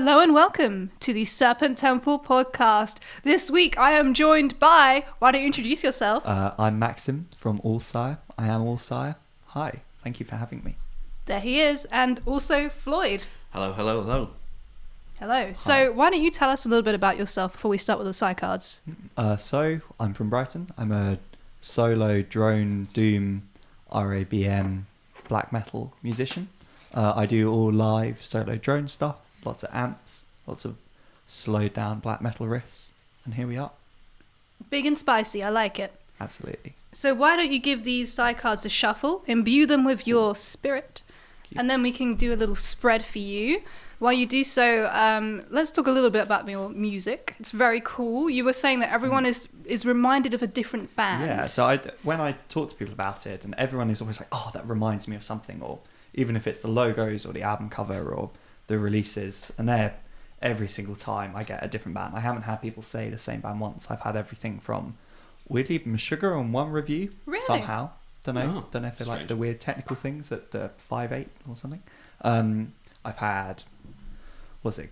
Hello and welcome to the Serpent Temple Podcast. This week I am joined by, why don't you introduce yourself? I'm Maxim from Allsiah. I am Allsiah. Hi, thank you for having me. There he is, and also Floyd. Hello, hello, hello. Hello. So why don't you tell us a little bit about yourself before we start with the Psycards? So I'm from Brighton. I'm a solo drone, doom, RABM, black metal musician. I do all live solo drone stuff, lots of amps, lots of slowed down black metal riffs, and here we are. Big and spicy, I like it. Absolutely. So why don't you give these Psycards a shuffle, imbue them with your spirit, and then we can do a little spread for you. While you do so, let's talk a little bit about your music. It's very cool. You were saying that everyone is reminded of a different band. Yeah, so when I talk to people about it, and everyone is always like, oh, that reminds me of something, or even if it's the logos or the album cover or the releases, and they're every single time I get a different band. I haven't had people say the same band once. I've had everything from weirdly Meshuggah on one review. Really? Somehow. Don't know if they strange. like the weird technical things at the 5.8 or something. I've had,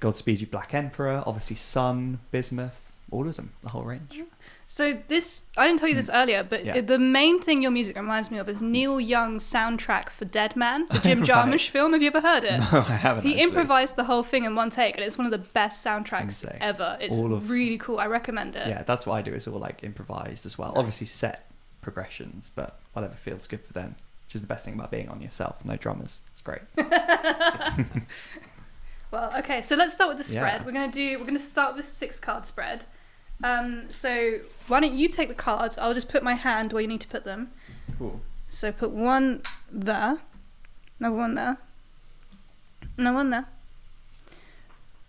Godspeed You Black Emperor, obviously Sun, Bismuth, all of them, the whole range. So this, I didn't tell you this earlier, but the main thing your music reminds me of is Neil Young's soundtrack for Dead Man, the Jim Jarmusch film. Have you ever heard it? No, I haven't. He actually. improvised the whole thing in one take, and it's one of the best soundtracks ever. It's really cool. I recommend it. Yeah, that's what I do. It's all like improvised as well. Nice. Obviously set progressions, but whatever feels good for them, which is the best thing about being on yourself. No drummers. It's great. Well, okay, so let's start with the spread. Yeah. We're gonna start with a 6-card spread. So why don't you take the cards? I'll just put my hand where you need to put them. Cool. So put one there, another one there, another one there,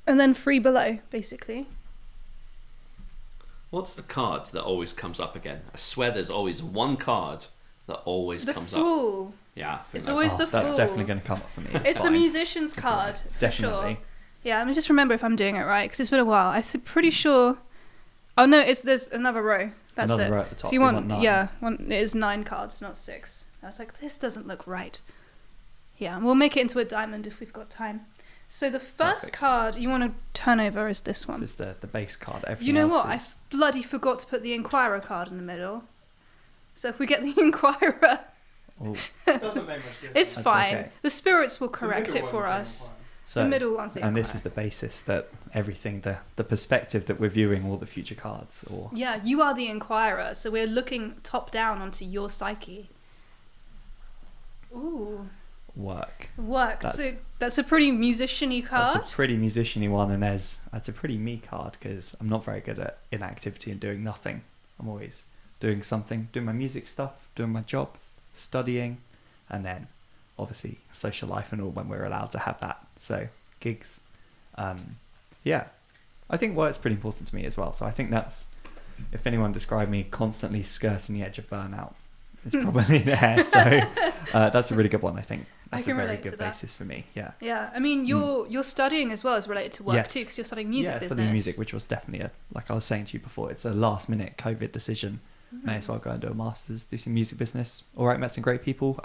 and then 3 below, basically. What's the card that always comes up again? I swear there's always one card that always The comes up. Fool. Yeah, I think It's that's always the That's Fool. definitely going to come up for me. It's the fine. musician's card, for Definitely. sure. Yeah, let me just remember if I'm doing it right, because it's been a while. I'm pretty sure... Oh, no, there's another row. That's Another it. row at the top. So you We want, want 9. yeah, it is 9 cards, not 6. I was like, this doesn't look right. Yeah, we'll make it into a diamond if we've got time. So the first Perfect. card you want to turn over is this one. This is the base card. Everything You know else what? I is... bloody forgot to put the Inquirer card in the middle. So if we get the Inquirer, Oh. Doesn't make much difference. it's That's fine. okay. The spirits will The correct middle it for one's us. fine. So, The middle one's the and this Inquirer. is the basis that everything, the perspective that we're viewing all the future cards, or Yeah, you are the Inquirer, so we're looking top down onto your psyche. Ooh, work. work. That's a pretty musician-y card. That's a pretty musician-y one, and that's a pretty me card, because I'm not very good at inactivity and doing nothing. I'm always doing something, doing my music stuff, doing my job, studying, and then obviously social life and all when we're allowed to have that. So gigs. Yeah, I think work's pretty important to me as well. So I think that's, if anyone described me constantly skirting the edge of burnout, it's probably there. So that's a really good one, I think. That's can a very relate to good that. basis for me. Yeah. Yeah, I mean, your studying as well is related to work Yes. too, because you're studying music business. Studying music, which was definitely like I was saying to you before, it's a last minute COVID decision. Mm. May as well go and do a master's, do some music business. All right, met some great people.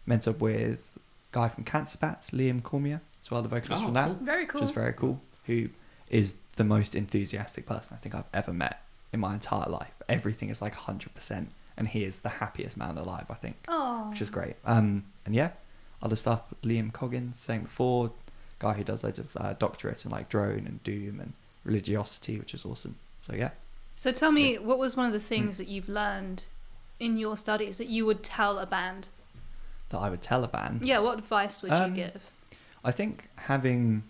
Mentored with a guy from Cancer Bats, Liam Cormier, as well, the vocalist from that, cool. Very cool. which is very cool. Who is the most enthusiastic person I think I've ever met in my entire life. Everything is like 100%, and he is the happiest man alive, I think, Oh. which is great. And yeah, other stuff. Liam Coggins, saying before, guy who does loads of doctorate in like drone and doom and religiosity, which is awesome. So yeah. So tell me, what was one of the things that you've learned in your studies that you would tell a band? That I would tell a band. Yeah, what advice would you give? I think having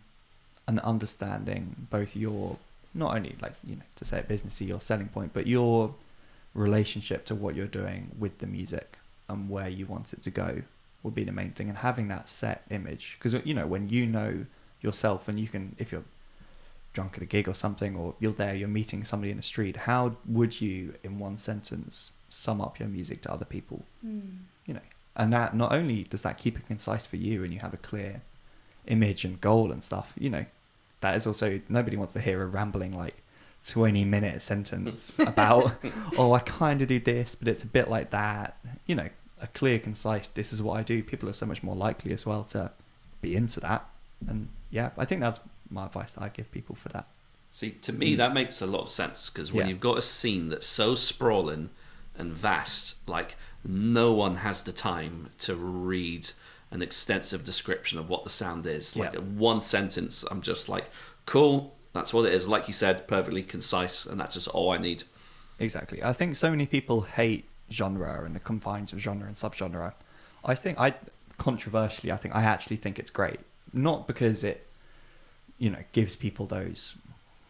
an understanding, both your, not only like, to say it businessy, your selling point, but your relationship to what you're doing with the music and where you want it to go would be the main thing. And having that set image, because when you know yourself, and you can, if you're drunk at a gig or something, or you're meeting somebody in the street, how would you in one sentence sum up your music to other people? And that, not only does that keep it concise for you and you have a clear image and goal and stuff, that is also, nobody wants to hear a rambling like 20-minute sentence about, oh, I kind of do this, but it's a bit like that. A clear, concise, this is what I do. People are so much more likely as well to be into that. And yeah, I think that's my advice that I give people for that. See, to me, that makes a lot of sense, because when you've got a scene that's so sprawling and vast, like, no one has the time to read an extensive description of what the sound is. Like, one sentence, I'm just like, cool, that's what it is. Like you said, perfectly concise, and that's just all I need. Exactly. I think so many people hate genre and the confines of genre and subgenre. Controversially, I actually think it's great. Not because it, gives people those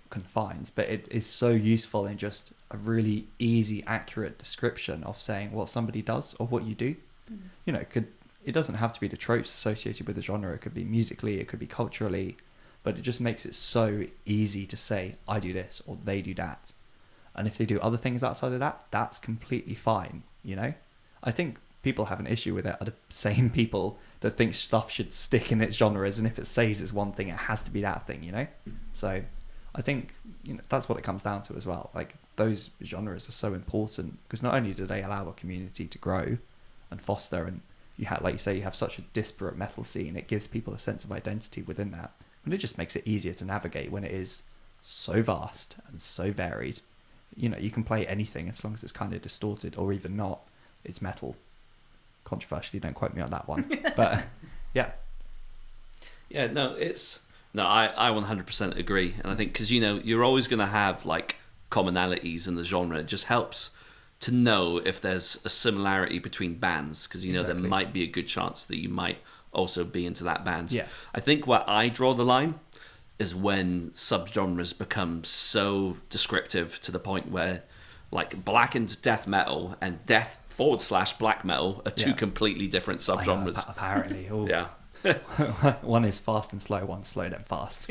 confines, but it is so useful in just a really easy, accurate description of saying what somebody does or what you do. It doesn't have to be the tropes associated with the genre. It could be musically, it could be culturally, but it just makes it so easy to say, I do this or they do that. And if they do other things outside of that, that's completely fine. I think people have an issue with it are the same people that think stuff should stick in its genres, and if it says it's one thing, it has to be that thing. So I think that's what it comes down to as well. Like, those genres are so important because not only do they allow a community to grow and foster, and you have, like you say, you have such a disparate metal scene, it gives people a sense of identity within that, and it just makes it easier to navigate when it is so vast and so varied. You can play anything as long as it's kind of distorted, or even not, it's metal. Controversially, don't quote me on that one, but yeah. I 100% agree. And I think because you're always going to have like commonalities in the genre. It just helps to know if there's a similarity between bands, because there might be a good chance that you might also be into that band. I think where I draw the line is when subgenres become so descriptive to the point where, like, blackened death metal and death/black metal are two completely different subgenres. Apparently. Yeah. One is fast and slow, one's slow then fast.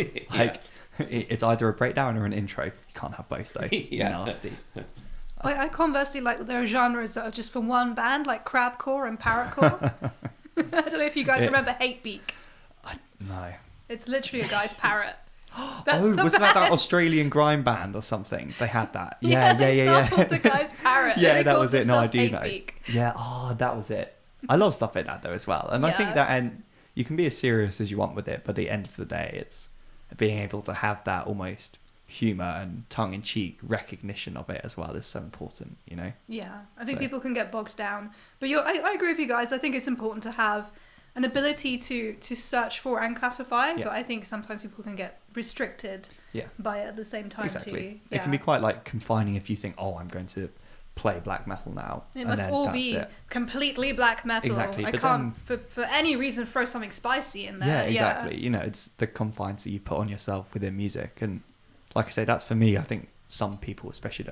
It's either a breakdown or an intro. You can't have both though. Nasty. I conversely, like, there are genres that are just from one band, like crabcore and parrotcore. I don't know if you guys remember Hatebeak. No. It's literally a guy's parrot. Wasn't that Australian grime band or something? They had that. They sampled the guy's parrot. That was it. No, I do know. Hatebeak. That was it. I love stuff like that though as well. And I think that, and you can be as serious as you want with it, but at the end of the day, it's being able to have that almost humor and tongue-in-cheek recognition of it as well is so important. I think people can get bogged down, but I agree with you guys. I think it's important to have an ability to search for and classify, but I think sometimes people can get restricted by it at the same time too. It can be quite like confining if you think, I'm going to play black metal now. It must all be completely black metal. Exactly. I can't for any reason throw something spicy in there. Yeah, exactly. It's the confines that you put on yourself within music, and like I say, that's for me. I think some people, especially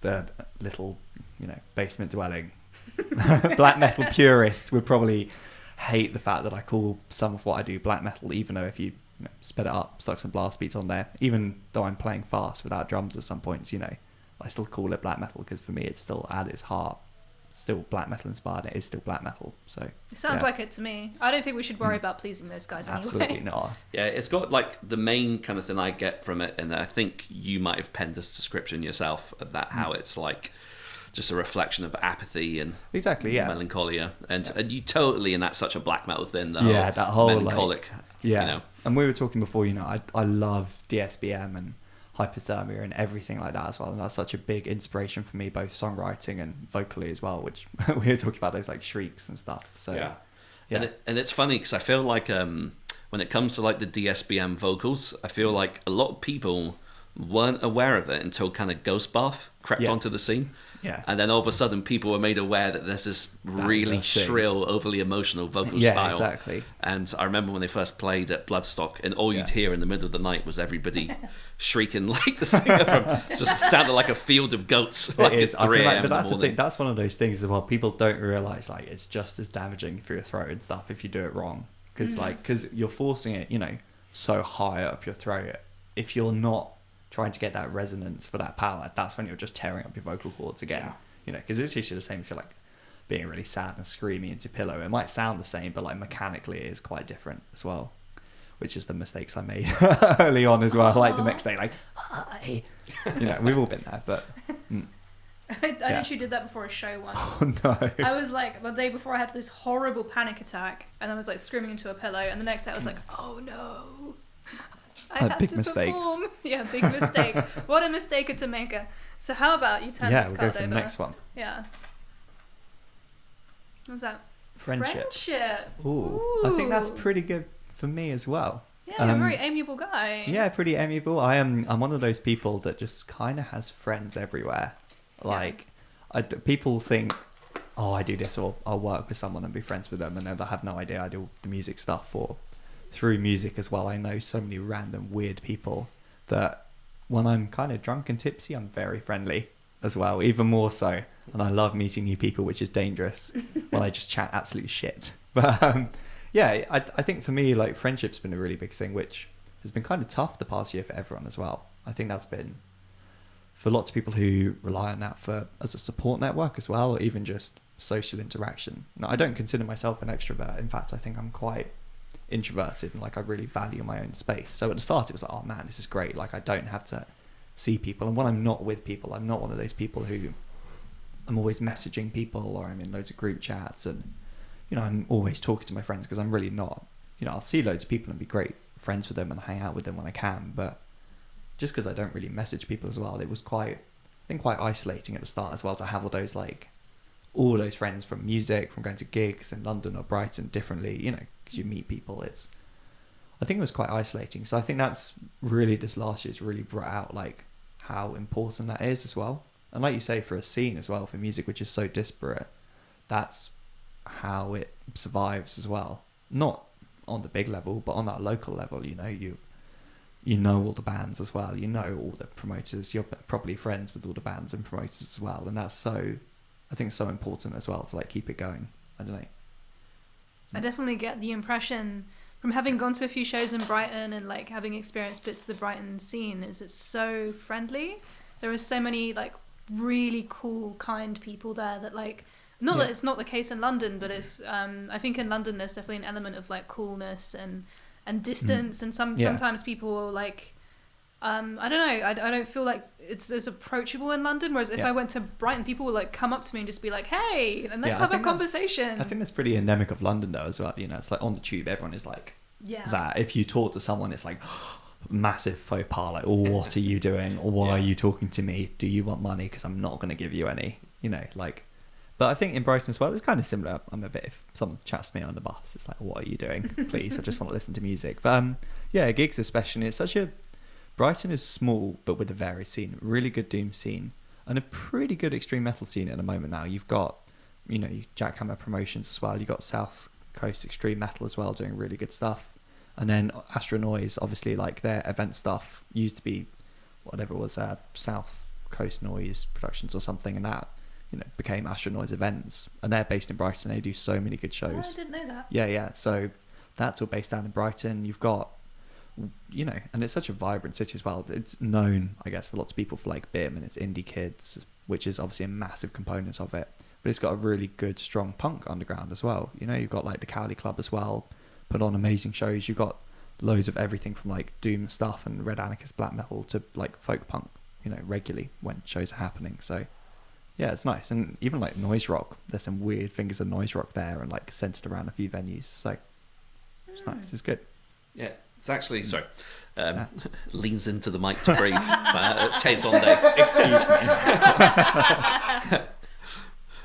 the little basement dwelling black metal purists, would probably hate the fact that I call some of what I do black metal, even though if you sped it up, stuck some blast beats on there, even though I'm playing fast without drums at some points, I still call it black metal because for me it's still at its heart still black metal inspired. It is still black metal. So it sounds like it to me. I don't think we should worry about pleasing those guys anyway. Absolutely not. Yeah, it's got like the main kind of thing I get from it, and I think you might have penned this description yourself of that, how it's like just a reflection of apathy and melancholia, and you totally, and that's such a black metal thing. That whole melancholic. And we were talking before. I love DSBM and hypothermia and everything like that as well, and that's such a big inspiration for me, both songwriting and vocally as well. Which we were talking about those like shrieks and stuff. So and it's funny because I feel like when it comes to like the DSBM vocals, I feel like a lot of people weren't aware of it until kind of Ghost Bath crept onto the scene. And then all of a sudden people were made aware that there's this really shrill, overly emotional vocal style. Exactly. And I remember when they first played at Bloodstock, and all you'd hear in the middle of the night was everybody shrieking like the singer from, it just sounded like a field of goats. Like it's 3 a.m. But that's the thing, that's one of those things as well. People don't realise like it's just as damaging for your throat and stuff if you do it wrong. Because you're forcing it, so high up your throat. If you're not trying to get that resonance for that power, that's when you're just tearing up your vocal cords again. Because it's usually the same if you're like being really sad and screaming into pillow. It might sound the same, but like mechanically it is quite different as well, which is the mistakes I made early on as well. Like the next day, like, hi. We've all been there, but I literally did that before a show once. Oh no. I was like, the day before I had this horrible panic attack, and I was like screaming into a pillow, and the next day I was like, oh no. I Like had big to mistakes. perform. Yeah, big mistake. What a mistake to make. So how about you turn Yeah, this we'll card go for over? the next one. Yeah. What's that? Friendship. Friendship. Ooh. I think that's Ooh. pretty good for me as well. Yeah, you're a very amiable guy. Yeah, pretty amiable. I'm one of those people that just kind of has friends everywhere. Like, people think, oh, I do this, or I'll work with someone and be friends with them, and then they'll have no idea I do the music stuff. Or through music as well, I know so many random weird people that when I'm kind of drunk and tipsy, I'm very friendly as well, even more so. And I love meeting new people, which is dangerous when I just chat absolute shit. But yeah, I think for me, like, friendship's been a really big thing, which has been kind of tough the past year for everyone as well. I think that's been for lots of people who rely on that for as a support network as well, or even just social interaction. Now, I don't consider myself an extrovert. In fact, I think I'm quite introverted, and like I really value my own space. So at the start, it was like, oh man, this is great. Like, I don't have to see people. And when I'm not with people, I'm not one of those people who I'm always messaging people, or I'm in loads of group chats, and you know, I'm always talking to my friends, because I'm really not. You know, I'll see loads of people and be great friends with them and hang out with them when I can, but just because I don't really message people as well, it was quite isolating at the start as well, to have all those friends from music, from going to gigs in London or Brighton differently, you know, because you meet people. I think it was quite isolating. So I think that's really, this last year's really brought out like how important that is as well. And like you say, for a scene as well, for music, which is so disparate, that's how it survives as well. Not on the big level, but on that local level, you know, you know all the bands as well, you know all the promoters, you're probably friends with all the bands and promoters as well, and that's so, I think, so important as well to like keep it going. I don't know. I definitely get the impression from having gone to a few shows in Brighton and like having experienced bits of the Brighton scene, is it's so friendly. There are so many like really cool, kind people there that like, not that it's not the case in London, but it's I think in London there's definitely an element of like coolness and distance, and sometimes people are like I don't know, I don't feel like it's as approachable in London, whereas if I went to Brighton, people would like come up to me and just be like, hey, and let's have a conversation. I think that's pretty endemic of London though as well, you know. It's like on the tube, everyone is like that. If you talk to someone, it's like massive faux pas, like, oh, what are you doing, or why are you talking to me, do you want money, because I'm not going to give you any, you know, like. But I think in Brighton as well, it's kind of similar. I'm a bit, if someone chats to me on the bus, it's like, what are you doing? Please, I just want to listen to music. But yeah, gigs especially, it's such a, Brighton is small, but with a varied scene, really good doom scene, and a pretty good extreme metal scene at the moment now. You've got, you know, Jackhammer Promotions as well. You've got South Coast Extreme Metal as well, doing really good stuff. And then Astro Noise, obviously, like their event stuff used to be, whatever it was, South Coast Noise Productions or something, and that, you know, became Astro Noise Events, and they're based in Brighton. They do so many good shows. Oh, I didn't know that. Yeah. So that's all based down in Brighton. You've got, you know, and it's such a vibrant city as well. It's known, I guess, for lots of people for like BIM and its indie kids, which is obviously a massive component of it. But it's got a really good, strong punk underground as well. You know, you've got like the Cowley Club as well, put on amazing shows. You've got loads of everything from like doom stuff and Red Anarchist black metal to like folk punk, you know, regularly when shows are happening. So yeah, it's nice. And even like noise rock, there's some weird fingers of noise rock there, and like centered around a few venues. So it's nice. It's good. Yeah, it's actually, sorry, leans into the mic to breathe. Taste on day. Excuse me.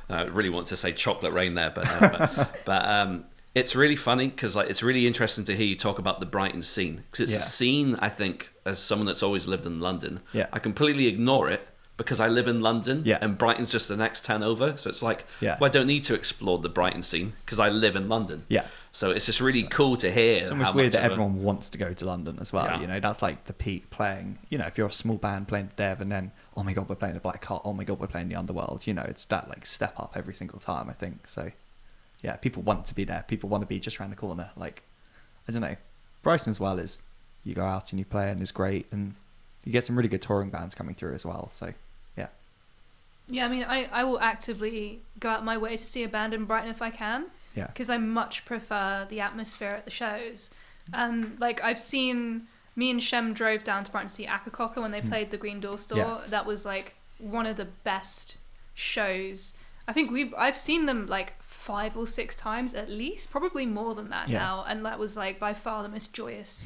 I really want to say chocolate rain there, but it's really funny because like it's really interesting to hear you talk about the Brighton scene, because it's a scene, I think, as someone that's always lived in London, I completely ignore it because I live in London, and Brighton's just the next town over. So it's like, well, I don't need to explore the Brighton scene because I live in London. Yeah. So it's just really cool to hear. It's almost weird that everyone wants to go to London as well. You know, that's like the peak playing. You know, if you're a small band playing Dev, and then, oh my God, we're playing the Black Heart. Oh my God, we're playing the Underworld. You know, it's that like step up every single time, I think. So yeah, people want to be there. People want to be just around the corner. Like, I don't know. Brighton as well is, you go out and you play and it's great. And you get some really good touring bands coming through as well. So yeah, I mean, I will actively go out my way to see a band in Brighton if I can. Yeah. Because I much prefer the atmosphere at the shows. Like, I've seen, me and Shem drove down to Brighton to see Akakocka when they played the Green Door Store. Yeah. That was, like, one of the best shows. I think I've seen them, like, 5 or 6 times at least, probably more than that now. And that was, like, by far the most joyous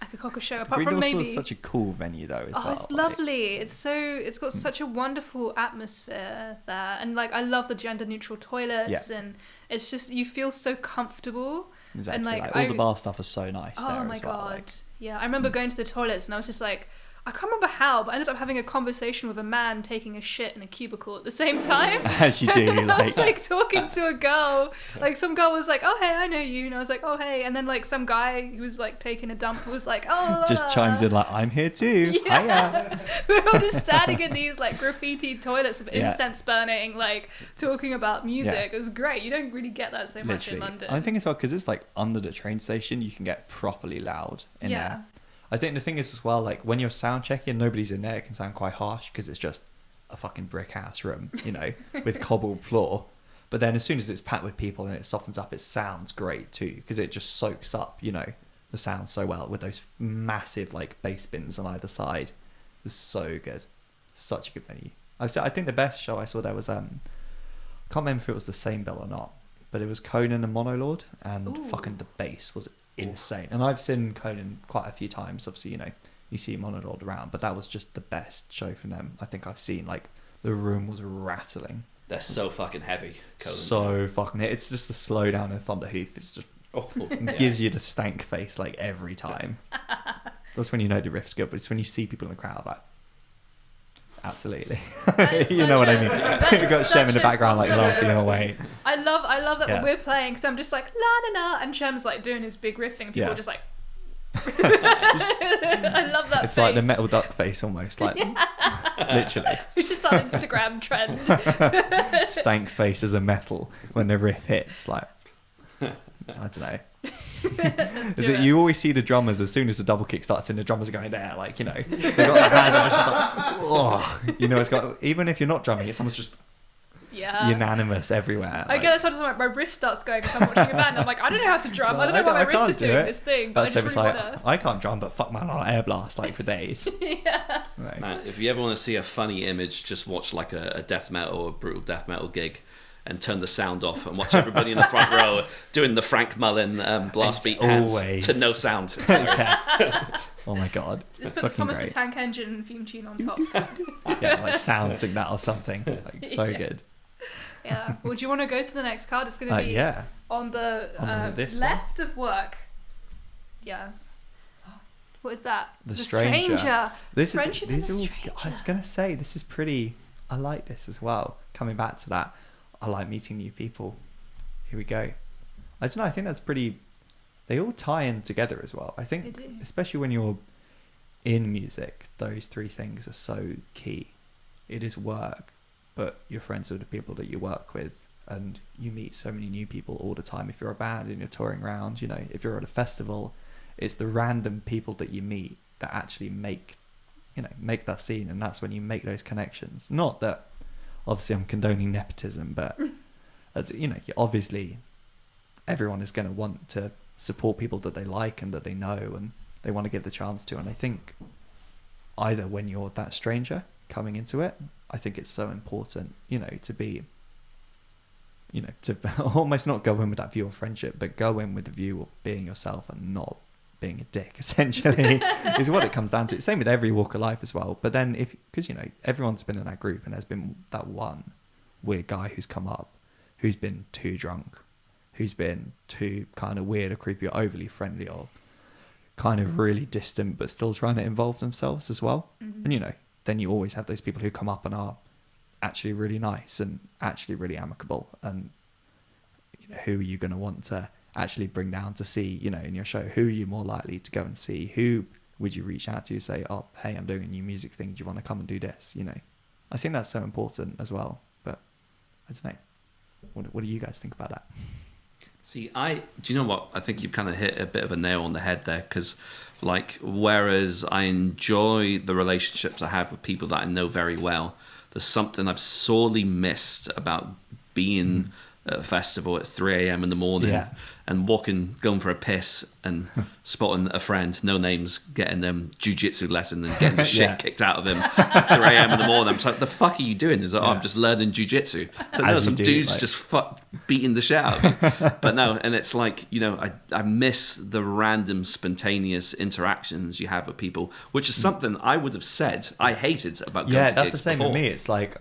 Akakoko show. Apart Green from Doors maybe. was such a cool venue though as well. It's lovely. It's got such a wonderful atmosphere there, and like I love the gender neutral toilets, and it's just you feel so comfortable. Exactly. And like all the bar stuff is so nice there oh my as well. god. Like, yeah, I remember going to the toilets and I was just like, I can't remember how, but I ended up having a conversation with a man taking a shit in a cubicle at the same time. as you do. I was like talking to a girl. Like some girl was like, "Oh hey, I know you," and I was like, "Oh hey," and then like some guy who was like taking a dump was like, "Oh." Just chimes in like, "I'm here too." Yeah. Hiya. We're all just standing in these like graffiti toilets with incense burning, like talking about music. It was great. You don't really get that so much in London. I think as well because it's like under the train station, you can get properly loud in there. I think the thing is as well, like when you're sound checking, nobody's in there, it can sound quite harsh because it's just a fucking brick house room, you know, with cobbled floor. But then as soon as it's packed with people and it softens up, it sounds great too because it just soaks up, you know, the sound so well with those massive like bass bins on either side. It's so good. Such a good venue. I think the best show I saw there was I can't remember if it was the same bill or not, but it was Conan and Monolord, and fucking the bass was insane. And I've seen Conan quite a few times. Obviously, you know, you see Monolord around, but that was just the best show from them I think I've seen. Like the room was rattling. They're so fucking heavy. Conan. So fucking. It's just the slow down and Thunder Hoof. It's just gives you the stank face like every time. That's when you know the riff's good. But it's when you see people in the crowd like. Absolutely. You know what I mean? We've got Shem in the background like laughing away. I love that when we're playing because I'm just like la la la and Shem's like doing his big riffing and people are just like I love that it's face. like the metal duck face almost like literally. It's just our Instagram trend. Stank face as a metal when the riff hits like I don't know. Is it you always see the drummers as soon as the double kick starts and the drummers are going there like, you know, they've got their hands up, it's just like, oh, you know, it's got, even if you're not drumming, it's almost just unanimous everywhere. I get that sometimes like, my wrist starts going if I'm watching a band. I'm like, I don't know how to drum. I don't know why my wrist is doing this thing. But it's like, I can't drum, but fuck man, I'll air blast like for days. Yeah. Right. Man, if you ever want to see a funny image, just watch like a death metal or a brutal death metal gig. And turn the sound off and watch everybody in the front row doing the Frank Mullen blast beat hands to no sound. It's Oh my god. Just put the Thomas the Tank Engine theme tune on top. Like sound signal or something. Like so good. Yeah. Well, do you want to go to the next card? It's going to be on the left of work. Yeah. What is that? The Stranger. Friendship in the Stranger. I was going to say, this is pretty... I like this as well. Coming back to that. I like meeting new people. Here we go. I don't know. I think that's pretty... They all tie in together as well. I think, especially when you're in music, those three things are so key. It is work, but you're friends with the people that you work with, and you meet so many new people all the time. If you're a band and you're touring around, you know, if you're at a festival, it's the random people that you meet that actually make that scene, and that's when you make those connections. Not that... Obviously, I'm condoning nepotism, but you know, obviously, everyone is going to want to support people that they like and that they know, and they want to give the chance to. And I think either when you're that stranger coming into it, I think it's so important, you know, to be, you know, to almost not go in with that view of friendship, but go in with the view of being yourself and not being a dick, essentially, is what it comes down to. Same with every walk of life as well. But then because, you know, everyone's been in that group and there's been that one weird guy who's come up, who's been too drunk, who's been too kind of weird or creepy or overly friendly or kind of really distant, but still trying to involve themselves as well. Mm-hmm. And, you know, then you always have those people who come up and are actually really nice and actually really amicable. And, you know, who are you going to want to actually bring down to see, you know, in your show? Who are you more likely to go and see? Who would you reach out to say, oh, hey, I'm doing a new music thing, do you want to come and do this? You know, I think that's so important as well. But I don't know, what do you guys think about that? See, do you know what? I think you've kind of hit a bit of a nail on the head there, because like, whereas I enjoy the relationships I have with people that I know very well, there's something I've sorely missed about being at a festival at 3 a.m. in the morning and going for a piss and spotting a friend, no names, getting them jiu-jitsu lesson and getting the shit kicked out of him at 3 a.m. in the morning. I'm just like, the fuck are you doing? He's like, I'm just learning jiu-jitsu. So no, some dude's just beating the shit out of me. But no, and it's like, I miss the random spontaneous interactions you have with people, which is something I would have said I hated about going to gigs. Yeah, that's the same before. with me. It's like,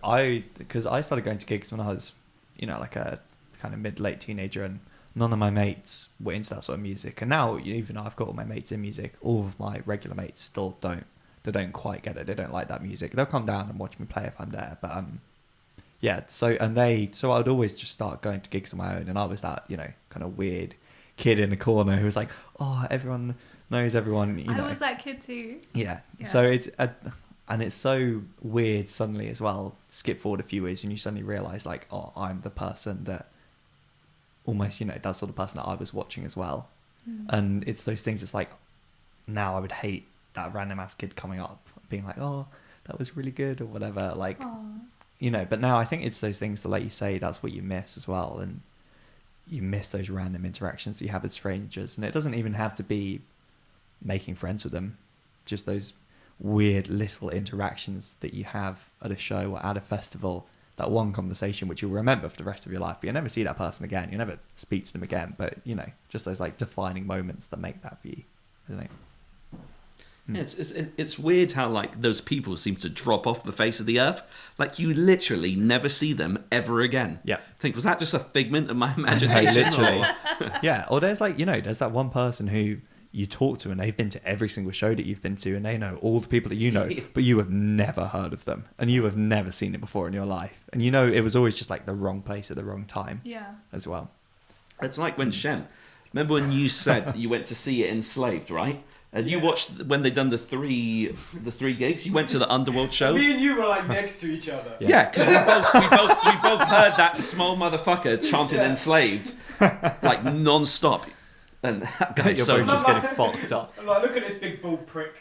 because I started going to gigs when I was, like a kind of mid-late teenager, and none of my mates were into that sort of music. And now, even though I've got all my mates in music, all of my regular mates still don't quite get it. They don't like that music. They'll come down and watch me play if I'm there. But so I would always just start going to gigs on my own, and I was that kind of weird kid in the corner who was like, oh, everyone knows everyone. I was that kid too. Yeah. So it's and it's so weird suddenly as well. Skip forward a few years and you suddenly realise like, oh, I'm the person that almost, that sort of person that I was watching as well. And it's those things. It's like, now I would hate that random ass kid coming up being like, oh, that was really good or whatever. Like, but now I think it's those things that, like you say, that's what you miss as well. And you miss those random interactions that you have with strangers. And it doesn't even have to be making friends with them. Just those weird little interactions that you have at a show or at a festival, that one conversation which you'll remember for the rest of your life, but you'll never see that person again, you'll never speak to them again, but just those like defining moments that make that for you, isn't it? It's weird how like those people seem to drop off the face of the earth. Like you literally never see them ever again. Yeah. I think, was that just a figment of my imagination? Literally. Yeah. Or there's like, there's that one person who you talk to and they've been to every single show that you've been to and they know all the people that you know, but you have never heard of them and you have never seen it before in your life. And it was always just like the wrong place at the wrong time as well. It's like when Shem, remember when you said you went to see it Enslaved, right? And you watched when they done the three gigs. You went to the Underworld show. Me and you were like next to each other. Yeah, because we both heard that small motherfucker chanting "Enslaved" like non-stop, and that guy's You're so both just getting fucked up. I'm like, look at this big bald prick.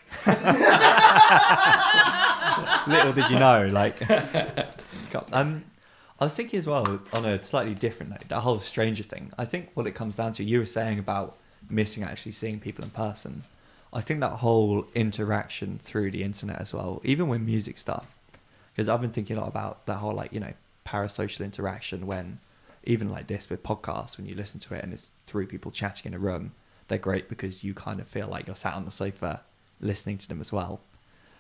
Little did you know, like. I was thinking as well on a slightly different note, that whole stranger thing. I think what it comes down to, you were saying about missing actually seeing people in person. I think that whole interaction through the internet as well, even with music stuff, because I've been thinking a lot about that whole parasocial interaction when, even like this with podcasts, when you listen to it and it's three people chatting in a room, they're great because you kind of feel like you're sat on the sofa listening to them as well.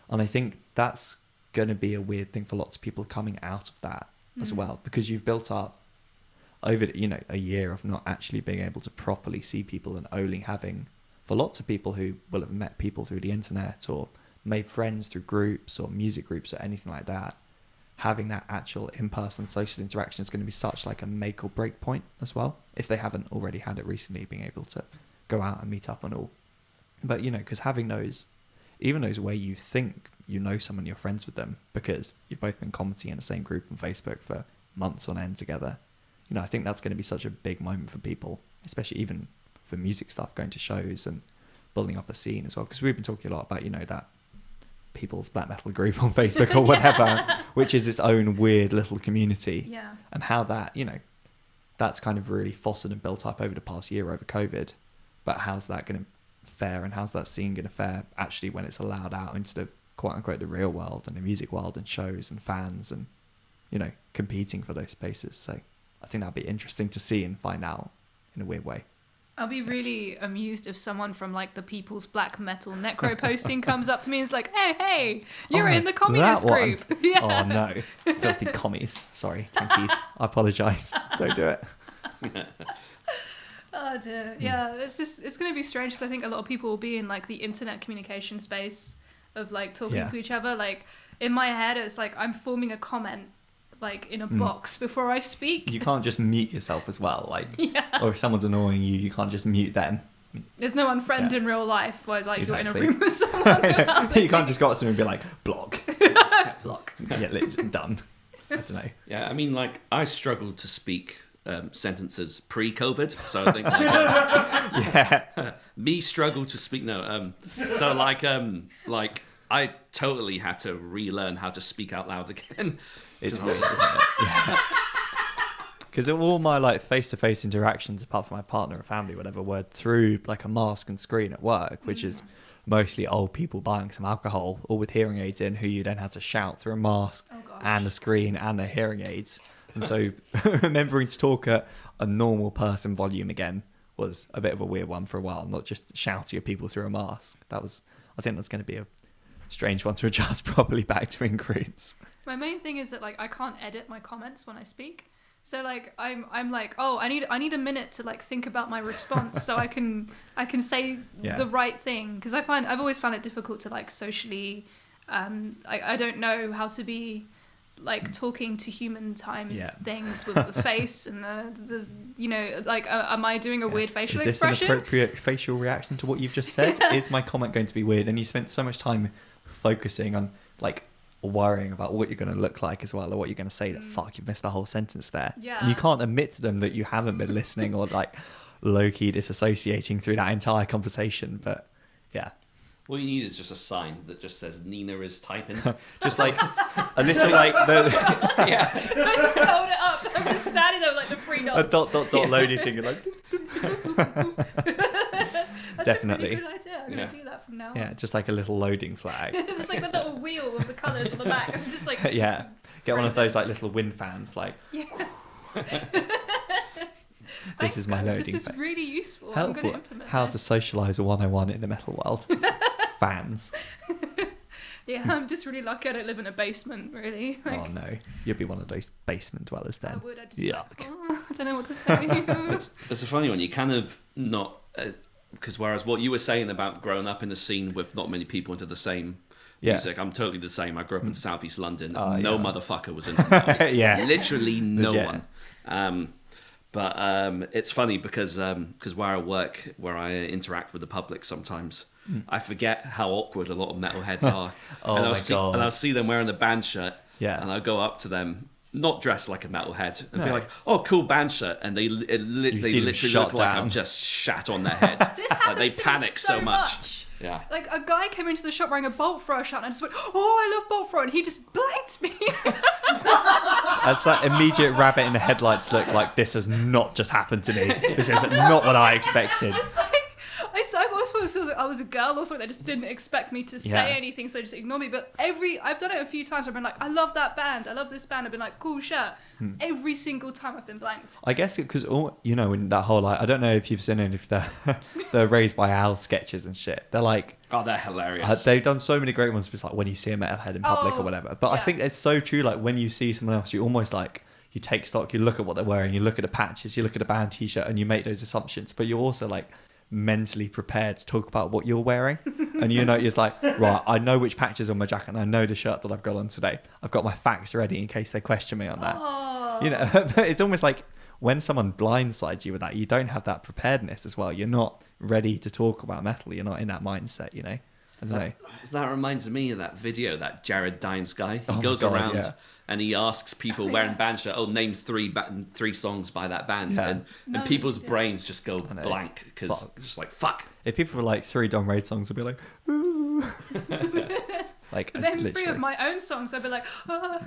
And I think that's going to be a weird thing for lots of people coming out of that as well, because you've built up over a year of not actually being able to properly see people and only having, for lots of people who will have met people through the internet or made friends through groups or music groups or anything like that, having that actual in-person social interaction is going to be such like a make or break point as well, if they haven't already had it recently, being able to go out and meet up and all. But because having those, even those where you think someone, you're friends with them because you've both been commenting in the same group on Facebook for months on end together, I think that's going to be such a big moment for people, especially even for music stuff, going to shows and building up a scene as well, because we've been talking a lot about that people's black metal group on Facebook or whatever, which is its own weird little community, and how that that's kind of really fostered and built up over the past year over COVID. But how's that going to fare, and how's that scene going to fare actually when it's allowed out into the quote unquote the real world and the music world and shows and fans and competing for those spaces? So I think that'd be interesting to see and find out in a weird way. I'll be really amused if someone from like the People's Black Metal Necro posting comes up to me and is like, hey, you're in the communist group. Yeah. Oh no, filthy commies. Sorry, tankies. I apologise. Don't do it. Oh dear. Yeah, it's going to be strange because I think a lot of people will be in like the internet communication space of like talking to each other. Like in my head, it's like I'm forming a comment like in a box before I speak. You can't just mute yourself as well, or if someone's annoying you, you can't just mute them. There's no unfriend in real life where like you're in a room with someone. You can't just go up to them and be like, block. Block. Yeah, done. I don't know. Yeah, I mean, like I struggled to speak sentences pre-COVID, so I think me struggle to speak. No, so like I totally had to relearn how to speak out loud again. It's weird, isn't it? Yeah. Because all my like face-to-face interactions, apart from my partner and family, whatever, were through like a mask and screen at work, which is mostly old people buying some alcohol, all with hearing aids in, who you then had to shout through a mask and a screen and their hearing aids. And so remembering to talk at a normal person volume again was a bit of a weird one for a while, not just shouting at people through a mask. I think that's going to be a strange one to adjust properly back to in groups. My main thing is that like I can't edit my comments when I speak. So like I'm like, oh, I need a minute to like think about my response so I can say the right thing, because I've always found it difficult to like socially I don't know how to be like talking to human time things with the face and the like am I doing a weird facial expression? Is this an appropriate facial reaction to what you've just said? Is my comment going to be weird? And you spent so much time focusing on like worrying about what you're going to look like as well, or what you're going to say, that fuck, you've missed the whole sentence there. And you can't admit to them that you haven't been listening or like low-key disassociating through that entire conversation. But all you need is just a sign that just says Nina is typing. Just like a little like the Let's hold it up. I'm just standing there with like the three dots. a dot loading thing, and like That's definitely a really good idea. I'm gonna do that from now on. just like a little loading flag. It's like the little wheel with the colours on the back. I'm just like Get one of those like little wind fans, like this is my loading This is phase. really useful. I'm Helpful. going to implement How this. to socialise a 101 in the metal world. Fans. Yeah, I'm just really lucky I don't live in a basement, really. Like, Oh no, you'd be one of those basement dwellers then. I would. I'd just be Yuck. like, oh, I don't know what to say. It's a funny one. You kind of not... Because whereas what you were saying about growing up in a scene with not many people into the same music, I'm totally the same. I grew up in South East London. No motherfucker was into metal. Literally no one. But it's funny because where I work, where I interact with the public sometimes, I forget how awkward a lot of metalheads are. And I'll see them wearing the band shirt, and I'll go up to them, not dressed like a metalhead, and be like, "Oh, cool band shirt," and they literally look like I'm just shat on their head. This like they happens to me panic so much. Yeah. Like a guy came into the shop wearing a bolt thrower shirt, and I just went, "Oh, I love bolt thrower," and he just blanked me. That's that immediate rabbit in the headlights look, like this has not just happened to me. This is not what I expected. It's like I always thought I was a girl or something. They just didn't expect me to say anything, so they just ignore me. But I've done it a few times. I've been like, I love that band. I love this band. I've been like, cool shirt. Every single time I've been blanked. I guess because in that whole like, I don't know if you've seen any of the Raised by Al sketches and shit. They're like, oh, they're hilarious. They've done so many great ones. It's like when you see a metalhead in public or whatever. But I think it's so true. Like when you see someone else, you almost like you take stock. You look at what they're wearing. You look at the patches. You look at a band T-shirt, and you make those assumptions. But you're also like mentally prepared to talk about what you're wearing, and it's like, right, I know which patches on my jacket, and I know the shirt that I've got on today. I've got my facts ready in case they question me on that. But it's almost like when someone blindsides you with that, you don't have that preparedness as well. You're not ready to talk about metal. You're not in that mindset. I don't know. That reminds me of that video, that Jared Dines guy. He goes around and he asks people wearing band shirt, name three songs by that band. And people's brains just go blank because it's just like, fuck. If people were like 3 Don Raid songs, they'd be like, ooh. Like, name 3 of my own songs, I'd be like,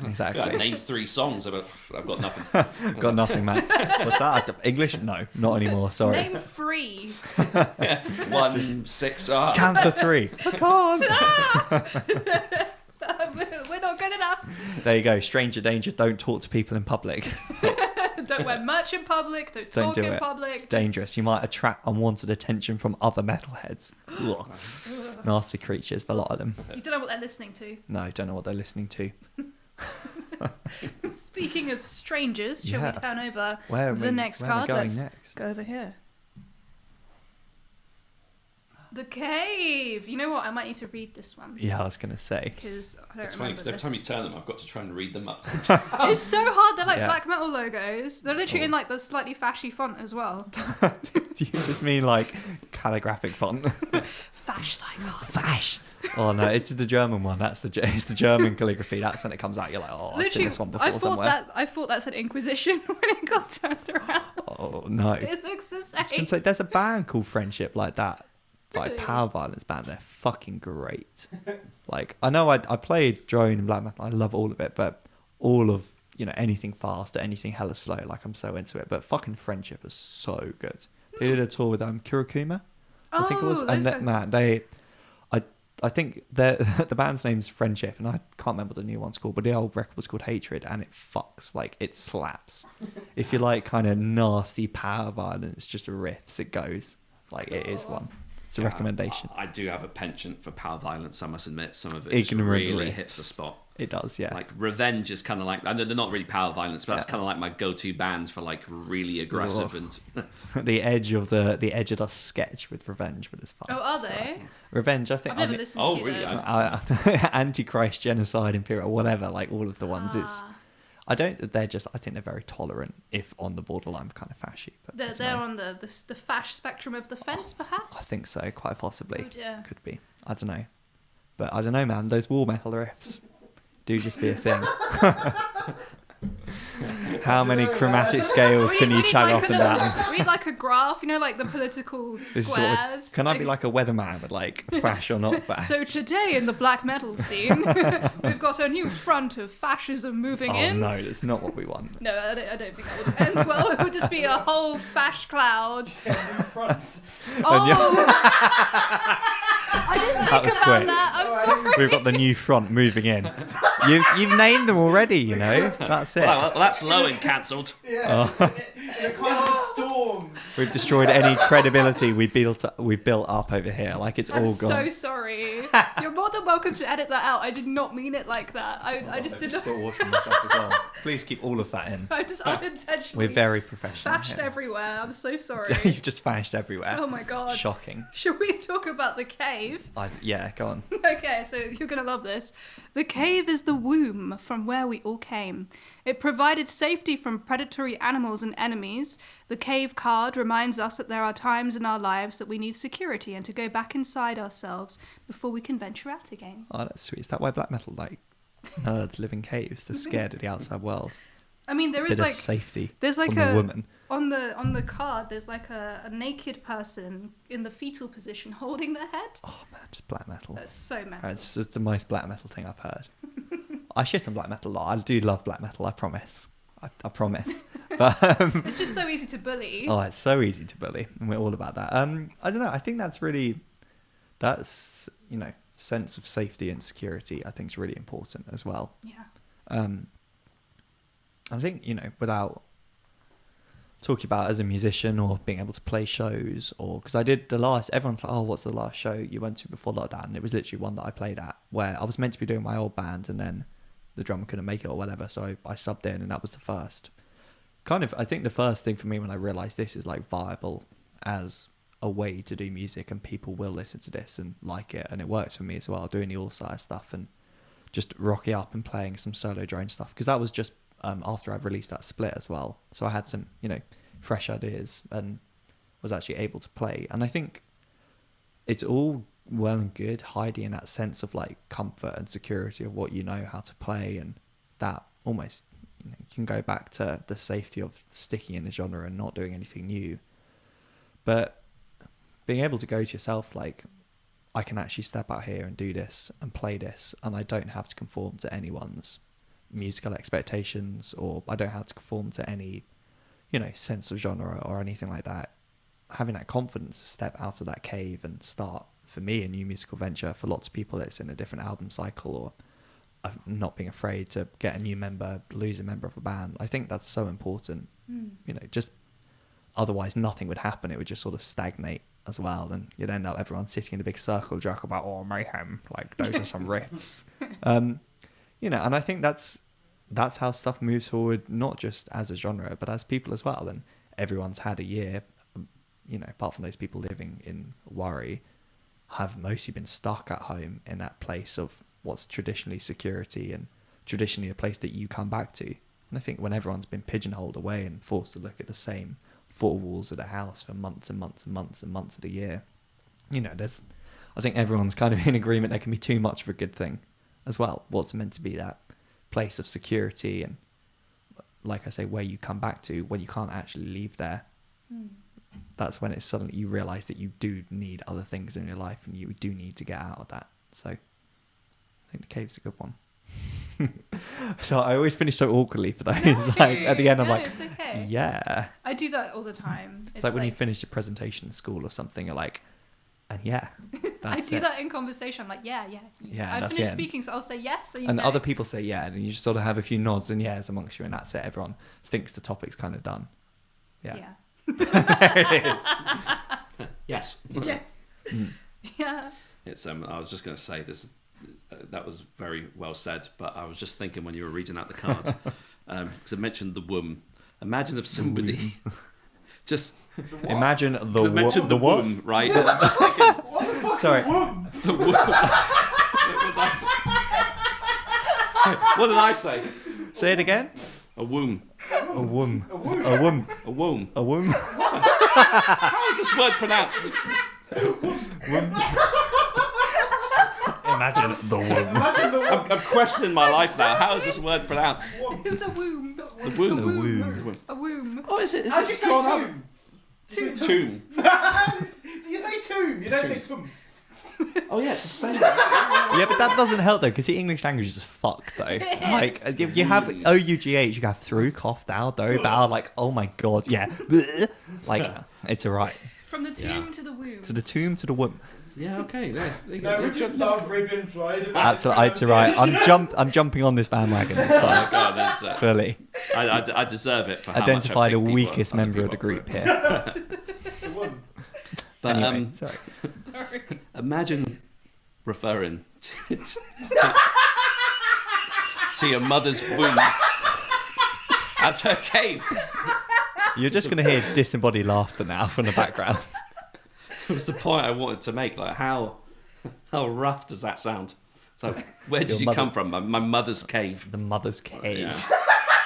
exactly. Yeah, name 3 songs. I've got nothing. Got nothing, man. What's that? English? No, not anymore. Sorry. Name 3. 1, 6. Count to 3. I can't. We're not good enough. There you go. Stranger danger. Don't talk to people in public. Don't wear merch in public. Don't talk in public. It's dangerous. You might attract unwanted attention from other metalheads. Nasty creatures, the lot of them. You don't know what they're listening to. No, don't know what they're listening to. Speaking of strangers, shall we turn over next where card? Are we going Let's next? go over here. The Cave. You know what? I might need to read this one. Yeah, I was going to say. Because I don't It's funny because every time you turn them, I've got to try and read them up. It's so hard. They're like black metal logos. They're literally in like the slightly fashy font as well. Do you just mean like calligraphic font? Fash Psycards. Fash. Oh no, it's the German one. It's the German calligraphy. That's when it comes out. You're like, oh, I've seen this one before somewhere. I thought that said Inquisition when it got turned around. Oh no. It looks the same. And so there's a band called Friendship like that. It's like Really? power violence band. They're fucking great. Like I know I played drone and black metal. I love all of it, but all of anything fast or anything hella slow. Like, I'm so into it. But fucking Friendship is so good. They did a tour with Kurokuma, I think it was, and I think the band's name's Friendship, and I can't remember what the new one's called, but the old record was called Hatred, and it fucks, like, it slaps. If you like kind of nasty power violence, just riffs, it goes. Like, it is one. It's a recommendation. I do have a penchant for power violence, I must admit. Some of it just really hits the spot. It does, yeah. Like, Revenge is kind of like, I know they're not really power violence, but that's kind of like my go-to band for, like, really aggressive and... the edge of the sketch with Revenge, but it's fun. Oh, are they? Revenge, I think... I've never listened to really? them. Antichrist, Genocide, Imperial, whatever, like, all of the ones. It's... I think they're very tolerant, if on the borderline kind of fashy. But They're on the fash spectrum of the fence, perhaps? I think so, quite possibly. Oh, dear. Could be. I don't know. But I don't know, man. Those war metal riffs do just be a thing. How many chromatic scales can you chug up and down? Read like a graph, like the political squares. Can I be like a weatherman with like fash or not fash? So today in the black metal scene, we've got a new front of fascism moving in. Oh no, that's not what we want. No, I don't think that would end well. It would just be a whole fash cloud. Just get in the front. I didn't think That was about quick. that. I'm sorry. We've got the new front moving in. You've named them already, That's it. Well, that's Lowen cancelled. Yeah. In a kind of a storm. We've destroyed any credibility we built up over here. Like, it's I'm all gone. so sorry. You're more than welcome to edit that out. I did not mean it like that. I just did not. myself as well. Please keep all of that in. I just unintentionally. We're very professional. fashed here. everywhere. I'm so sorry. You've just fashed everywhere. Oh my god. Shocking. Should we talk about the cave? Yeah, go on. Okay, so you're going to love this. The cave is the womb from where we all came. It provided safety from predatory animals and enemies. The cave card reminds us that there are times in our lives that we need security and to go back inside ourselves before we can venture out again. Oh, that's sweet. Is that why black metal, like, nerds live in caves? They're scared of the outside world. I mean, there is Bit of like safety there's like from a woman. on the card. There's like a naked person in the fetal position holding their head. Oh man, just black metal. That's so metal. It's the most black metal thing I've heard. I shit on black metal a lot. I do love black metal. I promise. I promise. But It's just so easy to bully. oh, it's so easy to bully, and we're all about that. I don't know. I think that's sense of safety and security. I think is really important as well. Yeah. I think, without talking about as a musician or being able to play shows, or because I did everyone's like, oh, what's the last show you went to before lockdown? And it was literally one that I played at where I was meant to be doing my old band and then the drummer couldn't make it or whatever. So I subbed in and that was the first. I think the first thing for me when I realised this is like viable as a way to do music and people will listen to this and like it. And it works for me as well, doing the Allsiah stuff and just rocking up and playing some solo drone stuff. Because that was just after I've released that split as well. So I had some, fresh ideas and was actually able to play. And I think it's all well and good hiding in that sense of like comfort and security of what you know how to play, and that almost you can go back to the safety of sticking in a genre and not doing anything new. But being able to go to yourself like, I can actually step out here and do this and play this, and I don't have to conform to anyone's musical expectations, or I don't have to conform to any sense of genre or anything like that. Having that confidence to step out of that cave and start, for me, a new musical venture. For lots of people it's in a different album cycle, or not being afraid to get a new member, lose a member of a band. I think that's so important. Just otherwise nothing would happen. It would just sort of stagnate as well, and you'd end up everyone sitting in a big circle joke about, oh, mayhem, like those are some riffs. And I think that's how stuff moves forward, not just as a genre but as people as well. And everyone's had a year, apart from those people living in worry, have mostly been stuck at home in that place of what's traditionally security and traditionally a place that you come back to. And I think when everyone's been pigeonholed away and forced to look at the same four walls of the house for months and months and months and months of the year, I think everyone's kind of in agreement there can be too much of a good thing as well. What's meant to be that place of security and, like I say, where you come back to when you can't actually leave there. That's when it's suddenly you realise that you do need other things in your life and you do need to get out of that. So I think the cave's a good one. So I always finish so awkwardly for those. Like at the end, I'm No, like, it's okay. yeah. I do that all the time. It's like when you finish your presentation in school or something, you're like, and yeah, I that's do it. that in conversation. I'm like, yeah. Yeah, I that's finished it. speaking, so I'll say yes. And other people say yeah, and you just sort of have a few nods and yeahs amongst you, and that's it. Everyone thinks the topic's kind of done. Yeah. Yeah. It is. Yes. Yes. Yeah. It's I was just going to say this. That was very well said, but I was just thinking when you were reading out the card, because I mentioned the womb. Imagine if somebody just Imagine I mentioned the what? womb, right? And I'm just thinking What the fuck's Sorry. a womb? the womb. What did I say? Say it again. A womb. A womb. A womb? A womb. A womb. A womb. How is this word pronounced? Imagine the womb. Imagine the womb. I'm questioning my life now. How is this word pronounced? It's a womb. The womb. The womb. A womb. Oh, is it? Is How'd it you say drawn up? tomb? Tomb. Tomb. So you say tomb, you don't say tomb. Oh yeah, it's the same. Yeah, but that doesn't help though, because the English language is fucked though. It Like is. you have OUGH, you have through, cough, thou, do, bow. Like, oh my god, yeah. Like it's alright. From the tomb Yeah. to the womb. To the tomb, to the womb. Yeah, okay. There you No, go. we just love ribbon Floyd. Absolutely, it's alright. I'm jumping on this bandwagon. It's Oh fine. my God, that's, Fully I deserve it for how identify much I the pick people weakest up, other member of the people group up here. The womb. But Anyway, sorry. Sorry. imagine referring to your mother's womb as her cave. You're just gonna hear disembodied laughter now from the background. It was the point I wanted to make. Like, how rough does that sound? So, where Your did you mother- come from? My mother's cave. The mother's cave. Yeah.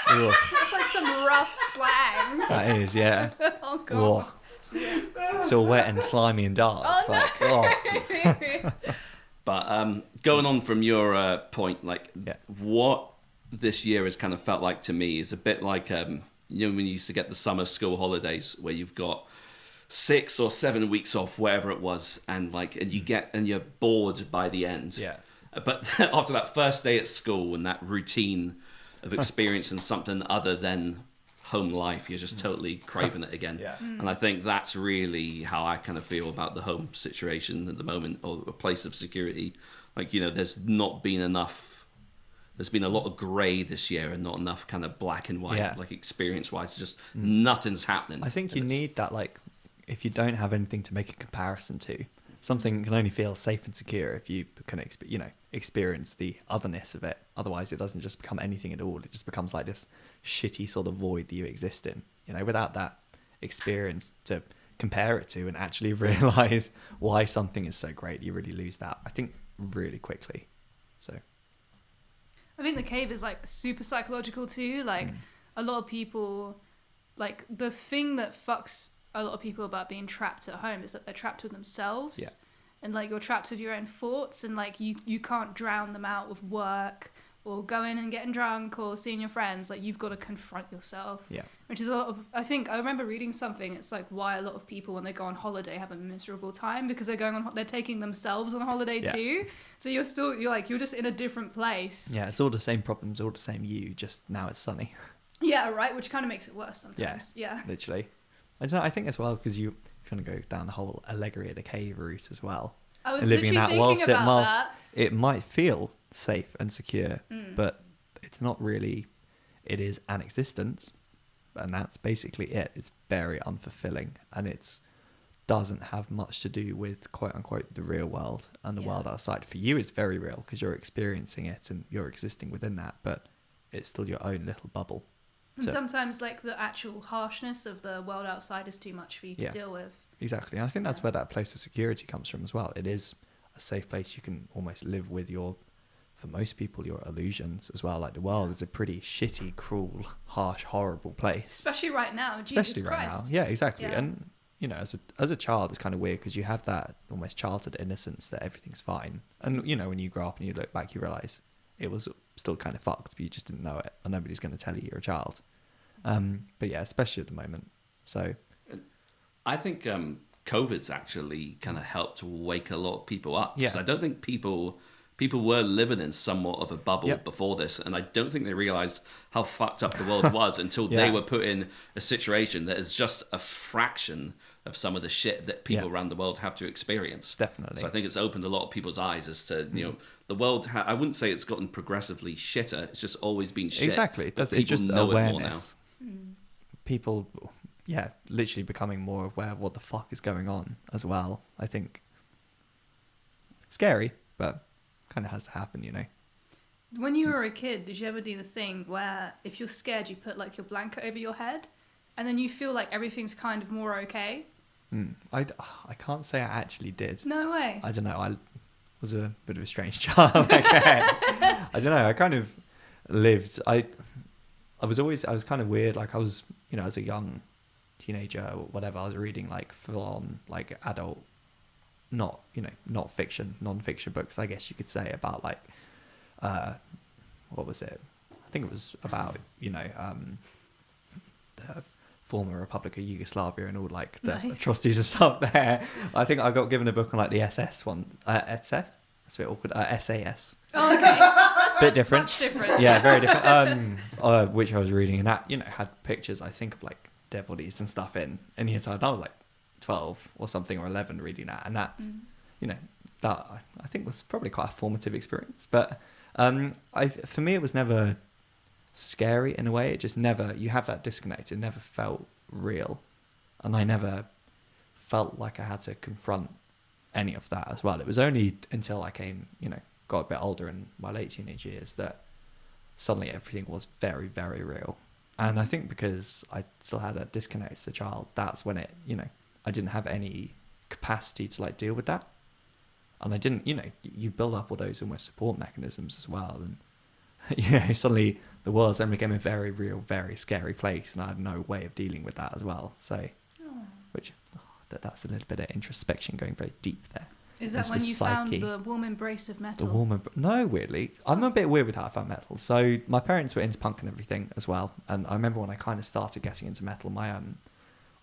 Ugh, That's like some rough slang. that is, yeah. Oh god. Ugh. It's all wet and slimy and dark. Oh, no. Like, oh. But going on from your point, like Yeah. what this year has kind of felt like to me is a bit like when you used to get the summer school holidays where you've got 6 or 7 weeks off, wherever it was, and you're bored by the end. Yeah. But after that first day at school and that routine of experiencing something other than home life, you're just totally craving it again. Yeah. And I think that's really how I kind of feel about the home situation at the moment, or a place of security. Like, there's not been enough. There's been a lot of grey this year and not enough kind of black and white, Yeah. like experience-wise. Just nothing's happening. I think you And it's- need that, like, if you don't have anything to make a comparison to, something can only feel safe and secure if you can, experience the otherness of it. Otherwise, it doesn't just become anything at all. It just becomes like this shitty sort of void that you exist in. Without that experience to compare it to and actually realize why something is so great, you really lose that, I think, really quickly. So, I think the cave is like super psychological too. Like a lot of people, like the thing that fucks a lot of people about being trapped at home is that they're trapped with themselves. Yeah. And like you're trapped with your own thoughts, and like you can't drown them out with work or going and getting drunk or seeing your friends. Like you've got to confront yourself. yeah. Which is a lot of, I think, I remember reading something, it's like why a lot of people when they go on holiday have a miserable time, because they're taking themselves on holiday Yeah. too. So you're just in a different place. Yeah, it's all the same problems, all the same you, just now it's sunny. Yeah, right, which kind of makes it worse sometimes. Yeah. Literally. I don't know, I think as well, because if you want to go down the whole allegory of the cave route as well, I was and living in literally that thinking about that. it might feel safe and secure, Mm. but it's not really. It is an existence, and that's basically it. It's very unfulfilling, and it doesn't have much to do with quote unquote the real world and the Yeah. world outside. For you, it's very real because you're experiencing it and you're existing within that, but it's still your own little bubble. And So- sometimes like the actual harshness of the world outside is too much for you to Yeah. deal with. Exactly. And I think that's Yeah. where that place of security comes from as well. It is a safe place you can almost live with for most people, your illusions as well. Like the world is a pretty shitty, cruel, harsh, horrible place. Especially right now, Jesus Especially right Christ. now. Yeah, exactly. Yeah. And, as a child, it's kind of weird because you have that almost childhood innocence that everything's fine. And, when you grow up and you look back, you realize it was still kind of fucked, but you just didn't know it. And nobody's going to tell you you're a child. But yeah, especially at the moment. So, I think COVID's actually kind of helped wake a lot of people up. Yeah. Because I don't think people people were living in somewhat of a bubble before this, and I don't think they realised how fucked up the world was until they were put in a situation that is just a fraction of some of the shit that people around the world have to experience. Definitely. So I think it's opened a lot of people's eyes as to, you know, the world, I wouldn't say it's gotten progressively shitter, it's just always been shit. Exactly. It's just know awareness. it more now. People, literally becoming more aware of what the fuck is going on as well. I think scary, but kind of has to happen, you know. When you were a kid, did you ever do the thing where if you're scared, you put like your blanket over your head, and then you feel like everything's kind of more okay? I can't say I actually did. No way. I don't know. I was a bit of a strange child, I guess. I don't know. I kind of lived. I was kind of weird. Like I was, you know, as a young teenager or whatever, I was reading like full on like adult, not fiction, non-fiction books, I guess you could say, about like, what was it? I think it was about, you know, the former Republic of Yugoslavia and all like the atrocities and stuff there. I think I got given a book on like the SS one. SS? That's a bit awkward. SAS. Oh, okay. Bit different. Much different. Yeah, very different. Which I was reading, and that, you know, had pictures, I think, of like dead bodies and stuff in the inside. And I was like 12 or something, or 11, reading that, and that, you know, that I think was probably quite a formative experience. But for me, it was never scary in a way. It just never, you have that disconnect. It never felt real, and I never felt like I had to confront any of that as well. It was only until I came, you know, got a bit older in my late teenage years that suddenly everything was very, very real. And I think because I still had that disconnect as a child, that's when it, you know, I didn't have any capacity to like deal with that. And I didn't, you know, you build up all those almost support mechanisms as well. And, you know, suddenly the world then became a very real, very scary place. And I had no way of dealing with that as well. So, which, that's a little bit of introspection going very deep there. Is that when you found the warm embrace of metal? No, weirdly. I'm a bit weird with how I found metal. So my parents were into punk and everything as well. And I remember when I kind of started getting into metal, my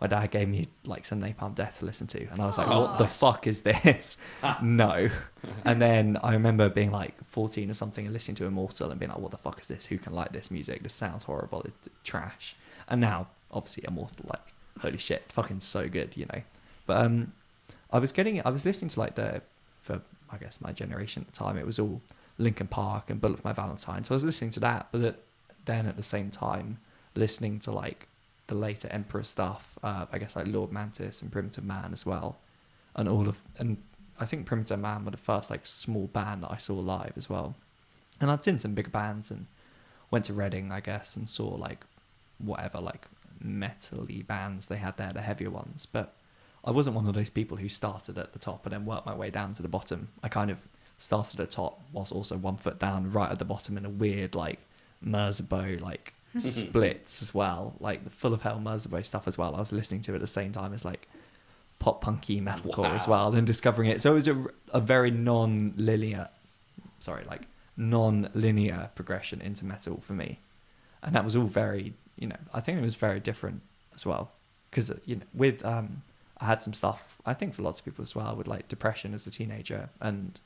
dad gave me like some Napalm Death to listen to. And I was like, what the fuck is this? No. And then I remember being like 14 or something and listening to Immortal and being like, what the fuck is this? Who can like this music? This sounds horrible. It's trash. And now, obviously, Immortal, like, holy shit, fucking so good, you know. But I was listening to like for I guess my generation at the time, it was all Linkin Park and Bullet for My Valentine. So I was listening to that, but then at the same time listening to like the later Emperor stuff, I guess like Lord Mantis and Primitive Man as well, and I think Primitive Man were the first like small band that I saw live as well. And I'd seen some bigger bands and went to Reading, I guess, and saw like whatever like metal-y bands they had there, the heavier ones, but I wasn't one of those people who started at the top and then worked my way down to the bottom. I kind of started at the top whilst also 1 foot down right at the bottom in a weird like Merzbow like splits as well, like the Full of Hell Merzbow stuff as well. I was listening to it at the same time as like pop punky metalcore as well, then discovering it. So it was a very non-linear progression into metal for me. And that was all very, you know, I think it was very different as well. Because, you know, with I had some stuff, I think for lots of people as well, with like depression as a teenager. And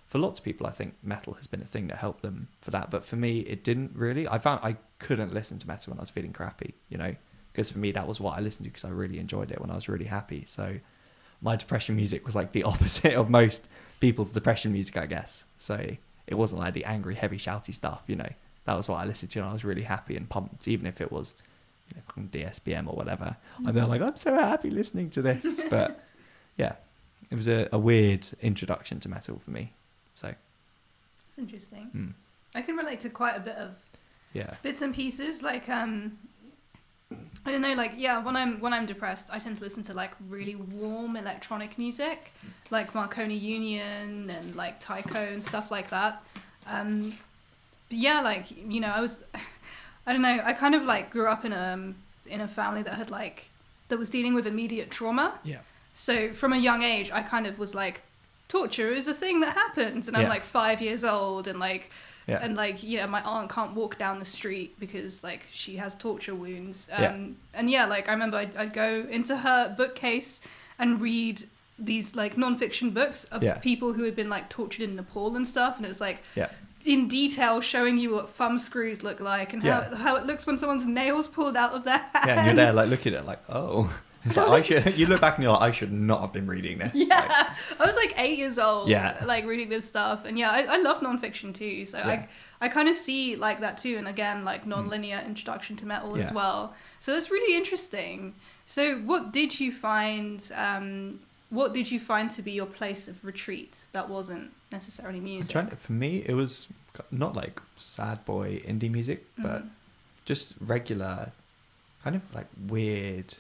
for lots of people, I think metal has been a thing that helped them for that. But for me, it didn't really. I found I couldn't listen to metal when I was feeling crappy, you know, because for me, that was what I listened to because I really enjoyed it when I was really happy. So my depression music was like the opposite of most people's depression music, I guess. So it wasn't like the angry, heavy, shouty stuff, you know. That was what I listened to when I was really happy and pumped, even if it was, you know, from DSBM or whatever. And they're like, I'm so happy listening to this. But yeah, it was a weird introduction to metal for me. So that's interesting. I can relate to quite a bit of bits and pieces. Like I don't know, like when I'm depressed, I tend to listen to like really warm electronic music, like Marconi Union and like Tycho and stuff like that. Yeah, like, you know, I don't know, I kind of like grew up in a family that had like, that was dealing with immediate trauma. Yeah. So from a young age, I kind of was like, torture is a thing that happens. And I'm like 5 years old and like, you know, my aunt can't walk down the street because like she has torture wounds. And yeah, like I remember I'd go into her bookcase and read these like non-fiction books of Yeah. people who had been like tortured in Nepal and stuff, and it's like Yeah. in detail showing you what thumb screws look like and how it looks when someone's nails pulled out of their hand. Yeah, and you're there like looking at it like, oh. It's like, you look back and you're like, I should not have been reading this. Yeah, Like, I was like 8 years old, Yeah. like reading this stuff, and yeah, I love nonfiction too. So Yeah. I kind of see like that too, and again like non-linear introduction to metal as Yeah. well. So it's really interesting. So what did you find? What did you find to be your place of retreat that wasn't necessarily music? for me, it was not like sad boy indie music, but just regular, kind of like weird,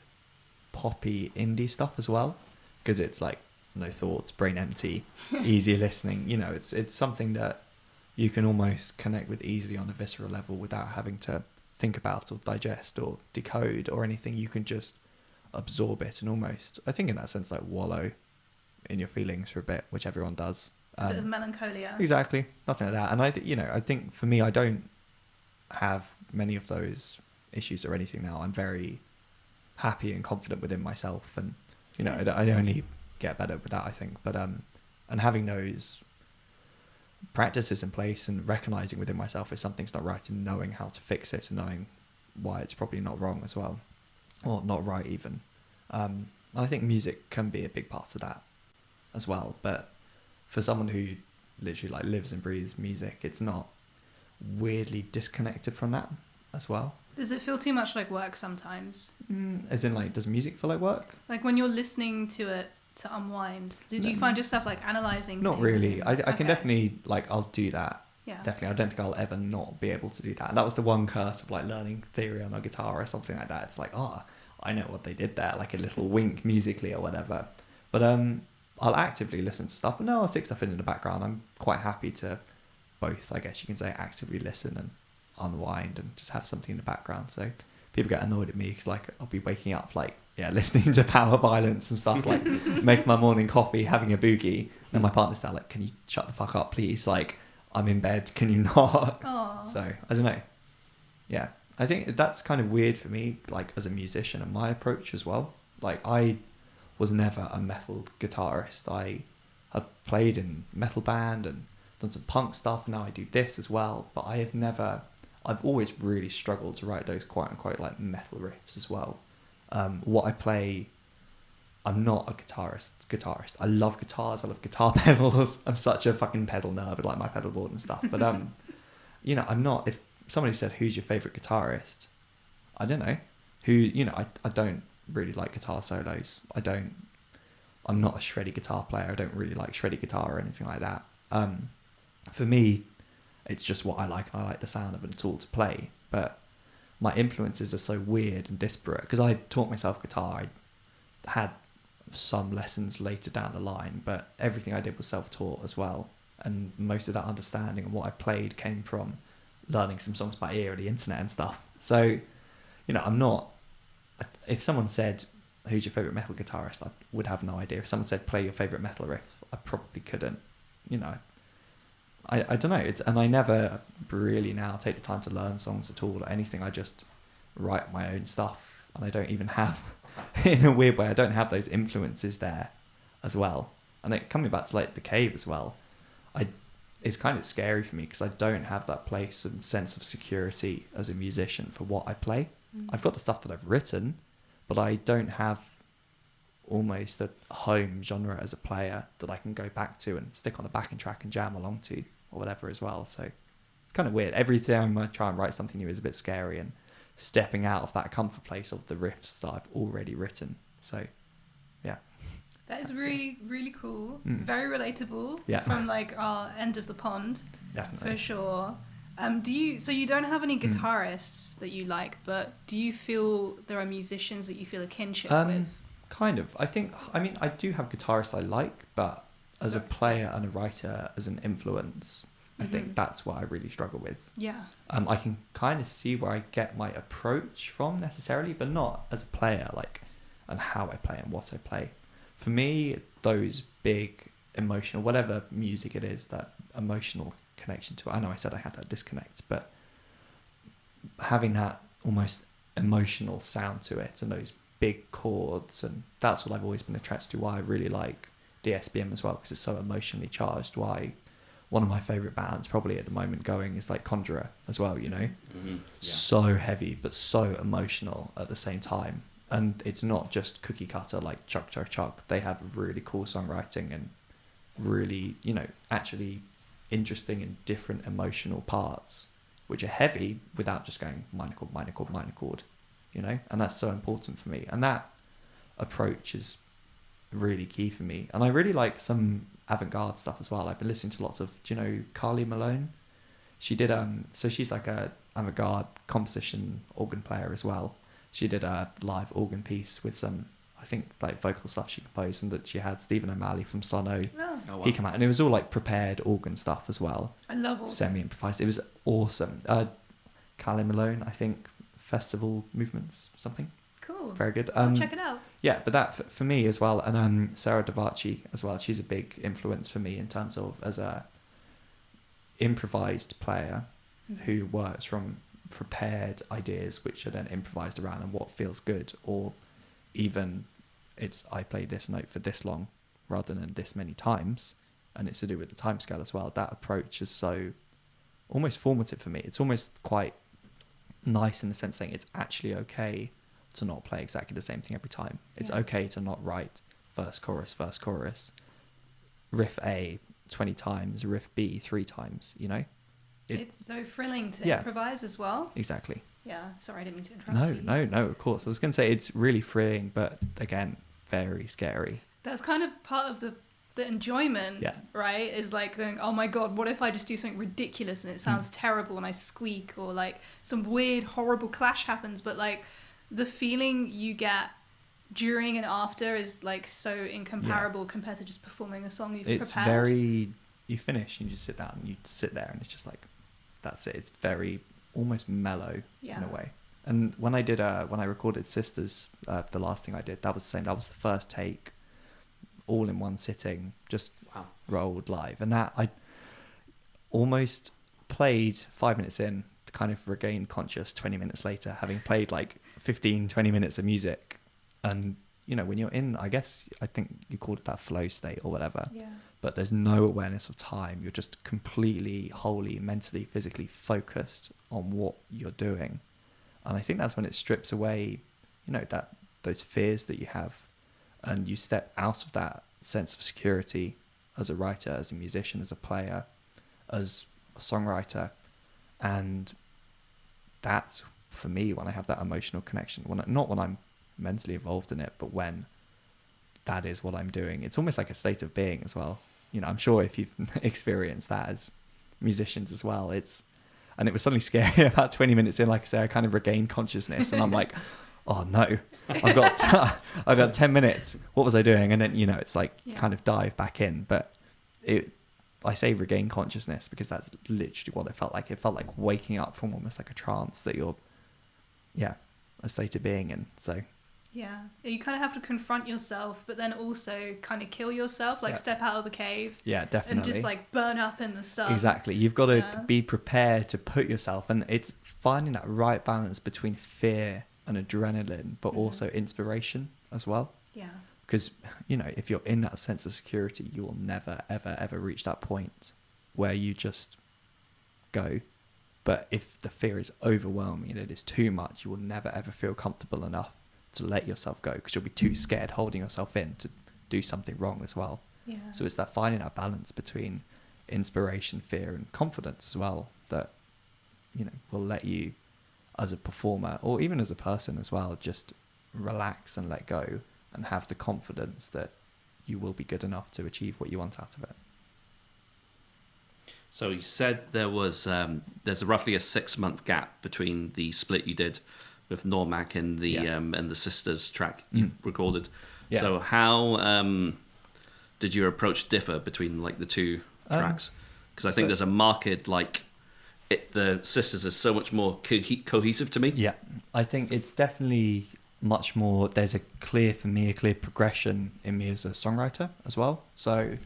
poppy indie stuff as well, because it's like no thoughts, brain empty, easy listening. You know, it's something that you can almost connect with easily on a visceral level without having to think about or digest or decode or anything. You can just absorb it and almost, I think in that sense, like wallow in your feelings for a bit, which everyone does. A bit of melancholia. Exactly, nothing like that. And I think for me, I don't have many of those issues or anything now. I'm very happy and confident within myself, and you know, I only get better with that, I think. But and having those practices in place and recognizing within myself if something's not right and knowing how to fix it and knowing why it's probably not wrong as well, or not right even. I think music can be a big part of that as well. But for someone who literally like lives and breathes music, it's not weirdly disconnected from that as well. Does it feel too much like work sometimes? As in, like, does music feel like work? Like when you're listening to it to unwind, did you find yourself like analysing Not things really. and- I can definitely, like, I'll do that. Yeah. Definitely. I don't think I'll ever not be able to do that. And that was the one curse of like learning theory on a guitar or something like that. It's like, oh, I know what they did there, like a little wink musically or whatever. But I'll actively listen to stuff. But no, I'll stick stuff in the background. I'm quite happy to both, I guess you can say, actively listen and unwind and just have something in the background. So people get annoyed at me because like I'll be waking up like, listening to Power Violence and stuff, like making my morning coffee, having a boogie, and my partner's there like, can you shut the fuck up please, like I'm in bed, can you not? Aww. So I don't know, I think that's kind of weird for me, like as a musician, and my approach as well. Like I was never a metal guitarist. I have played in metal band and done some punk stuff, now I do this as well, but I've always really struggled to write those quote unquote like metal riffs as well. What I play, I'm not a guitarist. I love guitars, I love guitar pedals. I'm such a fucking pedal nerd with like my pedal board and stuff. But I'm not, if somebody said, who's your favourite guitarist? I don't know. I don't really like guitar solos. I'm not a shreddy guitar player. I don't really like shreddy guitar or anything like that. For me, it's just what I like, and I like the sound of a tool to play. But my influences are so weird and disparate because I taught myself guitar. I had some lessons later down the line, but everything I did was self-taught as well. And most of that understanding of what I played came from learning some songs by ear on the internet and stuff. So, I'm not... If someone said, who's your favourite metal guitarist? I would have no idea. If someone said, play your favourite metal riff, I probably couldn't. I don't know. And I never really now take the time to learn songs at all or anything. I just write my own stuff, and I don't even have, in a weird way, I don't have those influences there as well. And coming back to like the cave as well, it's kind of scary for me because I don't have that place and sense of security as a musician for what I play. I've got the stuff that I've written, but I don't have almost a home genre as a player that I can go back to and stick on a backing track and jam along to or whatever as well. So it's kind of weird. Every time I try and write something new is a bit scary and stepping out of that comfort place of the riffs that I've already written. So yeah. That is really, really cool. Very relatable. Yeah. From like our end of the pond. Definitely. For sure. So you don't have any guitarists that you like, but do you feel there are musicians that you feel a kinship with? Kind of. I do have guitarists I like, but as a player and a writer, as an influence, I think that's what I really struggle with. Yeah. I can kind of see where I get my approach from necessarily, but not as a player, like, and how I play and what I play. For me, those big emotional, whatever music it is, that emotional connection to it. I know I said I had that disconnect, but having that almost emotional sound to it and those big chords, and that's what I've always been attracted to. Why I really like DSBM as well, because it's so emotionally charged. Why one of my favorite bands probably at the moment going is like Conjurer as well, you know. So heavy but so emotional at the same time, and it's not just cookie cutter like chuck chuck chuck. They have really cool songwriting and really, you know, actually interesting and different emotional parts which are heavy without just going minor chord, minor chord, minor chord, you know. And that's so important for me, and that approach is really key for me. And I really like some avant-garde stuff as well. I've been listening to lots of, do you know Carly Malone? She did so she's like a avant-garde composition organ player as well. She did a live organ piece with some, I think, like vocal stuff she composed, and that she had Stephen O'Malley from Sono. Oh, wow. He came out, and it was all like prepared organ stuff as well. I love all Semi-improvised. It was awesome. Carly Malone, I think, Festival Movements, something. Cool. Very good. I'll check it out. Yeah, but that for me as well, and Sarah Davachi as well. She's a big influence for me in terms of as a improvised player who works from prepared ideas which are then improvised around and what feels good, or even it's I play this note for this long rather than this many times, and it's to do with the time scale as well. That approach is so almost formative for me. It's almost quite nice in the sense saying it's actually okay to not play exactly the same thing every time. It's okay to not write verse, chorus, riff A 20 times, riff B 3 times, you know? It's so thrilling to improvise as well. Exactly. Yeah, sorry, I didn't mean to interrupt you. No, of course. I was going to say it's really freeing, but again, very scary. That's kind of part of the enjoyment, right? Is like going, oh my god, what if I just do something ridiculous and it sounds terrible and I squeak, or like some weird, horrible clash happens, but like the feeling you get during and after is like so incomparable compared to just performing a song you've prepared. It's very, you finish and you just sit down and you sit there and it's just like, that's it. It's very almost mellow in a way. And when I did, when I recorded Sisters, the last thing I did, that was the same. That was the first take, all in one sitting, just rolled live. And that I almost played 5 minutes in to kind of regain conscious 20 minutes later, having played like 15, 20 minutes of music. And, you know, when you're in, I think you called it that flow state or whatever. Yeah. But there's no awareness of time. You're just completely, wholly, mentally, physically focused on what you're doing. And I think that's when it strips away, you know, those fears that you have, and you step out of that sense of security as a writer, as a musician, as a player, as a songwriter. And that's, for me, when I have that emotional connection, not when I'm mentally involved in it, but when that is what I'm doing. It's almost like a state of being as well. You know, I'm sure if you've experienced that as musicians as well, and it was suddenly scary about 20 minutes in, like I say, I kind of regained consciousness and I'm like, oh no, I've got 10 minutes. What was I doing? And then, you know, it's like kind of dive back in. But I say regain consciousness because that's literally what it felt like. It felt like waking up from almost like a trance that you're, a state of being in. So yeah, you kind of have to confront yourself, but then also kind of kill yourself, like step out of the cave. Yeah, definitely. And just like burn up in the sun. Exactly. You've got to be prepared to put yourself, and it's finding that right balance between fear and adrenaline, but also inspiration as well. Yeah. Because, you know, if you're in that sense of security, you will never, ever, ever reach that point where you just go. But if the fear is overwhelming and it is too much, you will never, ever feel comfortable enough to let yourself go, because you'll be too scared holding yourself in to do something wrong as well. Yeah. So it's that finding that balance between inspiration, fear, and confidence as well that, you know, will let you as a performer or even as a person as well, just relax and let go and have the confidence that you will be good enough to achieve what you want out of it. So you said there's roughly a 6-month gap between the split you did with Normac and the Sisters track you recorded. Yeah. So how did your approach differ between like the two tracks? Because I think there's a marked the Sisters is so much more cohesive to me. Yeah, I think it's definitely much more. There's a clear progression in me as a songwriter as well. So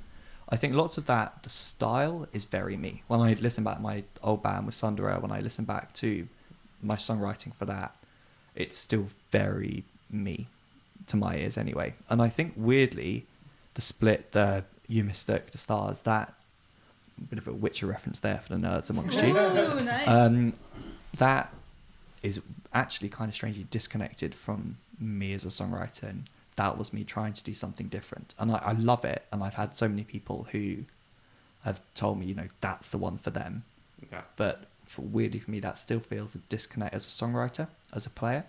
I think lots of that, the style is very me. When I listen back to my old band with Sundara, when I listen back to my songwriting for that, it's still very me. to my ears anyway. And I think weirdly, the split, the You Mistook the Stars, that bit of a Witcher reference there for the nerds amongst you. Ooh, nice. That is actually kind of strangely disconnected from me as a songwriter, and that was me trying to do something different. And I love it, and I've had so many people who have told me, that's the one for them. Okay. But weirdly for me, that still feels a disconnect as a songwriter, as a player,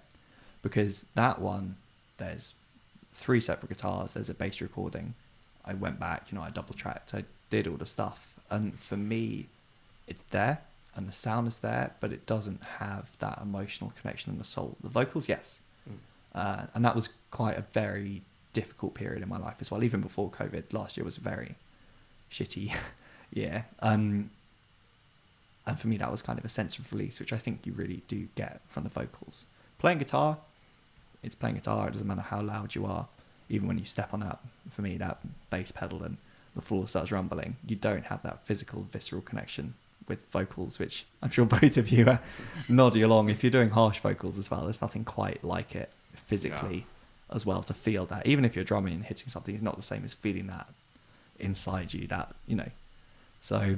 because that one, there's 3 separate guitars, there's a bass recording. I went back, I double tracked, I did all the stuff, and for me, it's there and the sound is there, but it doesn't have that emotional connection and the soul. The vocals, yes. And that was quite a very difficult period in my life as well. Even before COVID, last year was a very shitty year. And for me, that was kind of a sense of release, which I think you really do get from the vocals. Playing guitar, it's playing guitar. It doesn't matter how loud you are. Even when you step on that, for me, that bass pedal and the floor starts rumbling, you don't have that physical, visceral connection with vocals, which I'm sure both of you are nodding along. If you're doing harsh vocals as well, there's nothing quite like it physically as well, to feel that. Even if you're drumming and hitting something, it's not the same as feeling that inside you, that, So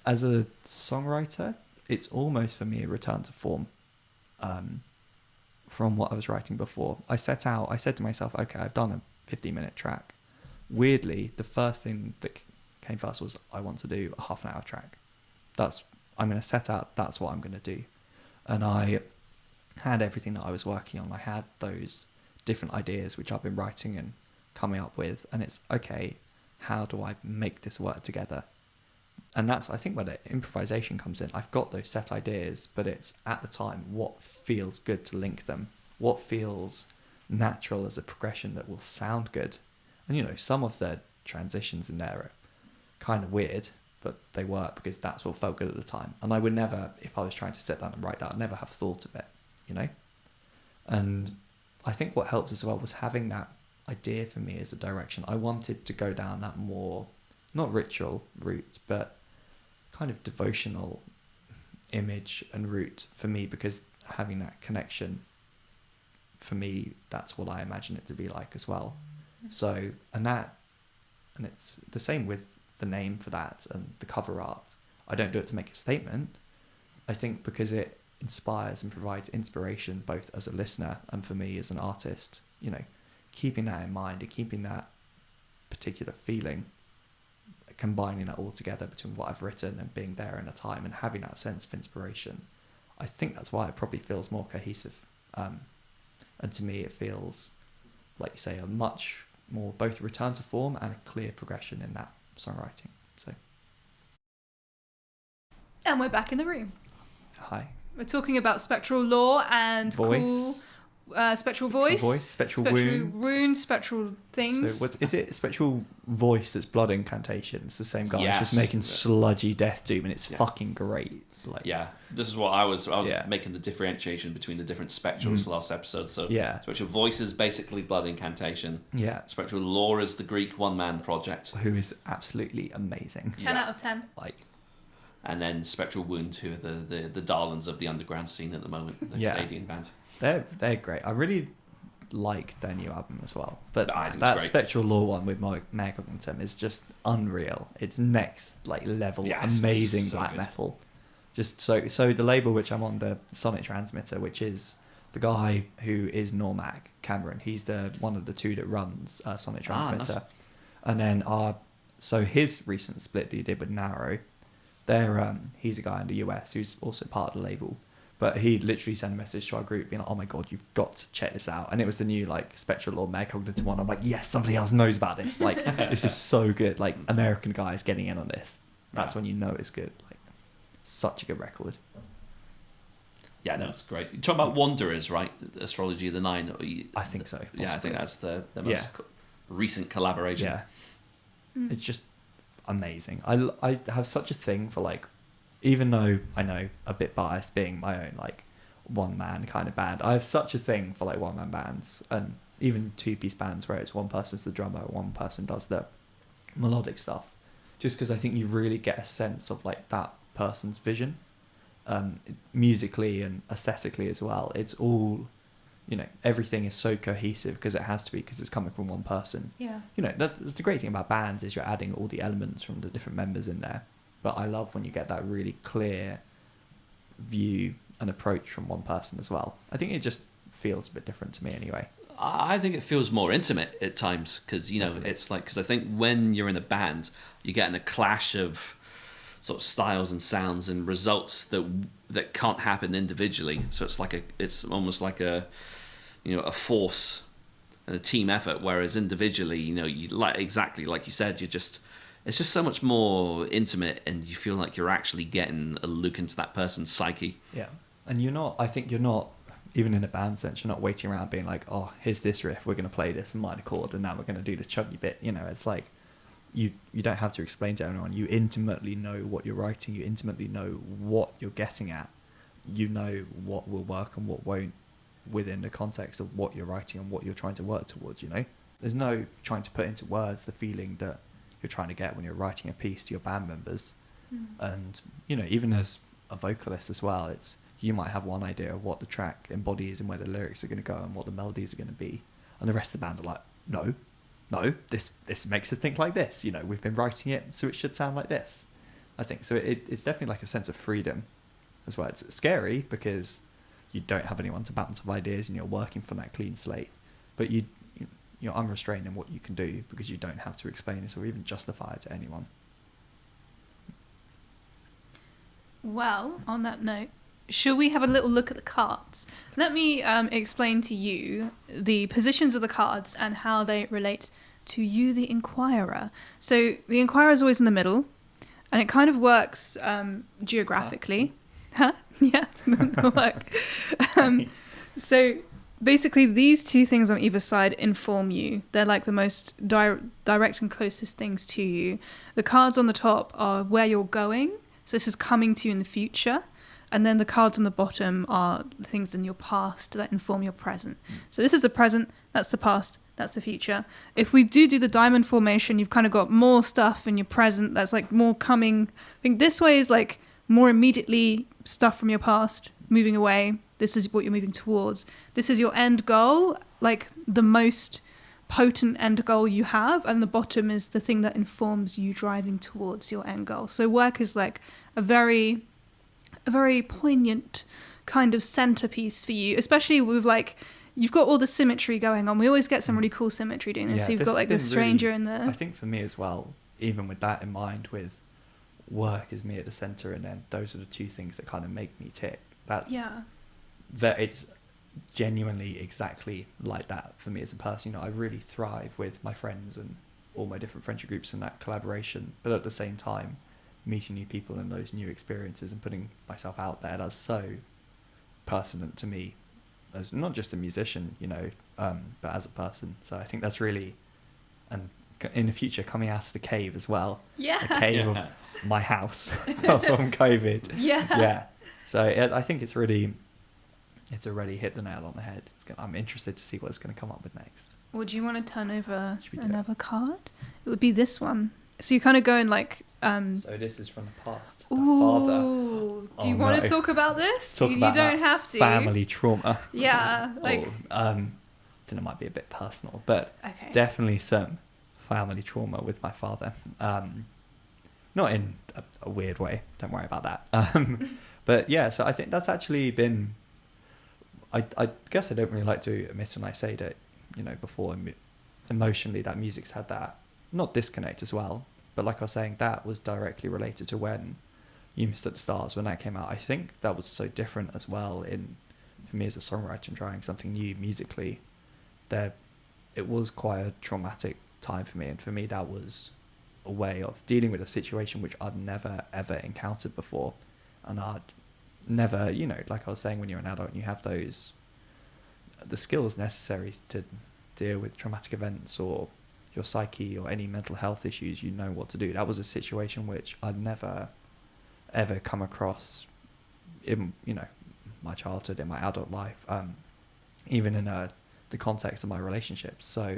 as a songwriter, it's almost for me a return to form from what I was writing before. I said to myself, okay, I've done a 15-minute track. Weirdly, the first thing that came first was I want to do a half-an-hour track. I'm going to set out, that's what I'm going to do. And I had everything that I was working on. I had those different ideas which I've been writing and coming up with, and it's, okay, how do I make this work together? And that's, I think, where the improvisation comes in. I've got those set ideas, but it's at the time what feels good to link them, what feels natural as a progression that will sound good. And some of the transitions in there are kind of weird, but they work because that's what felt good at the time. And I would never, if I was trying to sit down and write that, I'd never have thought of it, And I think what helps as well was having that idea for me as a direction. I wanted to go down that more, not ritual route, but kind of devotional image and route for me, because having that connection, for me, that's what I imagine it to be like as well. So, and it's the same with the name for that and the cover art. I don't do it to make a statement. I think because it inspires and provides inspiration both as a listener and for me as an artist, keeping that in mind and keeping that particular feeling, combining that all together between what I've written and being there in a time and having that sense of inspiration. I think that's why it probably feels more cohesive. And to me, it feels, like you say, a much more both return to form and a clear progression in that songwriting. So, And we're back in the room. hi. We're talking about spectral lore and Voice. cool spectral voice. Spectral wound. Spectral things. So what is it? Spectral voice that's blood incantation. It's the same guy. Yes. It's just making sludgy death doom, and it's Yeah. fucking great. This is what I was Yeah. making the differentiation between the different spectrals last episode. So spectral voice is basically blood incantation. Yeah. Spectral lore is the Greek one-man project, Who is absolutely amazing. 10 out of 10. and then spectral wound, who are the darlings of the underground scene at the moment, the Canadian band. They're great. I really like their new album as well. But I think that it's great. Spectral Law one with Meg Ogdenton is just unreal. It's next level, amazing so black good. metal. Just so the label which I'm on, the Sonic Transmitter, which is the guy who is Normac Cameron. He's the one of the two that runs Sonic Transmitter. Nice. And then so his recent split that he did with Narrow, he's a guy in the US who's also part of the label. But he literally sent a message to our group being like, oh my God, you've got to check this out. And it was the new Spectral Lord Meg Ogdenton one. I'm like, yes, somebody else knows about this. This is so good. American guys getting in on this. That's when you know it's good. Such a good record. Yeah, no, it's great. You're talking about Wanderers, right? Astrology of the Nine. I think so. Possibly. Yeah, I think that's the most recent collaboration. Yeah. It's just amazing. I have such a thing for even though I know a bit biased being my own one man kind of band, I have such a thing for one man bands and even 2-piece bands where it's one person's the drummer, one person does the melodic stuff, just because I think you really get a sense of that person's vision, musically and aesthetically as well. It's all you know, everything is so cohesive because it has to be, because it's coming from one person. Yeah. You know, that's the great thing about bands, is you're adding all the elements from the different members in there. But I love when you get that really clear view and approach from one person as well. I think it just feels a bit different to me anyway. I think it feels more intimate at times because, you know, it's like, because I think when you're in a band, you're getting a clash of sort of styles and sounds and results that can't happen individually. So it's almost like a force and a team effort. Whereas individually, you know, you exactly like you said, it's just so much more intimate, and you feel like you're actually getting a look into that person's psyche. Yeah, and I think you're not, even in a band sense, you're not waiting around being like, oh, here's this riff, we're going to play this minor chord, and now we're going to do the chuggy bit. You know, it's like, you don't have to explain to anyone. You intimately know what you're writing. You intimately know what you're getting at. You know what will work and what won't within the context of what you're writing and what you're trying to work towards, you know? There's no trying to put into words the feeling that you're trying to get when you're writing a piece to your band members. And, you know, even as a vocalist as well, you might have one idea of what the track embodies and where the lyrics are going to go and what the melodies are going to be, and the rest of the band are like, no, this makes us think like this, you know, we've been writing it, so it should sound like this. I think so. It's definitely like a sense of freedom as well. It's scary because you don't have anyone to bounce off ideas and you're working from that clean slate, but you're unrestrained in what you can do because you don't have to explain it or even justify it to anyone. Well, on that note, shall we have a little look at the cards? Let me explain to you the positions of the cards and how they relate to you, the inquirer. So the inquirer is always in the middle, and it kind of works geographically. Huh? Yeah, that'll work. So basically, these two things on either side inform you. They're like the most direct and closest things to you. The cards on the top are where you're going. So this is coming to you in the future. And then the cards on the bottom are things in your past that inform your present. So this is the present, that's the past, that's the future. If we do the diamond formation, you've kind of got more stuff in your present that's like more coming. I think this way is like more immediately stuff from your past moving away. This is what you're moving towards. This is your end goal, like the most potent end goal you have. And the bottom is the thing that informs you driving towards your end goal. So work is like a very poignant kind of centerpiece for you, especially with like, you've got all the symmetry going on. We always get some really cool symmetry doing this. Yeah, so you've got like the stranger in there. I think for me as well, even with that in mind, with work is me at the center, and then those are the two things that kind of make me tick. That it's genuinely exactly like that for me as a person. You know, I really thrive with my friends and all my different friendship groups and that collaboration, but at the same time, meeting new people and those new experiences and putting myself out there, that's so pertinent to me as not just a musician, you know, but as a person. So I think that's really, and in the future, coming out of the cave as well. Yeah. The cave of my house from COVID. Yeah. So I think it's already hit the nail on the head. I'm interested to see what it's going to come up with next. Would you want to turn over another card? It would be this one. So you're kind of going like... So this is from the past. Ooh. Do you want to talk about this? You don't have to. Family trauma. Yeah. Like... I think it might be a bit personal, but definitely some family trauma with my father. Not in a weird way. Don't worry about that. But yeah, so I think that's actually been... I guess I don't really like to admit, and I say that, you know, before emotionally that music's had that, not disconnect as well, but like I was saying, that was directly related to when You Missed at the Stars, when that came out. I think that was so different as well for me as a songwriter and trying something new musically. It was quite a traumatic time for me, and for me that was a way of dealing with a situation which I'd never ever encountered before, and I'd never, you know, like I was saying, when you're an adult and you have the skills necessary to deal with traumatic events or your psyche or any mental health issues, you know what to do. That was a situation which I'd never ever come across in, you know, my childhood, in my adult life, even in the context of my relationships. So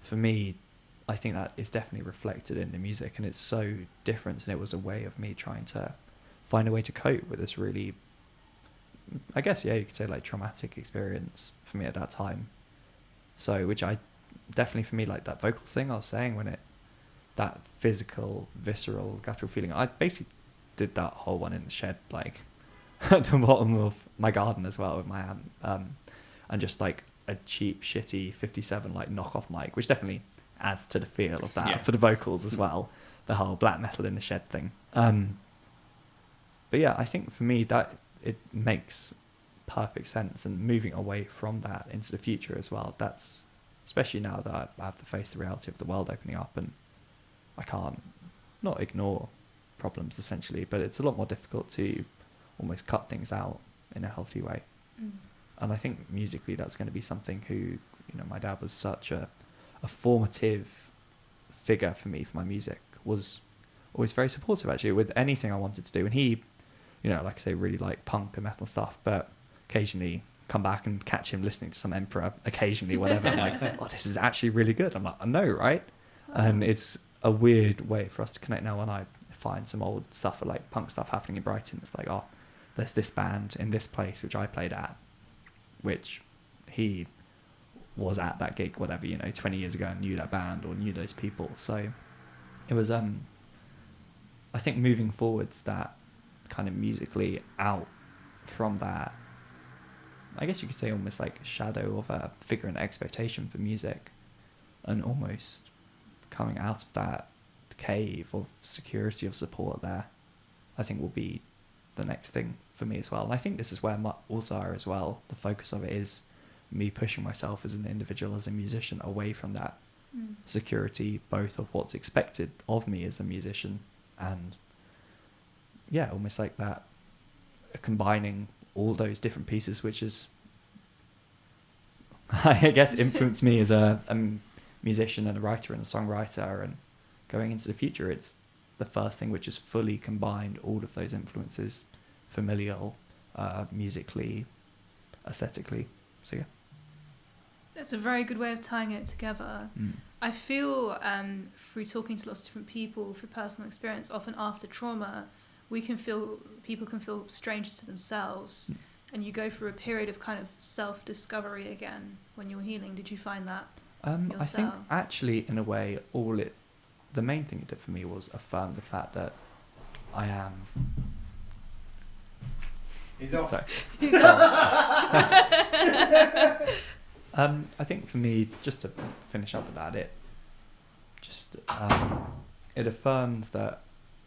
for me, I think that is definitely reflected in the music, and it's so different, and it was a way of me trying to find a way to cope with this really I guess, yeah, you could say like traumatic experience for me at that time. So, which I definitely, for me, like that vocal thing I was saying, that physical, visceral, guttural feeling, I basically did that whole one in the shed, like at the bottom of my garden as well with my amp, and just like a cheap, shitty 57 like knockoff mic, which definitely adds to the feel of that for the vocals as well, the whole black metal in the shed thing. But yeah, I think for me that it makes perfect sense, and moving away from that into the future as well, that's especially now that I have to face the reality of the world opening up, and I can't not ignore problems essentially, but it's a lot more difficult to almost cut things out in a healthy way. And I think musically that's going to be something who, you know, my dad was such a formative figure for me, for my music, was always very supportive actually with anything I wanted to do. And he, you know, like I say, really like punk and metal stuff, but occasionally come back and catch him listening to some Emperor occasionally, whatever. I'm like, oh, this is actually really good. I'm like, I know, right? And it's a weird way for us to connect now when I find some old stuff or like punk stuff happening in Brighton. It's like, oh, there's this band in this place which I played at, which he was at that gig, whatever, you know, 20 years ago and knew that band or knew those people. So it was, I think moving forwards that kind of musically out from that, I guess you could say almost like a shadow of a figure and expectation for music, and almost coming out of that cave of security, of support there, I think will be the next thing for me as well. And I think this is where Allsiah as well, the focus of it is me pushing myself as an individual, as a musician, away from that security, both of what's expected of me as a musician, and yeah, almost like that, combining all those different pieces, which is, I guess, influenced me as a musician and a writer and a songwriter. And going into the future, it's the first thing which has fully combined all of those influences, familial, musically, aesthetically. So yeah. That's a very good way of tying it together. I feel through talking to lots of different people, through personal experience, often after trauma, people can feel strangers to themselves, and you go through a period of kind of self-discovery again when you're healing. Did you find that yourself? I think actually, in a way, the main thing it did for me was affirm the fact that I am. He's off. Sorry. He's off. I think for me, just to finish up with that, it affirmed that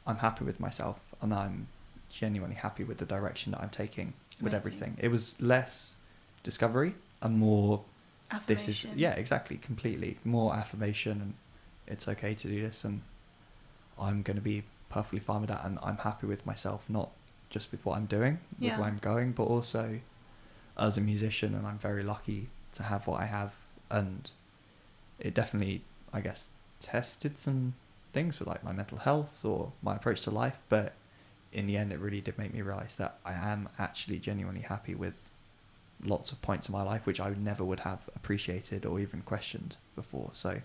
I'm happy with myself, and I'm genuinely happy with the direction that I'm taking with everything. It was less discovery and more Affirmation. This is, yeah, exactly, completely more affirmation, and it's okay to do this, and I'm going to be perfectly fine with that, and I'm happy with myself, not just with what I'm doing, with where I'm going, but also as a musician, and I'm very lucky to have what I have. And it definitely, I guess, tested some things with like my mental health or my approach to life, but in the end it really did make me realize that I am actually genuinely happy with lots of points in my life which I never would have appreciated or even questioned before. So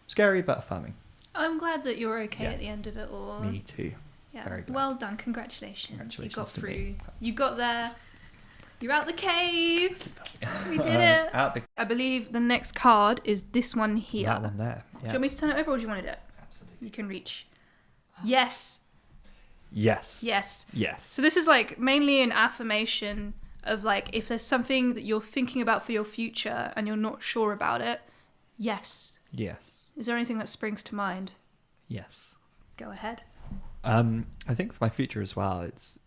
scary but affirming. I'm glad that you're okay at the end of it all. Me too. Yeah. Very glad. Well done. Congratulations. You got to through. me. You got there. You're out the cave. We did it. I believe the next card is this one here. That one there. Yeah. Do you want me to turn it over, or do you want to do it? Absolutely. You can reach. Yes. Yes. Yes. Yes. So this is like mainly an affirmation of like, if there's something that you're thinking about for your future and you're not sure about it, yes. Yes. Is there anything that springs to mind? Yes. Go ahead. I think for my future as well, it's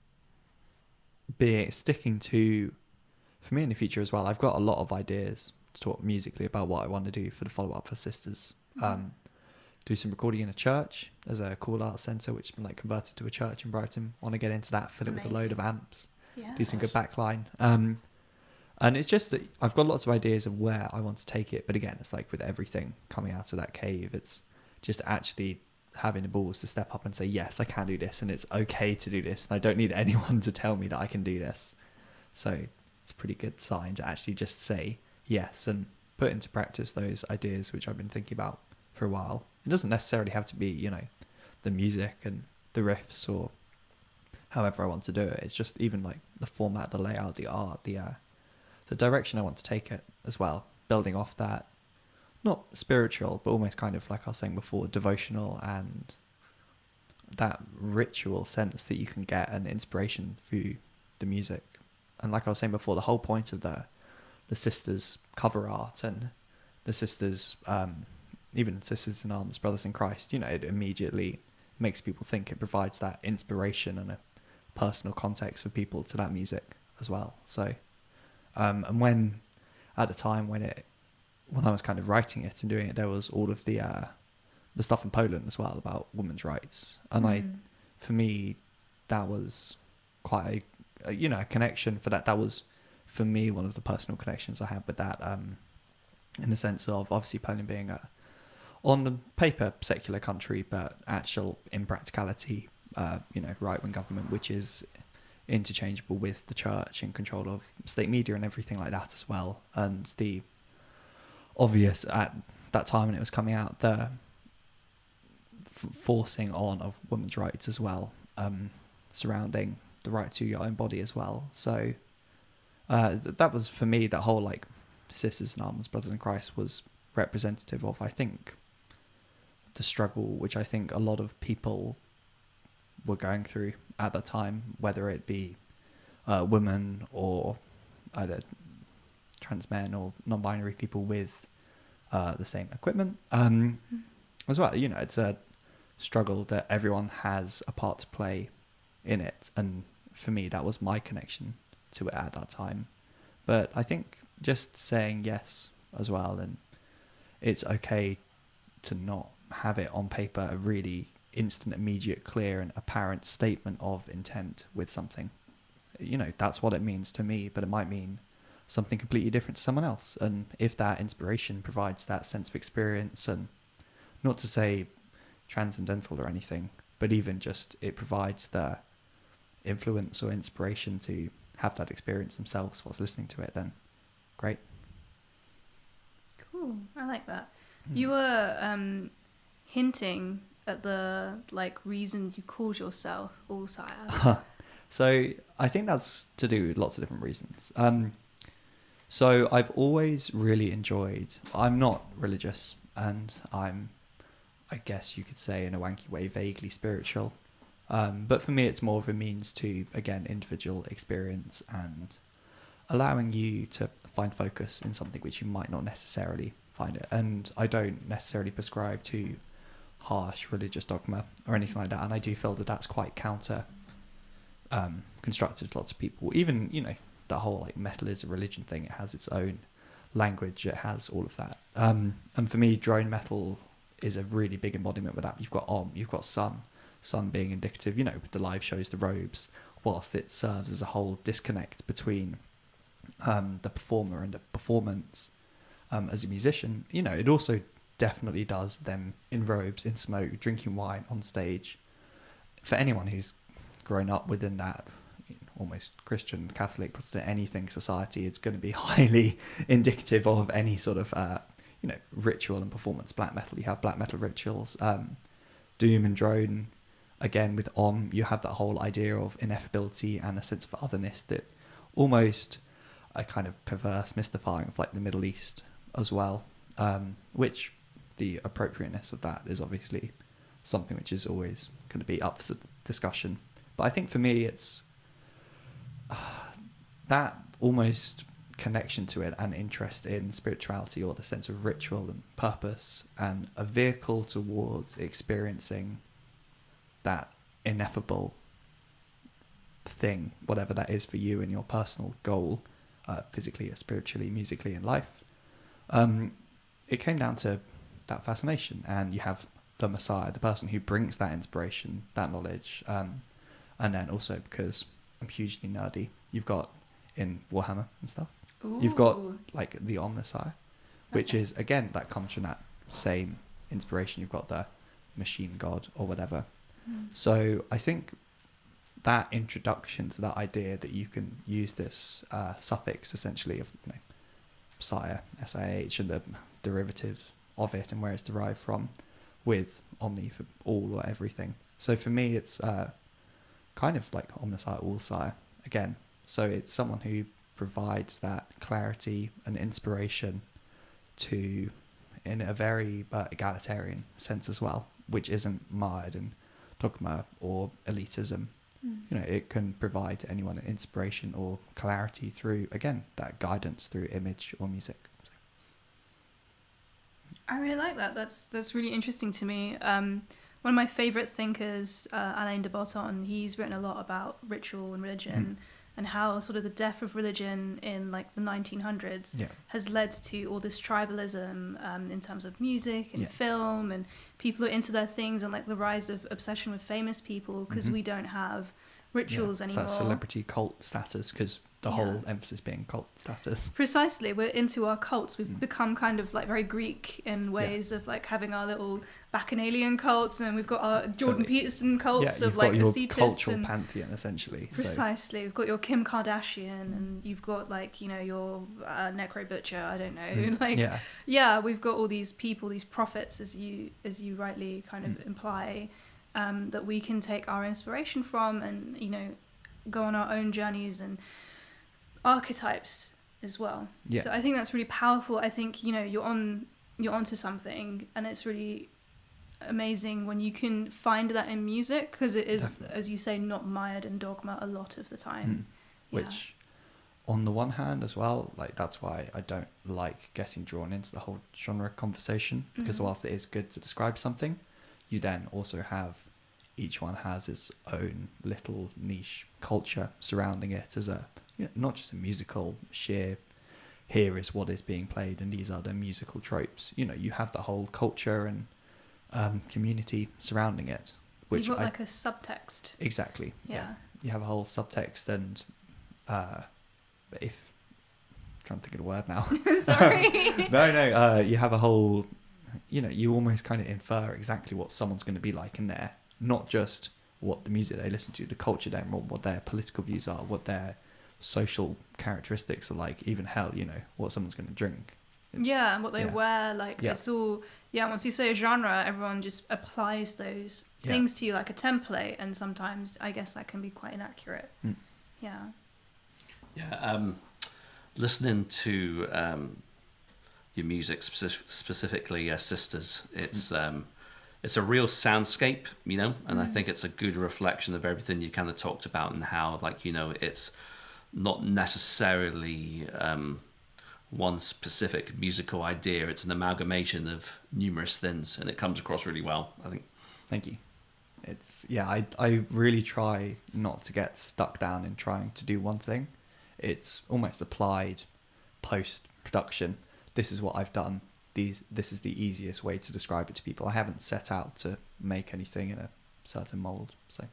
sticking to, for me in the future as well, I've got a lot of ideas to talk musically about what I want to do for the follow-up for Sisters. Do some recording in a church. There's a cool art centre which has been like converted to a church in Brighton. Want to get into that, fill it with a load of amps, do some good backline. And it's just that I've got lots of ideas of where I want to take it. But again, it's like with everything coming out of that cave, it's just actually having the balls to step up and say, yes, I can do this, and it's okay to do this, and I don't need anyone to tell me that I can do this. So it's a pretty good sign to actually just say yes and put into practice those ideas which I've been thinking about for a while. It doesn't necessarily have to be, you know, the music and the riffs or however I want to do it. It's just even like the format, the layout, the art, the direction I want to take it as well, building off that, not spiritual, but almost kind of like I was saying before, devotional and that ritual sense that you can get and inspiration through the music. And like I was saying before, the whole point of the sisters cover art and the sisters, even Sisters in Arms, Brothers in Christ, it immediately makes people think. It provides that inspiration and a personal context for people to that music as well. So, and when at the time when I was kind of writing it and doing it, there was all of the stuff in Poland as well about women's rights, and for me, that was quite a connection for that. That was for me one of the personal connections I had with that, in the sense of obviously Poland being on the paper secular country, but actual in practicality, right-wing government, which is interchangeable with the church and control of state media and everything like that as well. And the obvious at that time when it was coming out, the forcing on of women's rights as well, surrounding the right to your own body as well. So that was for me, that whole like Sisters in Arms, Brothers in Christ was representative of, I think, the struggle which I think a lot of people were going through at that time, whether it be women or either trans men or non-binary people with the same equipment as well. It's a struggle that everyone has a part to play in it, and for me that was my connection to it at that time. But I think just saying yes as well, and it's okay to not have it on paper a really instant, immediate, clear and apparent statement of intent with something. That's what it means to me, but it might mean something completely different to someone else. And if that inspiration provides that sense of experience, and not to say transcendental or anything, but even just it provides the influence or inspiration to have that experience themselves whilst listening to it, then great. Cool. I like that. You were hinting at the reason you called yourself Allsiah. So I think that's to do with lots of different reasons. So I've always really enjoyed, I'm not religious, and I'm, I guess you could say in a wanky way, vaguely spiritual. But for me, it's more of a means to, again, individual experience and allowing you to find focus in something which you might not necessarily find it. And I don't necessarily prescribe to harsh religious dogma or anything like that. And I do feel that that's quite counter constructive to lots of people. Even, the whole metal is a religion thing. It has its own language. It has all of that. And for me, drone metal is a really big embodiment with that. You've got you've got sun being indicative, with the live shows, the robes, whilst it serves as a whole disconnect between the performer and the performance as a musician. It also definitely does them in robes, in smoke, drinking wine on stage. For anyone who's grown up within that almost Christian, Catholic, Protestant, anything society, it's going to be highly indicative of any sort of ritual and performance. Black metal, you have black metal rituals. Doom and drone, again with you have that whole idea of ineffability and a sense of otherness that almost a kind of perverse mystifying of the Middle East as well, which the appropriateness of that is obviously something which is always going to be up for discussion. But I think for me it's that almost connection to it and interest in spirituality, or the sense of ritual and purpose, and a vehicle towards experiencing that ineffable thing, whatever that is for you and your personal goal, physically or spiritually, musically, in life. It came down to that fascination, and you have the Messiah, the person who brings that inspiration, that knowledge, and then also, because I'm hugely nerdy, you've got in Warhammer and stuff, you've got the Messiah, which is, again, that comes from that same inspiration. You've got the machine god or whatever. So I think that introduction to that idea that you can use this suffix essentially of Messiah, SIH, and the derivative of it and where it's derived from, with omni for all or everything. So for me, it's kind of like Untitled Allsiah again. So it's someone who provides that clarity and inspiration to, in a very egalitarian sense as well, which isn't mired in dogma or elitism. You know, it can provide to anyone an inspiration or clarity through, again, that guidance through image or music. So. I really like that. That's really interesting to me. One of my favourite thinkers, Alain De Botton, he's written a lot about ritual and religion and how sort of the death of religion in like the 1900s has led to all this tribalism in terms of music and film, and people are into their things, and like the rise of obsession with famous people because we don't have rituals anymore. It's that celebrity cult status, because the whole emphasis being cult status. Precisely, we're into our cults. We've become kind of like very Greek in ways of like having our little Bacchanalian cults, and we've got our Jordan Peterson cults of like your ascetists cultural and pantheon essentially. Precisely, we've got your Kim Kardashian, and you've got like, you know, your Necro Butcher. I don't know, we've got all these people, these prophets, as you rightly kind of imply, that we can take our inspiration from, and you know, go on our own journeys and archetypes as well. So I think that's really powerful. I think, you know, you're onto something, and it's really amazing when you can find that in music, because it is, as you say, not mired in dogma a lot of the time. Which on the one hand as well, like that's why I don't like getting drawn into the whole genre conversation, because whilst it is good to describe something, you then also have, each one has its own little niche culture surrounding it as a, you know, not just a musical sheer, here is what is being played and these are the musical tropes. You know, you have the whole culture and community surrounding it, which you've got like a subtext. Exactly. You have a whole subtext, and if I'm trying to think of the word now. Sorry. No, you have a whole, you know, you almost kind of infer exactly what someone's going to be like in there, not just what the music they listen to, the culture they're in, what their political views are, what their social characteristics are like, even hell, you know, what someone's going to drink. And what they wear, like it's all, once you say a genre, everyone just applies those things to you like a template, and sometimes I guess that can be quite inaccurate. Listening to your music, specifically Sisters, it's a real soundscape, you know, and I think it's a good reflection of everything you kind of talked about, and how, like, you know, it's not necessarily one specific musical idea. It's an amalgamation of numerous things, and it comes across really well, I think. Thank you. It's I really try not to get stuck down in trying to do one thing. It's almost applied post-production. This is what I've done. This is the easiest way to describe it to people. I haven't set out to make anything in a certain mold. So,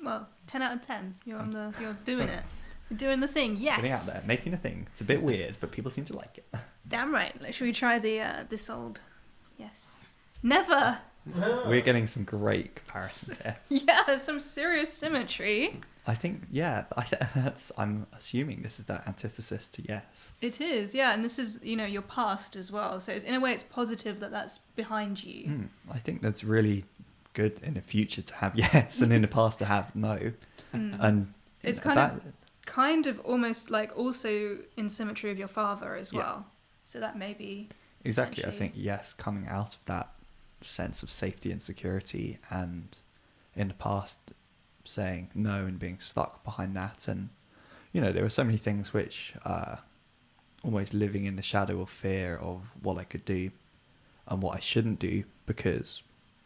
well, 10 out of 10. You're doing it. You're doing the thing. Yes. Getting out there, making a thing. It's a bit weird, but people seem to like it. Damn right. Should we try this old? Yes. Never. We're getting some great comparisons here. Yeah, some serious symmetry. I think, I'm assuming this is the antithesis to yes. It is, and this is, you know, your past as well. So in a way, it's positive that that's behind you. I think that's really good in the future to have yes, and in the past to have no. And it's kind of almost like also in symmetry of your father as well. So that may be exactly. I think yes, coming out of that sense of safety and security, and in the past saying no and being stuck behind that, and you know, there were so many things which almost living in the shadow of fear of what I could do and what I shouldn't do, because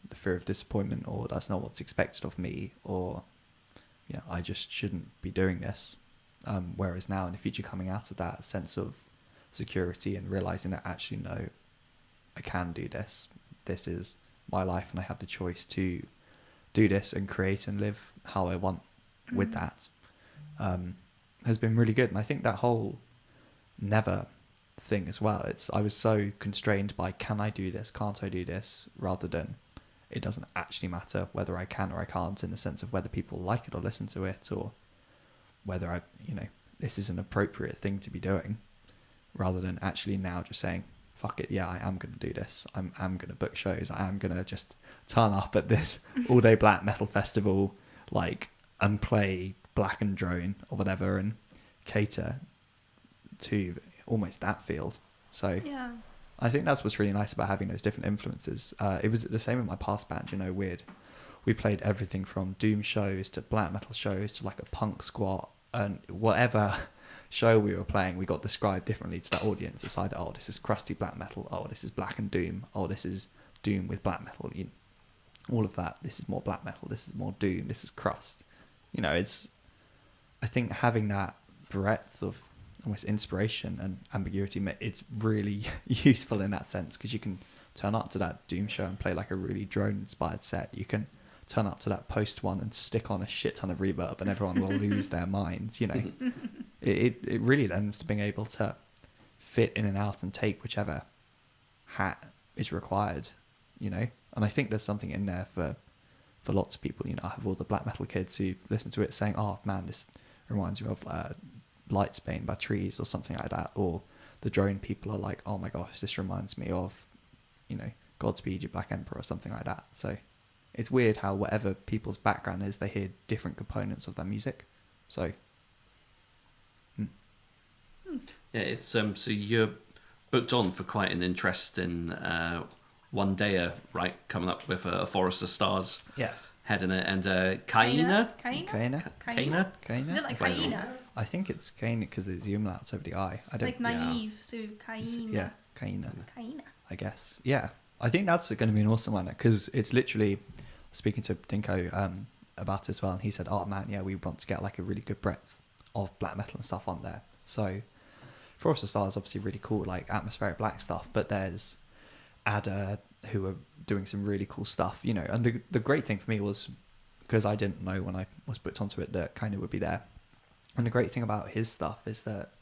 the fear of disappointment, or that's not what's expected of me, or I just shouldn't be doing this. Whereas now in the future, coming out of that sense of security and realizing that actually no, I can do this. This is my life, and I have the choice to do this and create and live how I want with that, has been really good. And I think that whole never thing as well, I was so constrained by can I do this, can't I do this, rather than it doesn't actually matter whether I can or I can't, in the sense of whether people like it or listen to it, or whether this is an appropriate thing to be doing, rather than actually now just saying, fuck it, I am going to do this. I'm going to book shows. I am going to just turn up at this all-day black metal festival, like and play black and drone or whatever and cater to almost that field. So Yeah. I think that's what's really nice about having those different influences. It was the same in my past band, we played everything from doom shows to black metal shows to like a punk squat, and whatever show we were playing, we got described differently to that audience. It's either, oh, this is crusty black metal, oh, this is black and doom, oh, this is doom with black metal, all of that. This is more black metal, this is more doom, this is crust. I think having that breadth of almost inspiration and ambiguity, it's really useful in that sense, because you can turn up to that doom show and play like a really drone inspired set. You can turn up to that post one and stick on a shit ton of reverb and everyone will lose their minds. It really lends to being able to fit in and out and take whichever hat is required, and I think there's something in there for lots of people. I have all the black metal kids who listen to it saying, oh man, this reminds me of Light Spain by Trees or something like that, or the drone people are like, oh my gosh, this reminds me of Godspeed You Black Emperor or something like that. So it's weird how whatever people's background is, they hear different components of their music. So yeah, it's so you're booked on for quite an interesting one dayer, right, coming up with a Forest of Stars heading it, and Kaina. Is it like Kaina? I think it's Kaina because there's the umlauts over the I. I don't Like naive, so Kaina. Yeah, Kaina. Kaina. I guess. Yeah, I think that's going to be an awesome one, because it's literally, speaking to Dinko about it as well, and he said, oh man, yeah, we want to get like a really good breadth of black metal and stuff on there. So Forest of Stars is obviously really cool, like atmospheric black stuff, but there's Ada who are doing some really cool stuff, and the great thing for me was, because I didn't know when I was booked onto it that Kaina would be there, and the great thing about his stuff is that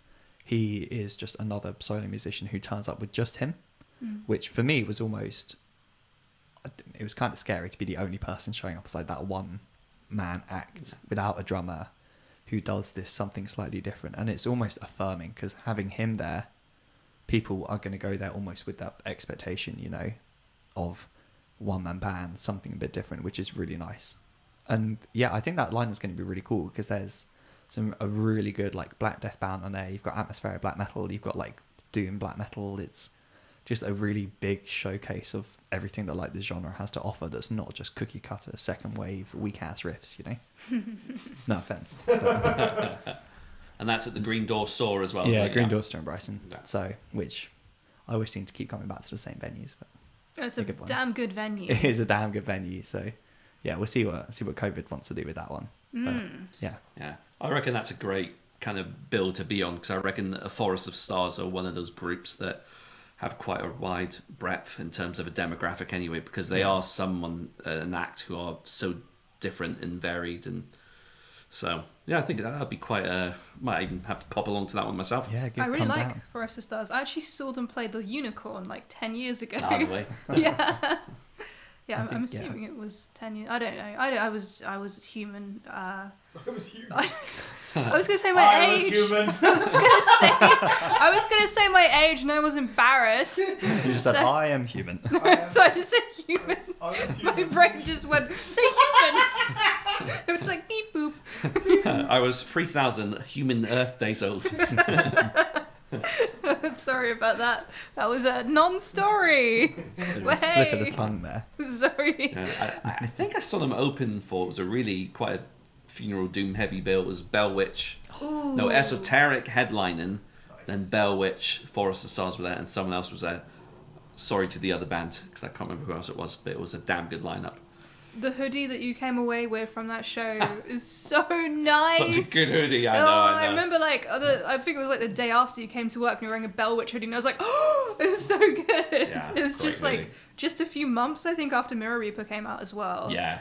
he is just another solo musician who turns up with just him, which for me was almost, it was kind of scary to be the only person showing up as like that one man act without a drummer who does this something slightly different. And it's almost affirming, because having him there, people are going to go there almost with that expectation, of one man band, something a bit different, which is really nice. And yeah, I think that line is going to be really cool, because there's a really good like black death band on there. You've got atmospheric black metal, you've got like doom black metal. It's just a really big showcase of everything that like the genre has to offer, that's not just cookie cutter second wave weak ass riffs, No offense. And that's at the Green Door store as well. Yeah, Green Door store in Brighton. Yeah. So, which I always seem to keep coming back to the same venues, but It's a damn good venue. It is a damn good venue. So yeah, we'll see what COVID wants to do with that one. But, yeah, I reckon that's a great kind of bill to be on, because I reckon a Forest of Stars are one of those groups that have quite a wide breadth in terms of a demographic anyway, because they are an act who are so different and varied, and so I think that would be quite might even have to pop along to that one myself. Yeah, I really like Forest of Stars. I actually saw them play the Unicorn like 10 years ago. I I'm assuming it was 10 years. I don't know. I was human. I was human. I was gonna say my age. I was gonna say my age, and I was embarrassed. You just said, I am human. So I just said human. I was human. My brain just went, say human. It was like beep boop. I was 3,000 human Earth days old. Sorry about that. That was a non-story. Slip of the tongue there. Sorry. I think I saw them open for, it was a really quite a funeral doom heavy bill. It was Bell Witch. Ooh. No, Esoteric headlining. Then Bell Witch, Forest of Stars were there, and someone else was there. Sorry to the other band, because I can't remember who else it was, but it was a damn good lineup. The hoodie that you came away with from that show is so nice. Such a good hoodie, I know. I remember I think it was like the day after you came to work and you were wearing a Bell Witch hoodie, and I was like, oh, it was so good. Yeah, it was just hoodie. like just a few months, I think, after Mirror Reaper came out as well. Yeah.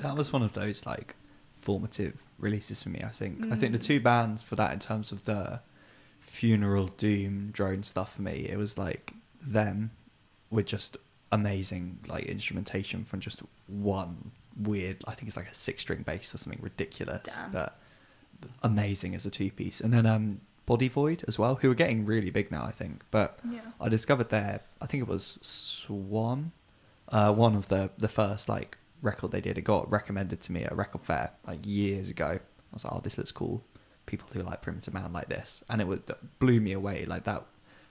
That was one of those like formative releases for me, I think. I think the two bands for that in terms of the funeral doom drone stuff for me, it was like them with just amazing like instrumentation from just one weird, I think it's like a 6-string bass or something ridiculous. Damn. But amazing as a two-piece. And then Body Void as well, who are getting really big now, I think. But I discovered I think it was Swan, one of the first like record they did. It got recommended to me at a record fair like years ago. I was like, oh, this looks cool. People who like Primitive Man like this, and blew me away. Like that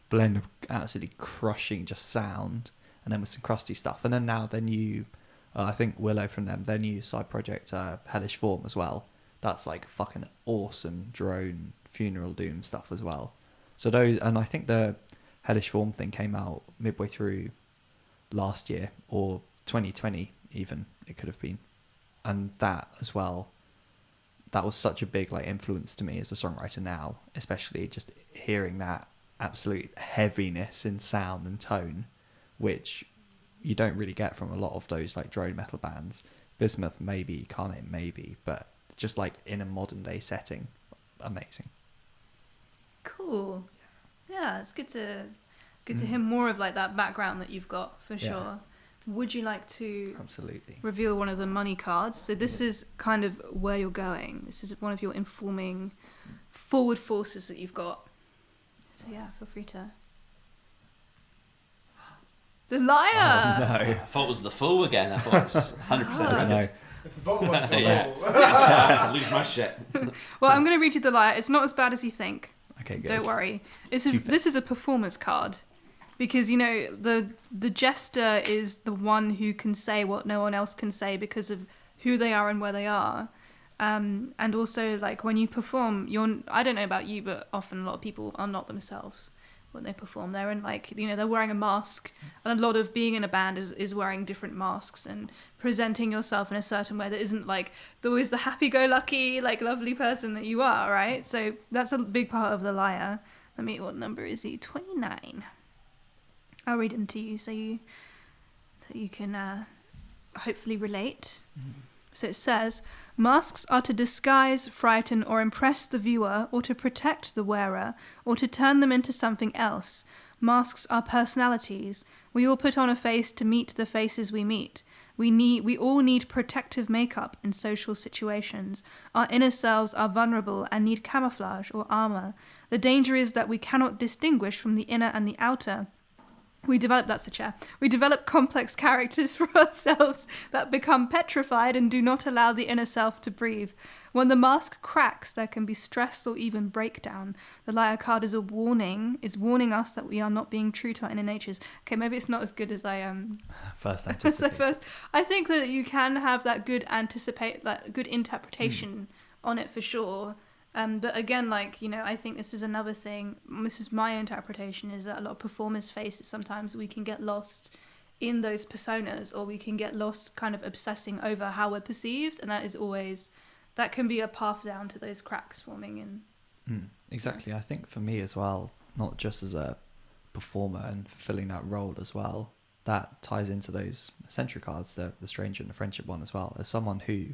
blend of absolutely crushing just sound, and then with some crusty stuff. And then now their new, I think Willow from them, their new side project, Hellish Form as well. That's like fucking awesome drone funeral doom stuff as well. So those, and I think the Hellish Form thing came out midway through last year or 2020 even, it could have been. And that as well, that was such a big like influence to me as a songwriter now, especially just hearing that absolute heaviness in sound and tone, which you don't really get from a lot of those like drone metal bands. Bismuth maybe, Carnate maybe, but just like in a modern day setting, amazing. Cool. Yeah, it's good to hear more of like that background that you've got for sure. Would you like to absolutely reveal one of the money cards? So this is kind of where you're going. This is one of your informing forward forces that you've got. So yeah, feel free to. The Liar! Oh, no. I thought it was the Fool again. I thought it was 100%. I don't know. If the bottom one's Yeah. Lose my shit. Well, I'm going to read you the Liar. It's not as bad as you think. Okay, good. Don't worry. This is a performer's card. Because, you know, the jester is the one who can say what no one else can say because of who they are and where they are. And also, like, when you perform, I don't know about you, but often a lot of people are not themselves when they perform. They're in, like, you know, they're wearing a mask. And a lot of being in a band is wearing different masks and presenting yourself in a certain way that isn't, like, always the happy-go-lucky, like, lovely person that you are, right? So that's a big part of the Liar. What number is he? 29. I'll read them to you so you can hopefully relate. Mm-hmm. So it says, masks are to disguise, frighten, or impress the viewer, or to protect the wearer, or to turn them into something else. Masks are personalities. We all put on a face to meet the faces we meet. We all need protective makeup in social situations. Our inner selves are vulnerable and need camouflage or armor. The danger is that we cannot distinguish from the inner and the outer. We develop complex characters for ourselves that become petrified and do not allow the inner self to breathe. When the mask cracks, there can be stress or even breakdown. The Liar card is warning us that we are not being true to our inner natures. Okay, maybe it's not as good as I first anticipated. I think that you can have that good interpretation on it for sure. But again, like, you know, I think this is another thing. This is my interpretation, is that a lot of performers face it. Sometimes we can get lost in those personas, or we can get lost kind of obsessing over how we're perceived. And that can be a path down to those cracks forming. Exactly. Yeah. I think for me as well, not just as a performer and fulfilling that role as well, that ties into those eccentric cards, the stranger and the friendship one as well. As someone who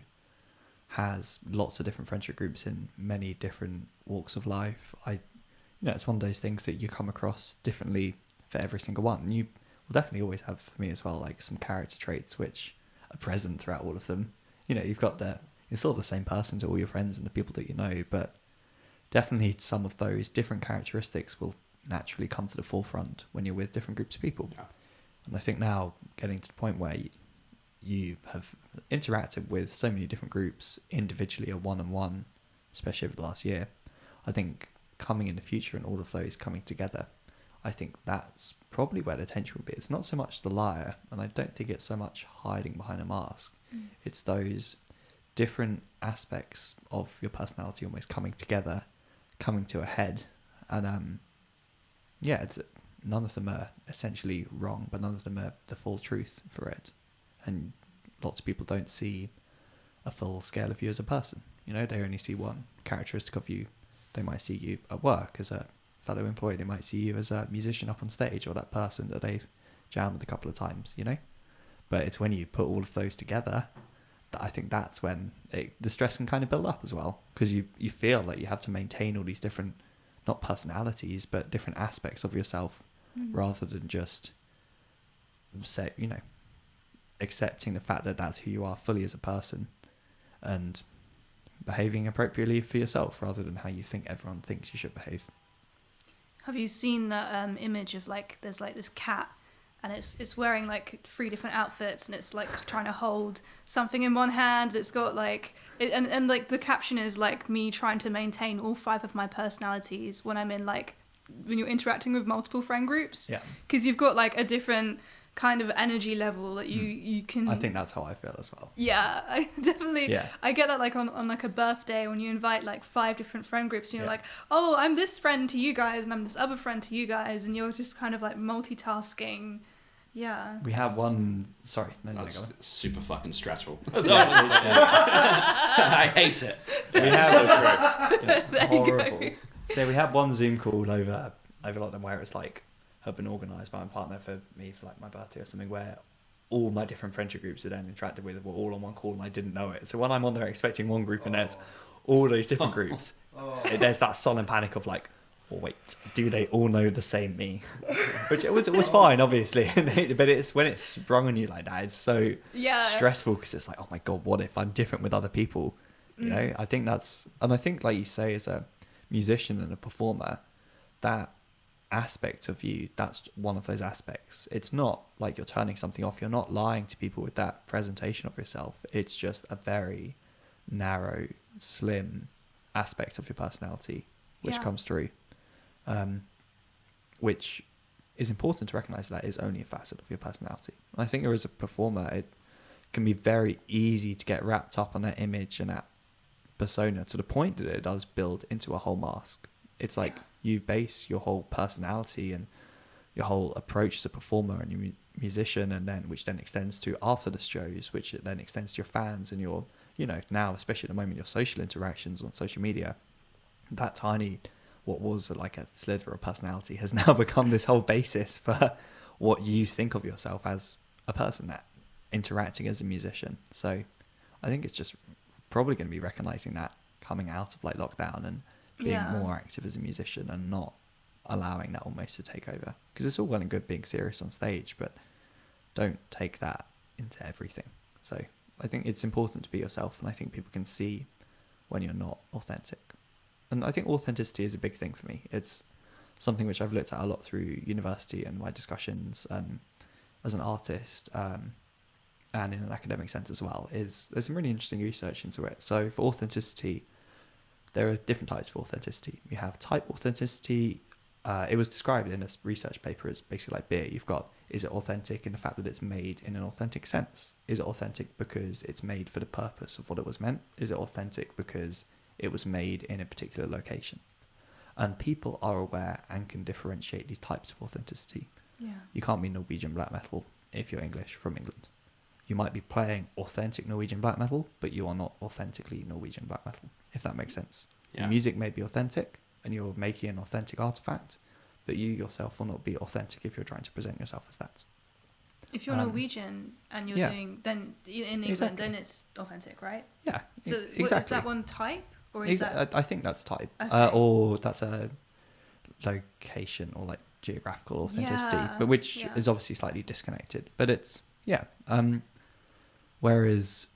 has lots of different friendship groups in many different walks of life, it's one of those things that you come across differently for every single one. And you will definitely always have, for me as well, like some character traits which are present throughout all of them. You know, you're still the same person to all your friends and the people that you know, but definitely some of those different characteristics will naturally come to the forefront when you're with different groups of people. Yeah. And I think now getting to the point where you have interacted with so many different groups individually or one-on-one, especially over the last year, I think coming in the future and all of those coming together, I think that's probably where the tension will be. It's not so much the Liar, and I don't think it's so much hiding behind a mask. It's those different aspects of your personality almost coming together, coming to a head. And none of them are essentially wrong, but none of them are the full truth for it. And lots of people don't see a full scale of you as a person. You know, they only see one characteristic of you. They might see you at work as a fellow employee. They might see you as a musician up on stage, or that person that they've jammed with a couple of times, you know? But it's when you put all of those together that I think that's when the stress can kind of build up as well. Because you feel like you have to maintain all these different, not personalities, but different aspects of yourself, rather than just say, you know, accepting the fact that that's who you are fully as a person and behaving appropriately for yourself rather than how you think everyone thinks you should behave. Have you seen that image of, like, there's like this cat and it's wearing like 3 different outfits, and it's like trying to hold something in one hand. It's got like and like the caption is like me trying to maintain all 5 of my personalities when I'm in like when you're interacting with multiple friend groups. Yeah. Because you've got like a different kind of energy level that you can. I think that's how I feel as well. Yeah, I definitely. Yeah. I get that like on like a birthday when you invite like 5 different friend groups. And you're Yeah. like, oh, I'm this friend to you guys, and I'm this other friend to you guys, and you're just kind of like multitasking. Yeah. We have one. Sorry, no, go on. That's super fucking stressful. That's all I'm gonna say. I hate it. We have So true. There you go. horrible. So we had one Zoom call over lockdown where it's like had been organised by my partner for me for like my birthday or something, where all my different friendship groups that I interacted with were all on one call and I didn't know it. So when I'm on there expecting one group and there's all those different groups, there's that sullen panic of like, oh, wait, do they all know the same me? Which it was fine, obviously, but it's when it's sprung on you like that, it's so stressful because it's like, oh my god, what if I'm different with other people? You know, I think like you say, as a musician and a performer, that aspect of you, that's one of those aspects. It's not like you're turning something off. You're not lying to people with that presentation of yourself. It's just a very narrow, slim aspect of your personality which comes through, which is important to recognize that is only a facet of your personality. And I think as a performer, it can be very easy to get wrapped up on that image and that persona to the point that it does build into a whole mask. It's like you base your whole personality and your whole approach as a performer and your musician, and then which then extends to after the shows, which it then extends to your fans and your, you know, now especially at the moment, your social interactions on social media. That tiny, what was like a slither of personality has now become this whole basis for what you think of yourself as a person that interacting as a musician. So I think it's just probably going to be recognizing that coming out of like lockdown and being more active as a musician and not allowing that almost to take over, because it's all well and good being serious on stage, but don't take that into everything. So I think it's important to be yourself, and I think people can see when you're not authentic. And I think authenticity is a big thing for me. It's something which I've looked at a lot through university and my discussions as an artist, and in an academic sense as well. There's some really interesting research into it. So for authenticity, there are different types of authenticity. You have type authenticity. It was described in a research paper as basically like beer. You've got, is it authentic in the fact that it's made in an authentic sense? Is it authentic because it's made for the purpose of what it was meant? Is it authentic because it was made in a particular location? And people are aware and can differentiate these types of authenticity. Yeah. You can't be Norwegian black metal if you're English from England. You might be playing authentic Norwegian black metal, but you are not authentically Norwegian black metal, if that makes sense. Yeah. Your music may be authentic, and you're making an authentic artifact, but you yourself will not be authentic if you're trying to present yourself as that. If you're Norwegian and you're doing, then in England, then it's authentic, right? Yeah, so exactly. Is that one type, or is that? I think that's type, or that's a location or like geographical authenticity, but which is obviously slightly disconnected. But it's whereas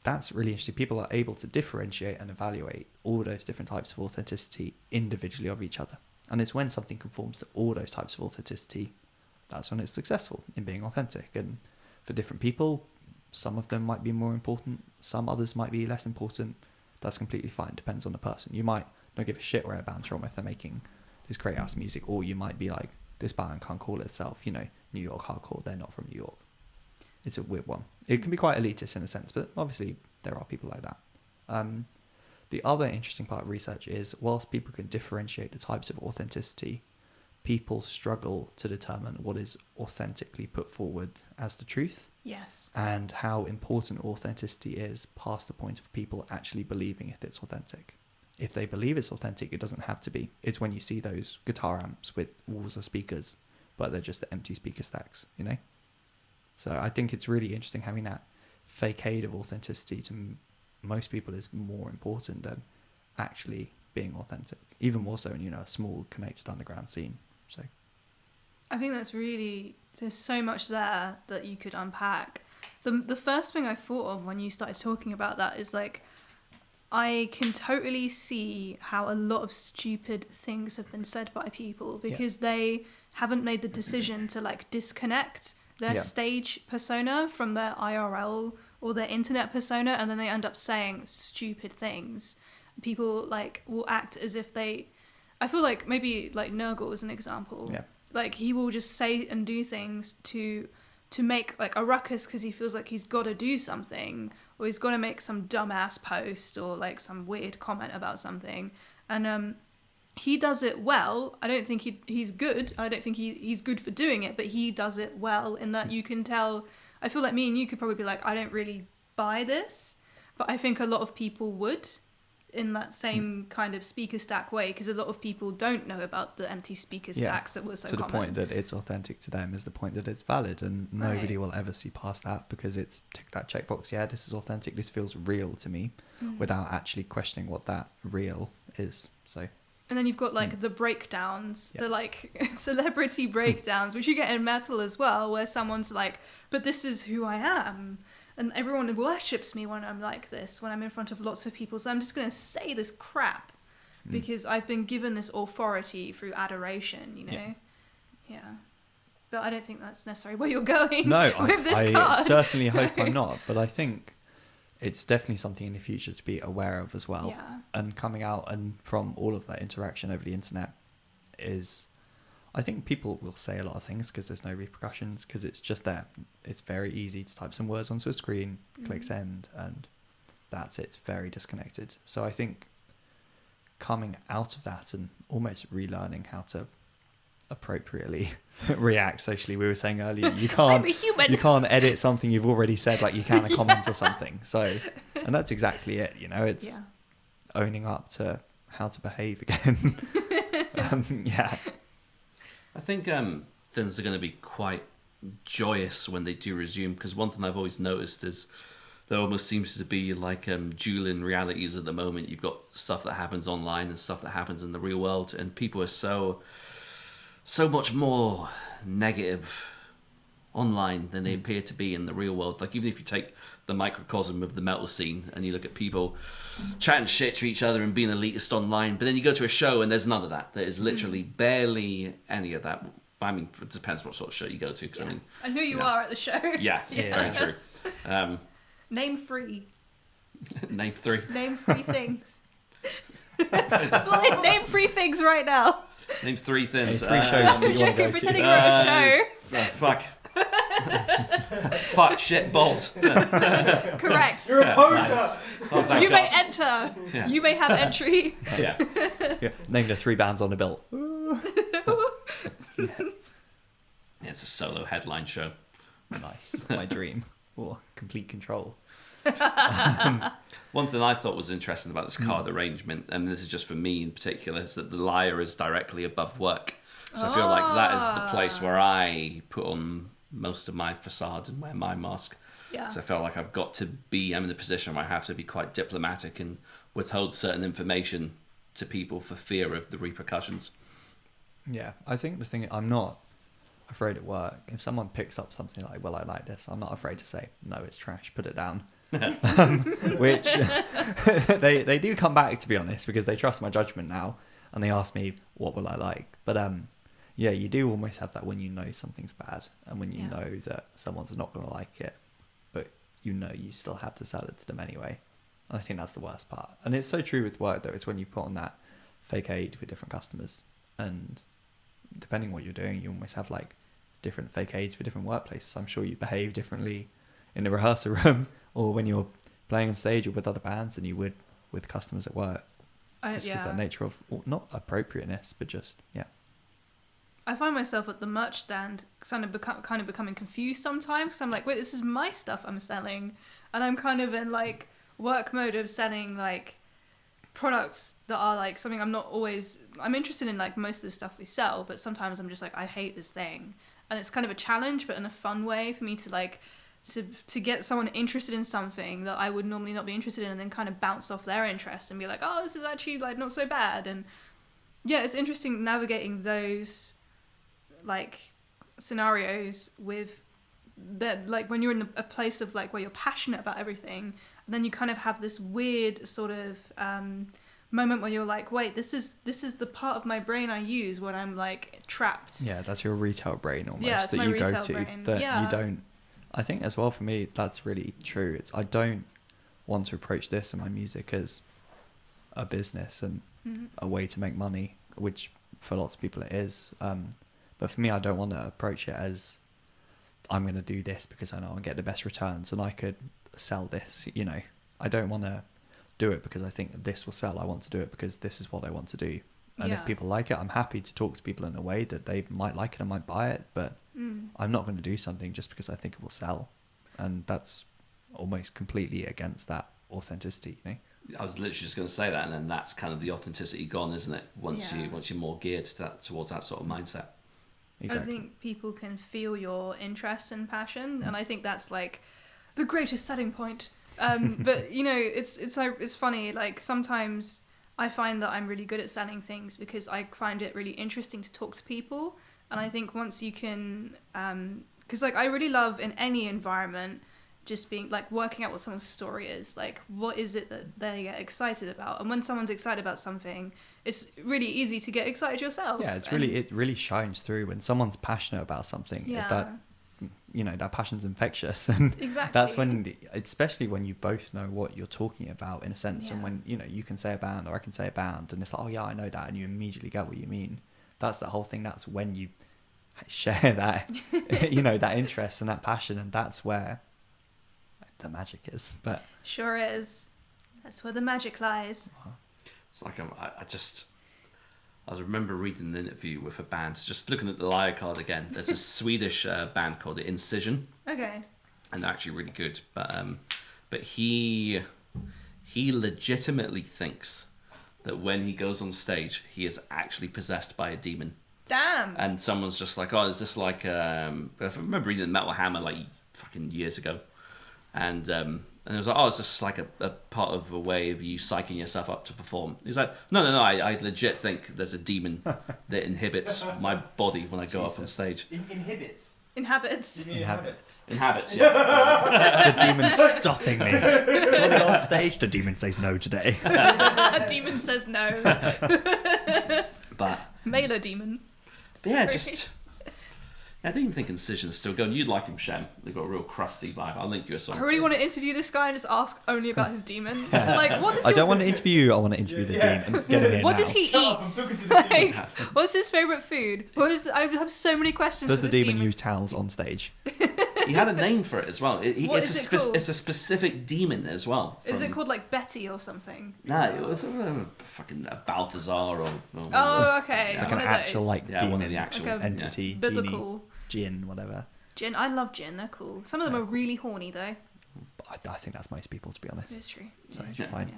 that's really interesting. People are able to differentiate and evaluate all those different types of authenticity individually of each other. And it's when something conforms to all those types of authenticity, that's when it's successful in being authentic. And for different people, some of them might be more important, some others might be less important. That's completely fine. Depends on the person. You might not give a shit where a band's from if they're making this great ass music, or you might be like, this band can't call itself, New York hardcore. They're not from New York. It's a weird one. It can be quite elitist in a sense, but obviously there are people like that. The other interesting part of research is, whilst people can differentiate the types of authenticity, people struggle to determine what is authentically put forward as the truth. Yes. And how important authenticity is past the point of people actually believing if it's authentic. If they believe it's authentic, it doesn't have to be. It's when you see those guitar amps with walls of speakers, but they're just the empty speaker stacks, So I think it's really interesting having that facade of authenticity to most people is more important than actually being authentic, even more so in, a small connected underground scene. So I think there's so much there that you could unpack. The first thing I thought of when you started talking about that is like, I can totally see how a lot of stupid things have been said by people because they haven't made the decision to like disconnect their stage persona from their IRL or their internet persona, and then they end up saying stupid things. People like will act as if I feel like maybe like Nurgle is an example. Yeah. Like he will just say and do things to make like a ruckus because he feels like he's got to do something, or he's got to make some dumbass post or like some weird comment about something. And he does it well. I don't think he's good. I don't think he's good for doing it, but he does it well in that you can tell. I feel like me and you could probably be like, I don't really buy this, but I think a lot of people would in that same kind of speaker stack way, because a lot of people don't know about the empty speaker stacks that were so common. To the point that it's authentic to them is the point that it's valid, and nobody will ever see past that because it's tick that checkbox. Yeah, this is authentic. This feels real to me, without actually questioning what that real is. So. And then you've got like the breakdowns, the like celebrity breakdowns, which you get in metal as well, where someone's like, but this is who I am. And everyone worships me when I'm like this, when I'm in front of lots of people. So I'm just going to say this crap because I've been given this authority through adoration, you know? Yeah. But I don't think that's necessarily where you're going with this card. I certainly hope I'm not. But I think it's definitely something in the future to be aware of as well. Yeah. And coming out and from all of that interaction over the internet is... I think people will say a lot of things because there's no repercussions, because it's just there. It's very easy to type some words onto a screen, click send, and that's it. It's very disconnected. So I think coming out of that and almost relearning how to appropriately react socially. We were saying earlier, you can't edit something you've already said like you can a comment or something. So, and that's exactly it. You know, it's owning up to how to behave again. I think things are going to be quite joyous when they do resume, because one thing I've always noticed is there almost seems to be like dueling realities at the moment. You've got stuff that happens online and stuff that happens in the real world, and people are so much more negative online than they appear to be in the real world. Like even if you take the microcosm of the metal scene and you look at people chatting shit to each other and being elitist online, but then you go to a show and there's none of that. There is literally barely any of that. I mean, it depends what sort of show you go to. Cause I know you are at the show. Yeah, very true. Name 3. Name 3. Name 3 things. Floyd, name 3 things right now. Name 3 things. 3 shows that you want to go pretending you're at a show. Fuck. Fuck, shit, balls. Correct. You're a poser. Nice. Oh, you may enter. Yeah. You may have entry. Yeah. Name the 3 bands on the bill. It's a solo headline show. Nice. My dream. Or complete control. One thing I thought was interesting about this card arrangement, and this is just for me in particular, is that the lyre is directly above work. So I feel like that is the place where I put on most of my facade and wear my mask. Yeah. So I felt like I'm in the position where I have to be quite diplomatic and withhold certain information to people for fear of the repercussions. Yeah, I think the thing, I'm not afraid at work. If someone picks up something like, well, I like this, I'm not afraid to say, no, it's trash, put it down. Which they do come back, to be honest, because they trust my judgment now, and they ask me, what will I like? But yeah, you do almost have that when you know something's bad, and when you know that someone's not going to like it, but you know you still have to sell it to them anyway. And I think that's the worst part. And it's so true with work, though. It's when you put on that fake aid with different customers, and depending on what you're doing, you almost have like different fake aids for different workplaces. I'm sure you behave differently in the rehearsal room or when you're playing on stage or with other bands than you would with customers at work. Just because that nature of, not appropriateness, but just, I find myself at the merch stand kind of becoming confused sometimes. I'm like, wait, this is my stuff I'm selling. And I'm kind of in like work mode of selling like products that are like something I'm interested in like most of the stuff we sell, but sometimes I'm just like, I hate this thing. And it's kind of a challenge, but in a fun way for me to like, to get someone interested in something that I would normally not be interested in, and then kind of bounce off their interest and be like, oh, this is actually like not so bad. And yeah, it's interesting navigating those like scenarios with that, like when you're in a place of like where you're passionate about everything, then you kind of have this weird sort of moment where you're like, wait, this is the part of my brain I use when I'm like trapped. Yeah, that's your retail brain almost Yeah, it's that my you go retail to brain. that Yeah. you don't. I think as well for me that's really true. I don't want to approach this and my music as a business and a way to make money, which for lots of people it is. But for me, I don't want to approach it as I'm going to do this because I know I'll get the best returns and I could sell this. You know, I don't want to do it because I think this will sell. I want to do it because this is what I want to do. And if people like it, I'm happy to talk to people in a way that they might like it and might buy it. But I'm not going to do something just because I think it will sell. And that's almost completely against that authenticity, you know? I was literally just going to say that, and then that's kind of the authenticity gone, isn't it? Once you're more geared to that, towards that sort of mindset. Exactly. I think people can feel your interest and passion, and I think that's like the greatest selling point. But you know, it's funny. Like sometimes I find that I'm really good at selling things because I find it really interesting to talk to people, and I think once you can, because like I really love in any environment just being like working out what someone's story is, like what is it that they get excited about, and when someone's excited about something, it's really easy to get excited yourself. Yeah, it really shines through when someone's passionate about something. Yeah. That, you know, that passion's infectious, and Exactly. that's when, especially when you both know what you're talking about in a sense, and Yeah. when, you know, you can say a band or I can say a band, and it's like, oh yeah, I know that, and you immediately get what you mean. That's the whole thing. That's when you share that, you know, that interest and that passion, and that's where the magic is. But Sure is. That's where the magic lies. It's like I remember reading an interview with a band, just looking at the lyre card again. There's a Swedish band called Incision, Okay. and they're actually really good. But he legitimately thinks that when he goes on stage, he is actually possessed by a demon. Damn. And someone's just like, oh, is this like... I remember reading Metal Hammer like fucking years ago. And it was like, oh, it's just like a part of a way of you psyching yourself up to perform. He's like, no, I legit think there's a demon that inhibits my body when I go up on stage. Inhibits. Inhabits. inhabits. Inhabits, yes. The demon's stopping me. Do you want to go on stage? The demon says no today. A demon says no. But Mailer demon. yeah, Sorry. just... I don't even think Incision's still going. You'd like him, Shem. They've got a real crusty vibe. I'll link you a song. I really want to interview this guy and just ask only about his demon. So like, what does I don't want to interview you. I want to interview the demon. Get him here What now. does he Shut up, I'm eat? talking to the Like, demon. what's his favourite food? I have so many questions. Does for the this demon use towels on stage? He had a name for it as well. What is it called? It's a specific demon as well. Is it called like Betty or something? No, it was fucking a Balthazar or Oh, okay. It's like One an of actual those. like yeah, demon one of the actual Like a entity, Biblical genie, jinn, whatever. gin. I love gin. They're cool. Some of them are really horny though. But I think that's most people, to be honest. It's true. So Yeah. it's fine. Yeah.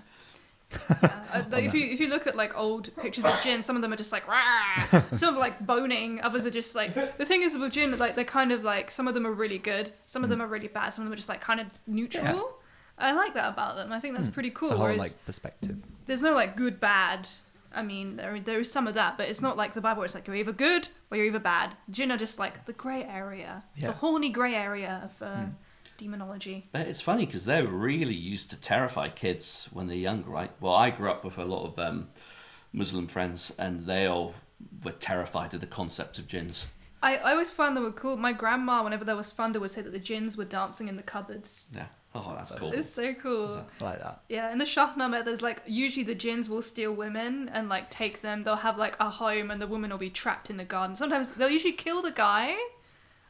Like if you look at like old pictures of gin, some of them are just like rah. Some of them are like boning. Others are just like, the thing is with gin, like they're kind of like, some of them are really good, some of them are really bad, some of them are just like kind of neutral. Yeah. I like that about them. I think that's pretty cool. The whole Whereas like perspective. there's no like good bad. I mean, there is some of that, but it's not like the Bible where it's like you're either good or you're either bad. Gin are just like the grey area, Yeah. the horny grey area of demonology. But it's funny because they're really used to terrify kids when they're young, right? Well, I grew up with a lot of Muslim friends, and they all were terrified of the concept of jinns. I always found them were cool. My grandma, whenever there was thunder, would say that the jinns were dancing in the cupboards. Yeah. Oh, that's cool. It's so cool. I like that. Yeah, in the Shahnameh, there's like, usually the jinns will steal women and like take them. They'll have like a home and the woman will be trapped in the garden. Sometimes they'll usually kill the guy.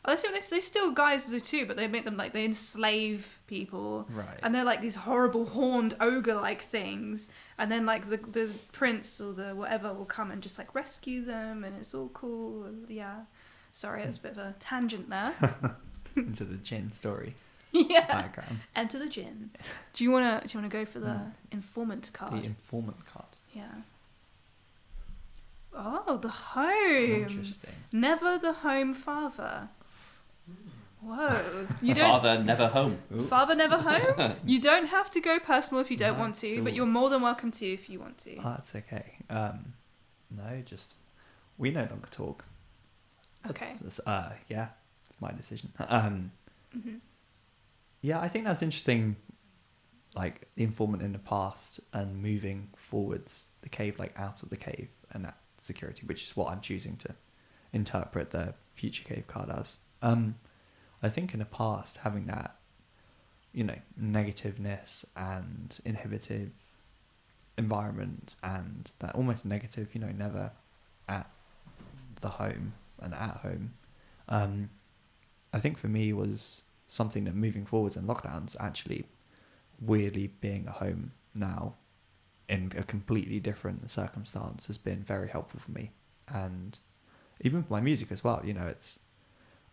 Oh, they steal guys too, but they make them like, they enslave people. Right. And they're like these horrible horned ogre-like things. And then like the prince or the whatever will come and just like rescue them, and it's all cool. And, yeah. Sorry, that's a bit of a tangent there. Into the jinn story Yeah. background. Enter the gin. Do you wanna go for the informant card? The informant card. Yeah. Oh, the home. Interesting. Never the home father. Whoa. You don't Father never home. Father never home? You don't have to go personal if you don't want to, Not but at you're all. more than welcome to if you want to. Oh, that's okay. No, just we no longer talk. Okay. Yeah, it's my decision. Mhm. Yeah, I think that's interesting. like the informant in the past and moving forwards the cave, like out of the cave, and that security, which is what I'm choosing to interpret the future cave card as. I think in the past, having that, you know, negativeness and inhibitive environment and that almost negative, you know, never at the home and at home, I think for me was something that moving forwards in lockdowns, actually weirdly being at home now in a completely different circumstance has been very helpful for me. And even for my music as well, you know, it's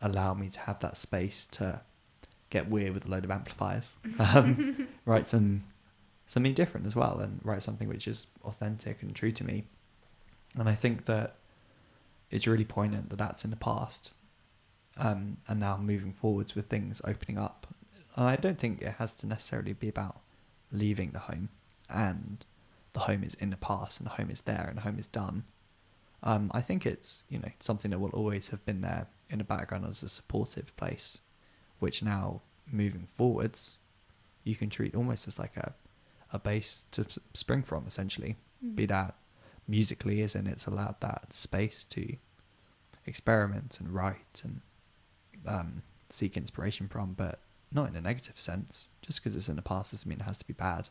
allowed me to have that space to get weird with a load of amplifiers, write something different as well, and write something which is authentic and true to me. And I think that it's really poignant that that's in the past, and now moving forwards with things opening up. And I don't think it has to necessarily be about leaving the home and the home is in the past and the home is there and the home is done. I think it's, you know, something that will always have been there in the background as a supportive place, which now moving forwards you can treat almost as like a base to spring from, essentially. Be that musically, as in it's allowed that space to experiment and write and seek inspiration from, but not in a negative sense. Just because it's in the past doesn't mean it has to be bad.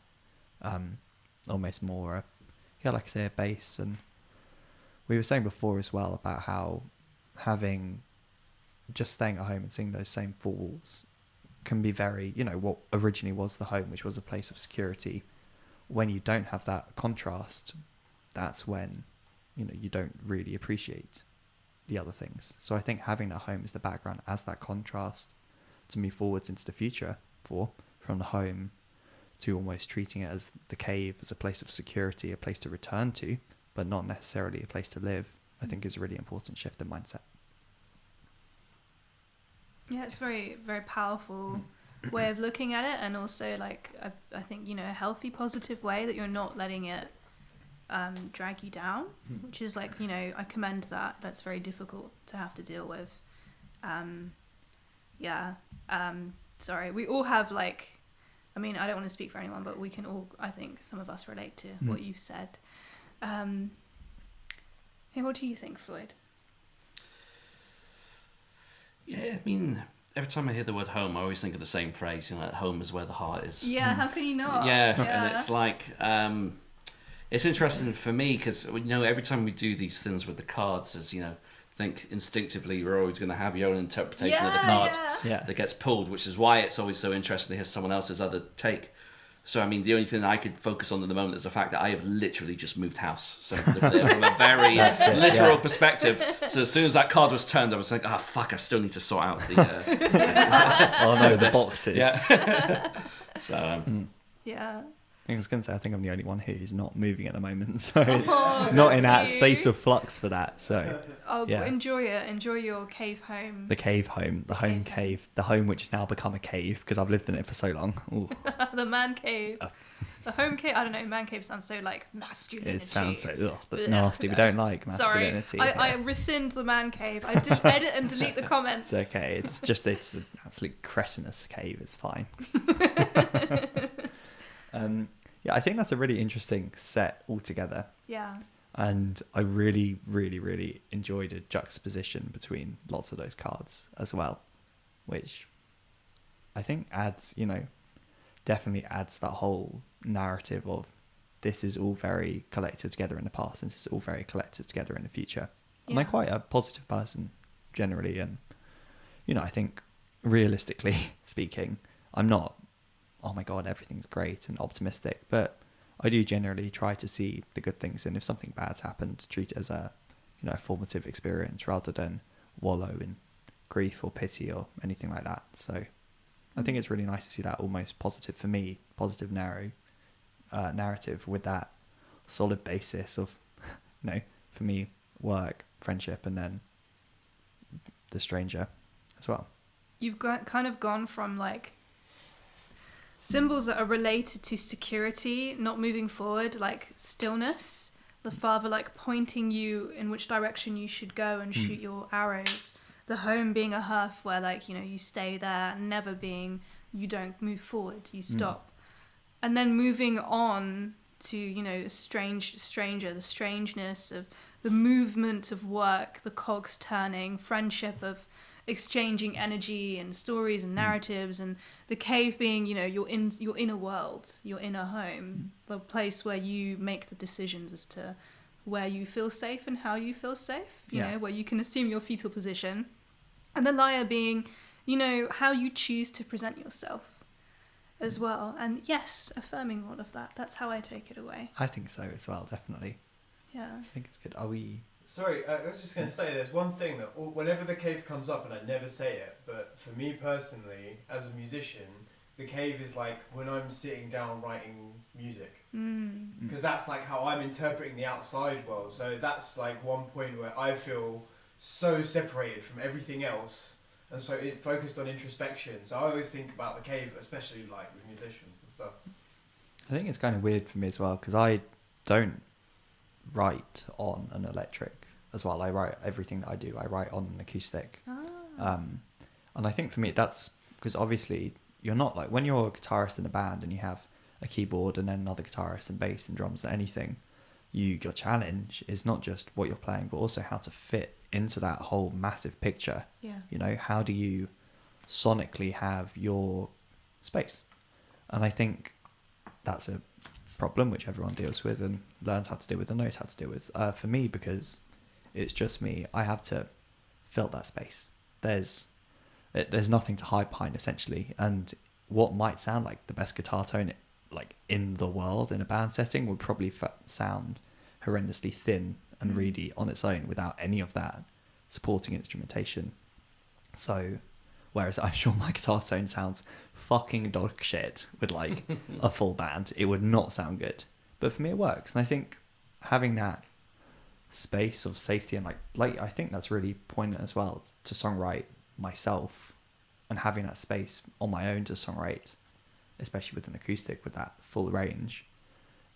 Almost more like I say, a base. And we were saying before as well about how having just staying at home and seeing those same four walls can be very, you know, what originally was the home, which was a place of security. When you don't have that contrast, that's when, you know, you don't really appreciate the other things. So I think having that home as the background, as that contrast to move forwards into the future from the home to almost treating it as the cave, as a place of security, a place to return to, but not necessarily a place to live, I think is a really important shift in mindset. Yeah, it's very, very powerful way of looking at it, and also like I think, you know, a healthy, positive way that you're not letting it drag you down, which is like, you know, I commend that. That's very difficult to have to deal with. Sorry, we all have like, I mean, I don't want to speak for anyone, but we can all, I think some of us relate to what you've said. Hey, what do you think, Floyd? Yeah, I mean, every time I hear the word home, I always think of the same phrase, you know, like, home is where the heart is. Yeah, how can you not? Yeah, and it's like, it's interesting for me because, you know, every time we do these things with the cards, as you know, I think instinctively you're always going to have your own interpretation of the card that gets pulled, which is why it's always so interesting to hear someone else's other take. So, I mean, the only thing I could focus on at the moment is the fact that I have literally just moved house. So, from a very literal perspective. So, as soon as that card was turned, I was like, fuck, I still need to sort out the... oh, no, the boxes. Yeah. So, yeah. I was going to say, I think I'm the only one who's not moving at the moment. So, it's not in that state of flux for that. So, enjoy it. Enjoy your cave home. The cave home. The home cave. The home which has now become a cave because I've lived in it for so long. The man cave. The home cave. I don't know. Man cave sounds so like masculinity. It sounds so nasty. We don't like masculinity. Sorry, I rescind the man cave. I edit and delete the comments. It's okay. It's an absolute cretinous cave. It's fine. Yeah, I think that's a really interesting set altogether. Yeah. And I really, really, really enjoyed a juxtaposition between lots of those cards as well, which I think adds, you know, definitely adds that whole narrative of this is all very collected together in the past and this is all very collected together in the future. Yeah. And I'm quite a positive person generally. And, you know, I think realistically speaking, I'm not, oh my God, everything's great and optimistic, but I do generally try to see the good things. And if something bad's happened, treat it as a, you know, formative experience rather than wallow in grief or pity or anything like that. So I think it's really nice to see that almost positive, for me, positive narrative with that solid basis of, you know, for me, work, friendship, and then the stranger as well. You've kind of gone from like symbols that are related to security, not moving forward, like stillness, the father like pointing you in which direction you should go and shoot your arrows, the home being a hearth where like, you know, you stay there, never being, you don't move forward, you stop. and then moving on to, you know, the strangeness of the movement of work, the cogs turning, friendship of exchanging energy and stories and narratives, and the cave being, you know, your inner world, your inner home, the place where you make the decisions as to where you feel safe and how you feel safe, you know, where you can assume your fetal position. And the lyre being, you know, how you choose to present yourself as well. And yes, affirming all of that. That's how I take it away. I think so as well, definitely. Yeah. I think it's good. Are we... Sorry, I was just going to say, there's one thing that whenever the cave comes up, and I never say it, but for me personally, as a musician, the cave is like when I'm sitting down writing music. Because that's like how I'm interpreting the outside world. So that's like one point where I feel so separated from everything else, and so it focused on introspection. So I always think about the cave, especially like with musicians and stuff. I think it's kind of weird for me as well, because I don't write on an electric as well. I write everything that I do, I write on an acoustic. And I think for me that's because obviously you're not like, when you're a guitarist in a band and you have a keyboard and then another guitarist and bass and drums and anything, your challenge is not just what you're playing but also how to fit into that whole massive picture. You know, how do you sonically have your space? And I think that's a problem which everyone deals with and learns how to deal with and knows how to deal with. For me, because it's just me, I have to fill that space. There's nothing to hide behind, essentially, and what might sound like the best guitar tone like in the world in a band setting would probably sound horrendously thin and reedy on its own without any of that supporting instrumentation. So whereas I'm sure my guitar tone sounds fucking dog shit with like a full band, it would not sound good. But for me it works, and I think having that space of safety and like I think that's really poignant as well to songwrite myself, and having that space on my own to songwrite, especially with an acoustic with that full range,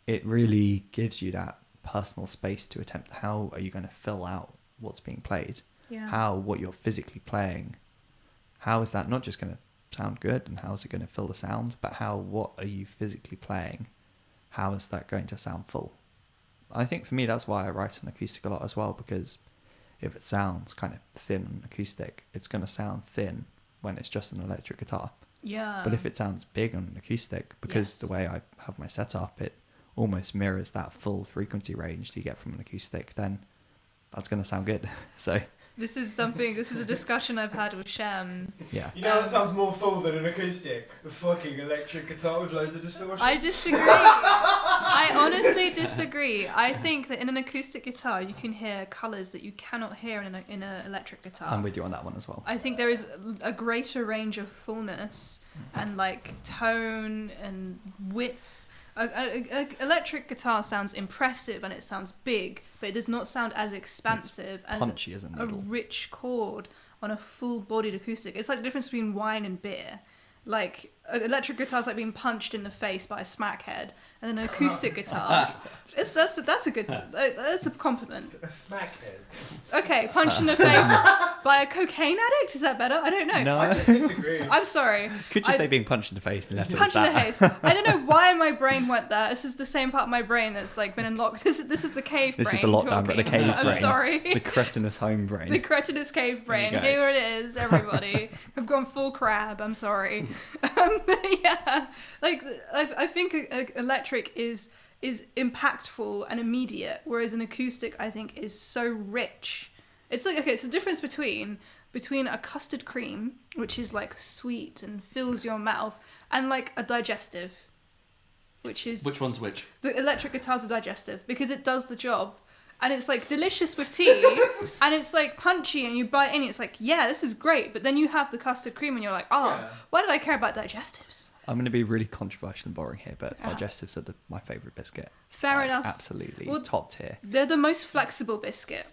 it really gives you that personal space to attempt how are you going to fill out what's being played, what you're physically playing, how is that not just going to sound good and how is it going to fill the sound, but what are you physically playing, how is that going to sound full. I think for me that's why I write on acoustic a lot as well, because if it sounds kind of thin on acoustic, it's going to sound thin when it's just an electric guitar. But if it sounds big on an acoustic, because the way I have my setup, it almost mirrors that full frequency range you get from an acoustic, then that's going to sound good. So this is a discussion I've had with Shem. Yeah. You know, that sounds more full than an acoustic. A fucking electric guitar with loads of distortion. I disagree. I honestly disagree. I think that in an acoustic guitar you can hear colours that you cannot hear in an electric guitar. I'm with you on that one as well. I think there is a greater range of fullness and like tone and width. A electric guitar sounds impressive and it sounds big, but it does not sound as expansive as punchy as a rich chord on a full-bodied acoustic. It's like the difference between wine and beer. Like, an electric guitar is like being punched in the face by a smackhead, and then an acoustic guitar, that's a compliment. A smackhead. Okay, punched in the face by a cocaine addict? Is that better? I don't know. No. I just disagree. I'm sorry. Could you say being punched in the face and left it as Punched in the that? face. I don't know why my brain went there. This is the same part of my brain that's like been unlocked. This is the cave brain. This is the lockdown, but the cave brain. I'm sorry. The cretinous home brain. The cretinous cave brain. There you go. Here it is, everybody. I've gone full crab. I'm sorry. Yeah, like I think electric is impactful and immediate, whereas an acoustic I think is so rich. It's like, okay, it's the difference between a custard cream, which is like sweet and fills your mouth, and like a digestive, which one's which? The electric guitar's a digestive because it does the job. And it's like delicious with tea, and it's like punchy, and you bite in, it's like, yeah, this is great. But then you have the custard cream, and you're like, why did I care about digestives? I'm going to be really controversial and boring here, but digestives are my favourite biscuit. Fair enough. Absolutely, top tier. They're the most flexible biscuit.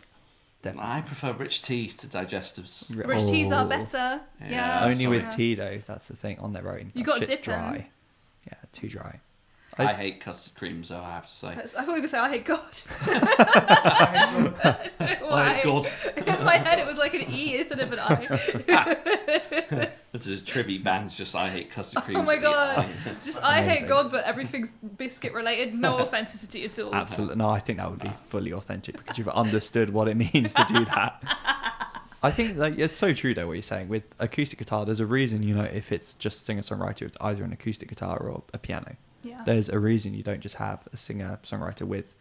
Definitely. I prefer rich tea to digestives. Rich teas are better. Yeah. Only with tea though. That's the thing. On their own, You got shit's dip dry. in. Yeah, too dry. I hate custard creams, though, I have to say. I thought you were going to say, I hate God. I hate God. In my head, it was like an E instead of an I. The to tribute bands, just I hate custard creams. Oh my at the god! end. Just I hate Amazing. God, but everything's biscuit related. No authenticity at all. Absolutely. No, I think that would be fully authentic because you've understood what it means to do that. I think like it's so true though what you're saying. With acoustic guitar, there's a reason, you know, if it's just singer-songwriter with either an acoustic guitar or a piano. Yeah. There's a reason you don't just have a singer-songwriter with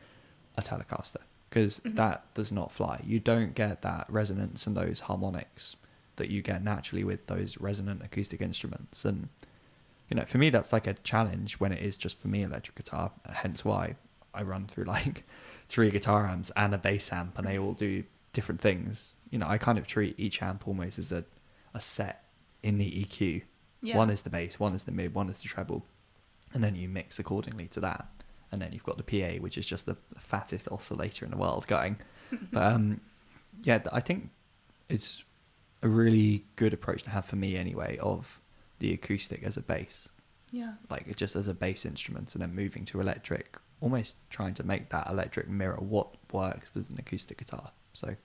a Telecaster, because that does not fly. You don't get that resonance and those harmonics that you get naturally with those resonant acoustic instruments. And, you know, for me, that's like a challenge when it is just for me electric guitar, hence why I run through like 3 guitar amps and a bass amp, and they all do different things. You know, I kind of treat each amp almost as a set in the EQ. Yeah. One is the bass, one is the mid, one is the treble, and then you mix accordingly to that. And then you've got the PA, which is just the fattest oscillator in the world going. But yeah, I think it's a really good approach to have for me anyway, of the acoustic as a bass. Yeah. Like just as a bass instrument, and then moving to electric, almost trying to make that electric mirror what works with an acoustic guitar. So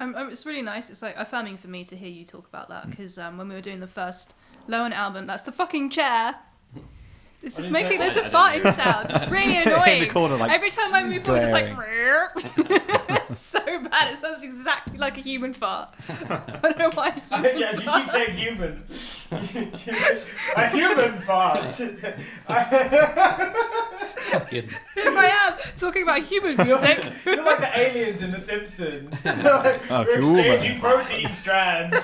It's really nice. It's like affirming for me to hear you talk about that, because when we were doing the first Lowen album, that's the fucking chair. It's just making those farting sounds. It's really annoying. In the corner, like, every time I move forward, it's like glaring. it's so bad. It sounds exactly like a human fart. I don't know why. Yeah, you keep saying human. A human fart. Fucking- Here I am talking about human music. You're like the aliens in The Simpsons. Like, Oh, we're human. exchanging protein strands.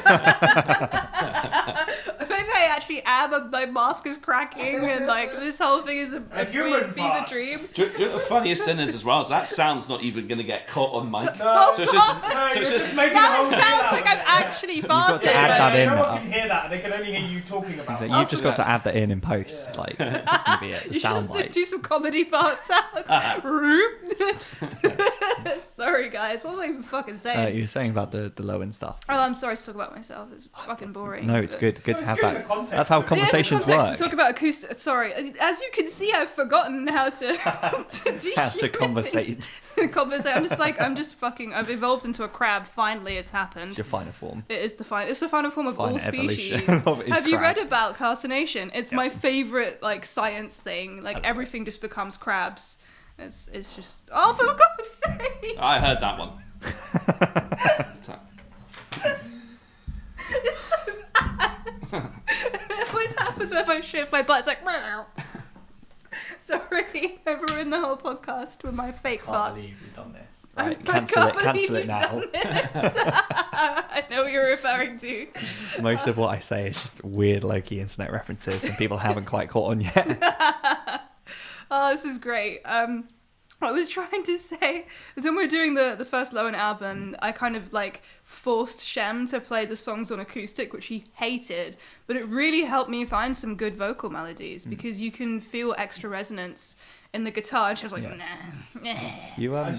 Maybe I actually am, and my mask is cracking, and like this whole thing is a human weird fever fart. dream. Do you know the funniest thing is as well is that sound's not even going to get caught on mic. No, So it's just, no, so you're it's just just making Now the whole it thing sounds up. like I'm actually farting. got to add but- that in. No one can hear that. They can only hear you talking about so it. you've just got to add that in post. Yeah. Like that's gonna be it. The You should sound just do some comedy fart sounds. Sorry, guys. What was I even fucking saying? You were saying about the Lowen stuff. Oh, I'm sorry to talk about myself. It's fucking boring. No, it's but- good. Good No, to it's have good in that. the context. That's how Yeah, the conversations Yeah, in the work. context, we talk about acoustic. Sorry, as you can see, I've forgotten how to How to conversate. Conversate. I'm just fucking. I've evolved into a crab. Finally, it's happened. It's your final form. It is the final. It's the final form of all Final evolution species. of its Have you crab. read about calcination? It's my Yep. favorite like science thing. Like love everything just becomes crabs. It's just. Oh, for God's sake! I heard that one. It's so bad. It always happens when I shift my butt. It's like. Meow. Sorry, I've ruined the whole podcast with my fake farts. we've done this. I Right, can't cancel it. believe Cancel it you've now. done this. I know what you're referring to. Most of what I say is just weird low-key internet references, and people haven't quite caught on yet. Oh, this is great. What I was trying to say is when we were doing the first Lowen album, I kind of like forced Shem to play the songs on acoustic, which he hated, but it really helped me find some good vocal melodies because you can feel extra resonance in the guitar. And Shem's like, Yeah. nah. You I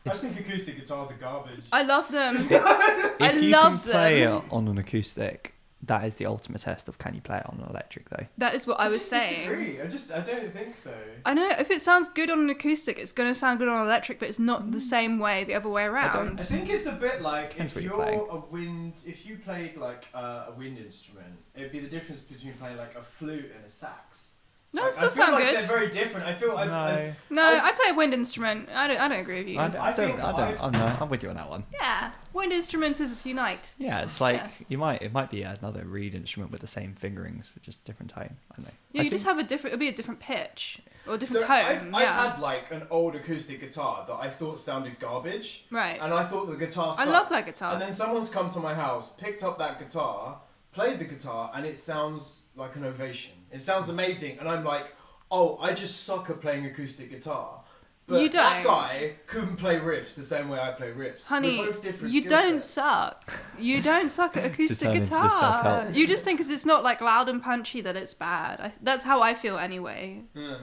just think acoustic guitars are garbage. I love them. if I you love can play them. it on an acoustic, that is the ultimate test of can you play it on an electric though. That is what I was just saying. disagree. I don't think so. I know if it sounds good on an acoustic, it's going to sound good on electric, but it's not the same way the other way around. I think it's a bit like Depends if what you're you're playing. if you played like a wind instrument, it'd be the difference between playing like a flute and a sax. No, Like, it still I feel sound like good. they're very different. I feel No, No, I play a wind instrument. I don't agree with you. I'm with you on that one. Yeah, wind instruments is unite. Yeah, it's like Yeah. it might be another reed instrument with the same fingerings but just different tone. I don't know. Yeah, I you just think- have it'll be a different pitch or a different So tone. I've yeah, had like an old acoustic guitar that I thought sounded garbage, right. and I thought the guitar I sucked. love that guitar. And then someone's come to my house, picked up that guitar, played the guitar, and it sounds like an ovation. It sounds amazing, and I'm like, oh, I just suck at playing acoustic guitar. But You that don't. guy couldn't play riffs the same way I play riffs. Honey, We're both different you skill don't sets. suck. You don't suck at acoustic turn into the guitar. self-help. You just think because it's not like loud and punchy that it's bad. That's how I feel anyway. Yeah.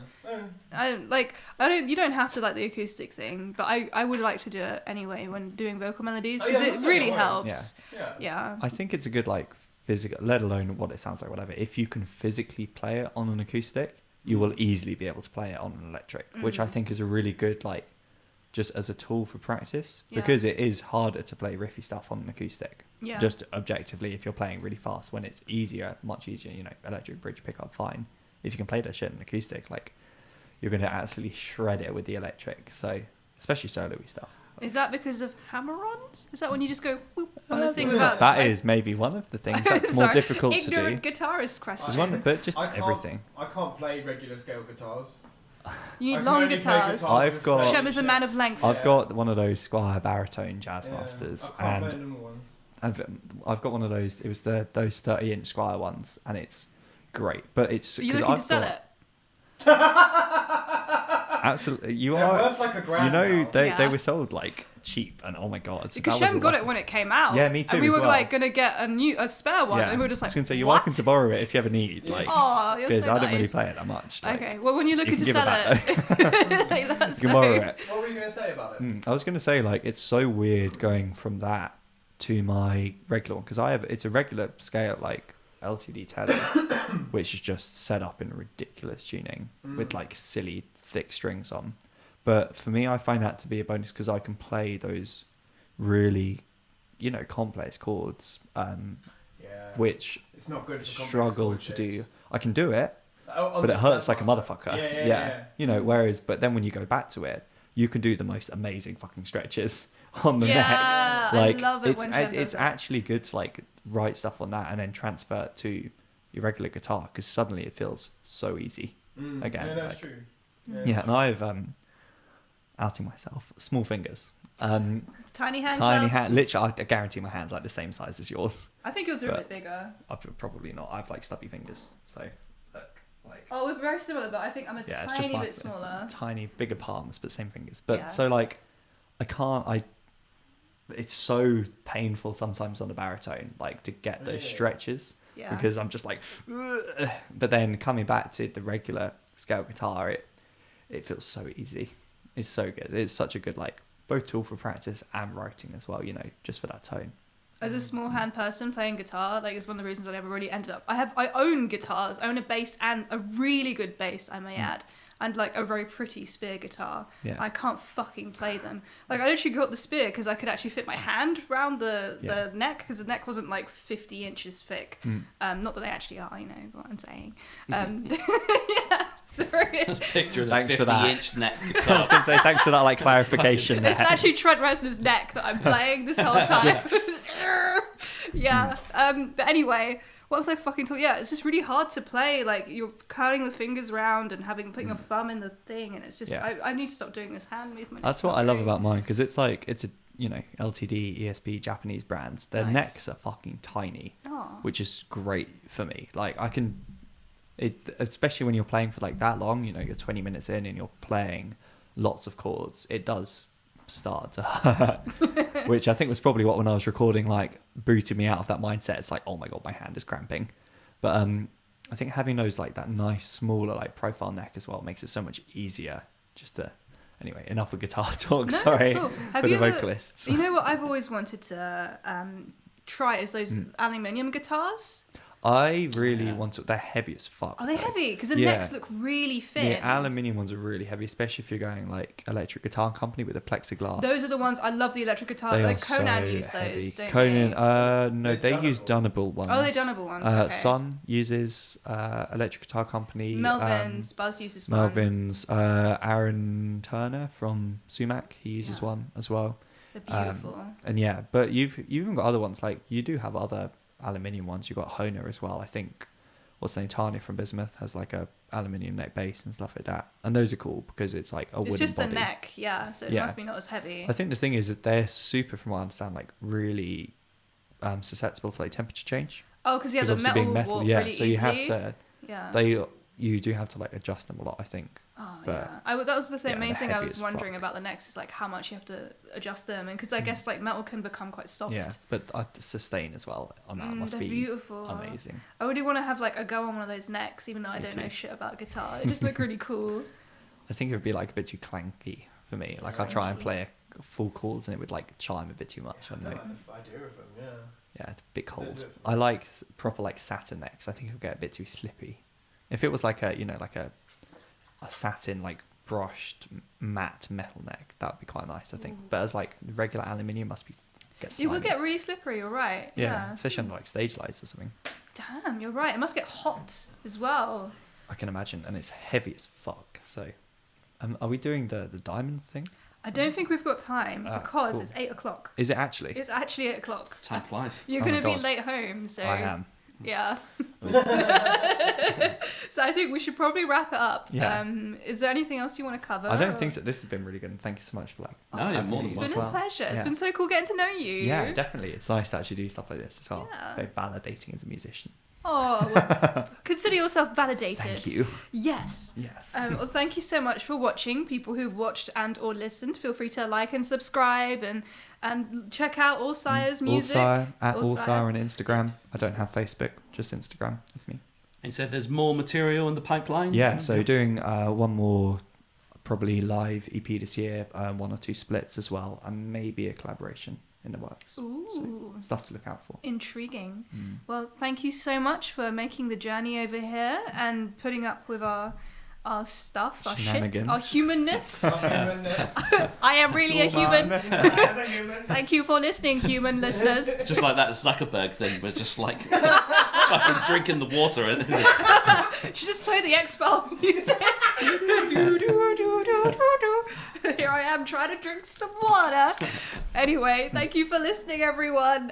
You don't have to like the acoustic thing, but I would like to do it anyway when doing vocal melodies Oh, because yeah, it that's really okay. helps. Yeah. Yeah. I think it's a good like physical, let alone what it sounds like, whatever. If you can physically play it on an acoustic, you will easily be able to play it on an electric, which I think is a really good like just as a tool for practice, Yeah. because it is harder to play riffy stuff on an acoustic. Yeah. Just objectively, if you're playing really fast, when it's easier, much easier, you know, electric bridge pickup, fine. If you can play that shit on acoustic, like, you're going to absolutely shred it with the electric. So, especially solo-y stuff. Is that because of hammer-ons? Is that when you just go whoop on the thing without... That is maybe one of the things that's more Sorry, difficult to do. Ignorant guitarist question. There's one, but just I can't- everything. I can't play regular scale guitars. You I need can long only play guitars. guitars I've with got- French Shem is a man of length. I've got one of those Squire baritone jazz masters, I can't and play normal ones. I've got one of those. It was those 30-inch Squire ones, and it's great. But it's Are you 'cause looking I've to sell got- it? Absolutely, you They're are. worth like $1,000 You know, now. they Yeah. were sold like cheap, and oh my god, Because that was Shem a got lucky- it when it came out. Yeah, me too And we as were well. like gonna get a spare one, Yeah, and we were just I like, was gonna say you're what? welcome to borrow it if you ever need. Like, Oh, you're because so I don't really nice. play it that much. Like, Okay, well when you're looking you to can sell give it it, like, let us you can know. borrow it. What were you going to say about it? I was gonna say, like, it's so weird going from that to my regular one, because it's a regular scale, like LTD telly, which is just set up in ridiculous tuning with like silly thick strings on. But for me, I find that to be a bonus because I can play those really, you know, complex chords, Yeah. which It's not good for complex struggle chord to shapes. do. I can do it, On but the it hurts like a first one. motherfucker. Yeah. You know, but then when you go back to it, you can do the most amazing fucking stretches on the neck. Yeah, Like, I love it it's when Shem does it's it. actually good to like write stuff on that and then transfer it to your regular guitar, because suddenly it feels so easy again. Yeah, that's like- true. Yeah, and I've outing myself, small fingers, Tiny hand. tiny club? hand. Literally, I guarantee my hands like the same size as yours. I think yours are a But- bit bigger. Probably not. I've like stubby fingers, so look, like, Oh, we're very similar, but I think I'm a yeah, it's tiny just my bit smaller. tiny, bigger palms, but same fingers. But Yeah. so like, it's so painful sometimes on the baritone, like to get those Really? stretches, Yeah. because I'm just like, ugh. But then coming back to the regular scale guitar, it feels so easy. It's so good. It's such a good, like, both tool for practice and writing as well, you know, just for that tone. As a small hand person playing guitar, like, it's one of the reasons I never really ended up. I own guitars, I own a bass and a really good bass, I may add, and like a very pretty spear guitar. Yeah. I can't fucking play them. Like, I literally got the spear because I could actually fit my hand round the neck, because the neck wasn't like 50 inches thick. Not that they actually are, you know what I'm saying. Yeah, sorry. Just picture the Thanks for that. 50-inch neck I was guitar. going to say, thanks for that, like, clarification there. It's actually Trent Reznor's neck that I'm playing this whole time. Yeah. But anyway, what was I fucking talking? Yeah, it's just really hard to play. Like, you're curling the fingers around and putting your thumb in the thing, and it's just Yeah. I need to stop doing this hand movement. That's It's what not I love great. about mine, because it's like, it's a, you know, LTD, ESP, Japanese brand. Their Nice. necks are fucking tiny, Aw. which is great for me. Like, I can, especially when you're playing for like that long, you know, you're 20 minutes in and you're playing lots of chords, it does start to hurt, which I think was probably what, when I was recording, like, booted me out of that mindset. It's like, oh my god, my hand is cramping. But I think having those, like, that nice smaller, like, profile neck as well makes it so much easier just to, anyway, enough of guitar talk. No, Sorry that's cool. Have for the you ever- vocalists. You know what I've always wanted to try is those aluminium guitars. I really want to. They're heavy as fuck. Are they though. heavy? Because the Yeah. necks look really thin. The aluminium ones are really heavy, especially if you're going like electric guitar company with a plexiglass. Those are the ones I love. The electric guitar, They like are Conan so used heavy. those. Don't Conan, they? no, They're they use Dunnable. Dunnable ones. Oh, they're Dunnable ones. Okay. Sun uses electric guitar company. Melvin's, Buzz uses one. Melvin's. Aaron Turner from Sumac, he uses Yeah. one as well. They're beautiful. And yeah, but you've even got other ones, like you do have other aluminium ones. You've got Honer as well. I think what's the name, Tanya from Bismuth has like a aluminium neck bass and stuff like that. And those are cool because it's like a It's wooden just body. the neck, yeah. So it Yeah. must be not as heavy. I think the thing is that they're super, from what I understand, like really susceptible to like temperature change. Oh, because yeah, 'Cause the obviously metal being metal, warp yeah. really So you have easily. to, Yeah. you do have to like adjust them a lot, I think. Oh, but- yeah. That was the yeah, main they're thing I heavy was as wondering fuck. about the necks is like how much you have to adjust them, and because I guess like metal can become quite soft. Yeah, but the sustain as well on that must they're be beautiful. amazing. I really want to have like a go on one of those necks, even though I Me don't know too. shit about guitar. It just look really cool. I think it would be like a bit too clanky for me. Like I try and play full chords and it would like chime a bit too much. I I don't know. like the idea of them, yeah. Yeah, it's a bit cold. Bit- I like proper like satin necks. I think it would get a bit too slippy. If it was like a, you know, like a satin like brushed matte metal neck. That would be quite nice, I think. But as like regular aluminium must be It will get really slippery. You're right. Yeah, especially on like stage lights or something. Damn, you're right. It must get hot as well. I can imagine, and it's heavy as fuck. So, are we doing the diamond thing? I don't think we've got time because cool. it's 8 o'clock. Is it actually? It's actually 8 o'clock. Time flies. You're Oh going to my be God. late home, so I am. yeah. So I think we should probably wrap it up. Yeah. Is there anything else you want to cover? I don't think so. This has been really good, and thank you so much for like. No, you're having more me than It's as been well. a pleasure. It's Yeah. been so cool getting to know you. Yeah, definitely. It's nice to actually do stuff like this as well. Yeah. Very validating as a musician. Oh, well, consider yourself validated. Thank you. Yes. Yes. Well, thank you so much for watching. People who've watched and or listened, feel free to like and subscribe and check out Allsiah's music. Allsiah, at Allsiah. Allsiah on Instagram. I don't have Facebook, just Instagram. That's me. And you said there's more material in the pipeline? Yeah, so doing one more probably live EP this year, 1 or 2 splits as well, and maybe a collaboration in the works. Ooh. So, stuff to look out for. Intriguing. Well, thank you so much for making the journey over here and putting up with our stuff, our shit, Shenanigans. our humanness. Humanness. I am really a Cool, human. man. I'm a human. Thank you for listening, human listeners. It's just like that Zuckerberg thing, but just like fucking drinking the water. Should just play the X-Files music. Do, do, do, do, do, do. Here I am trying to drink some water. Anyway, thank you for listening, everyone.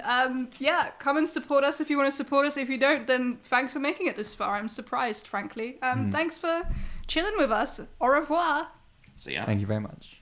Yeah, come and support us if you want to support us. If you don't, then thanks for making it this far. I'm surprised, frankly. Thanks for chilling with us. Au revoir. So yeah. Thank you very much.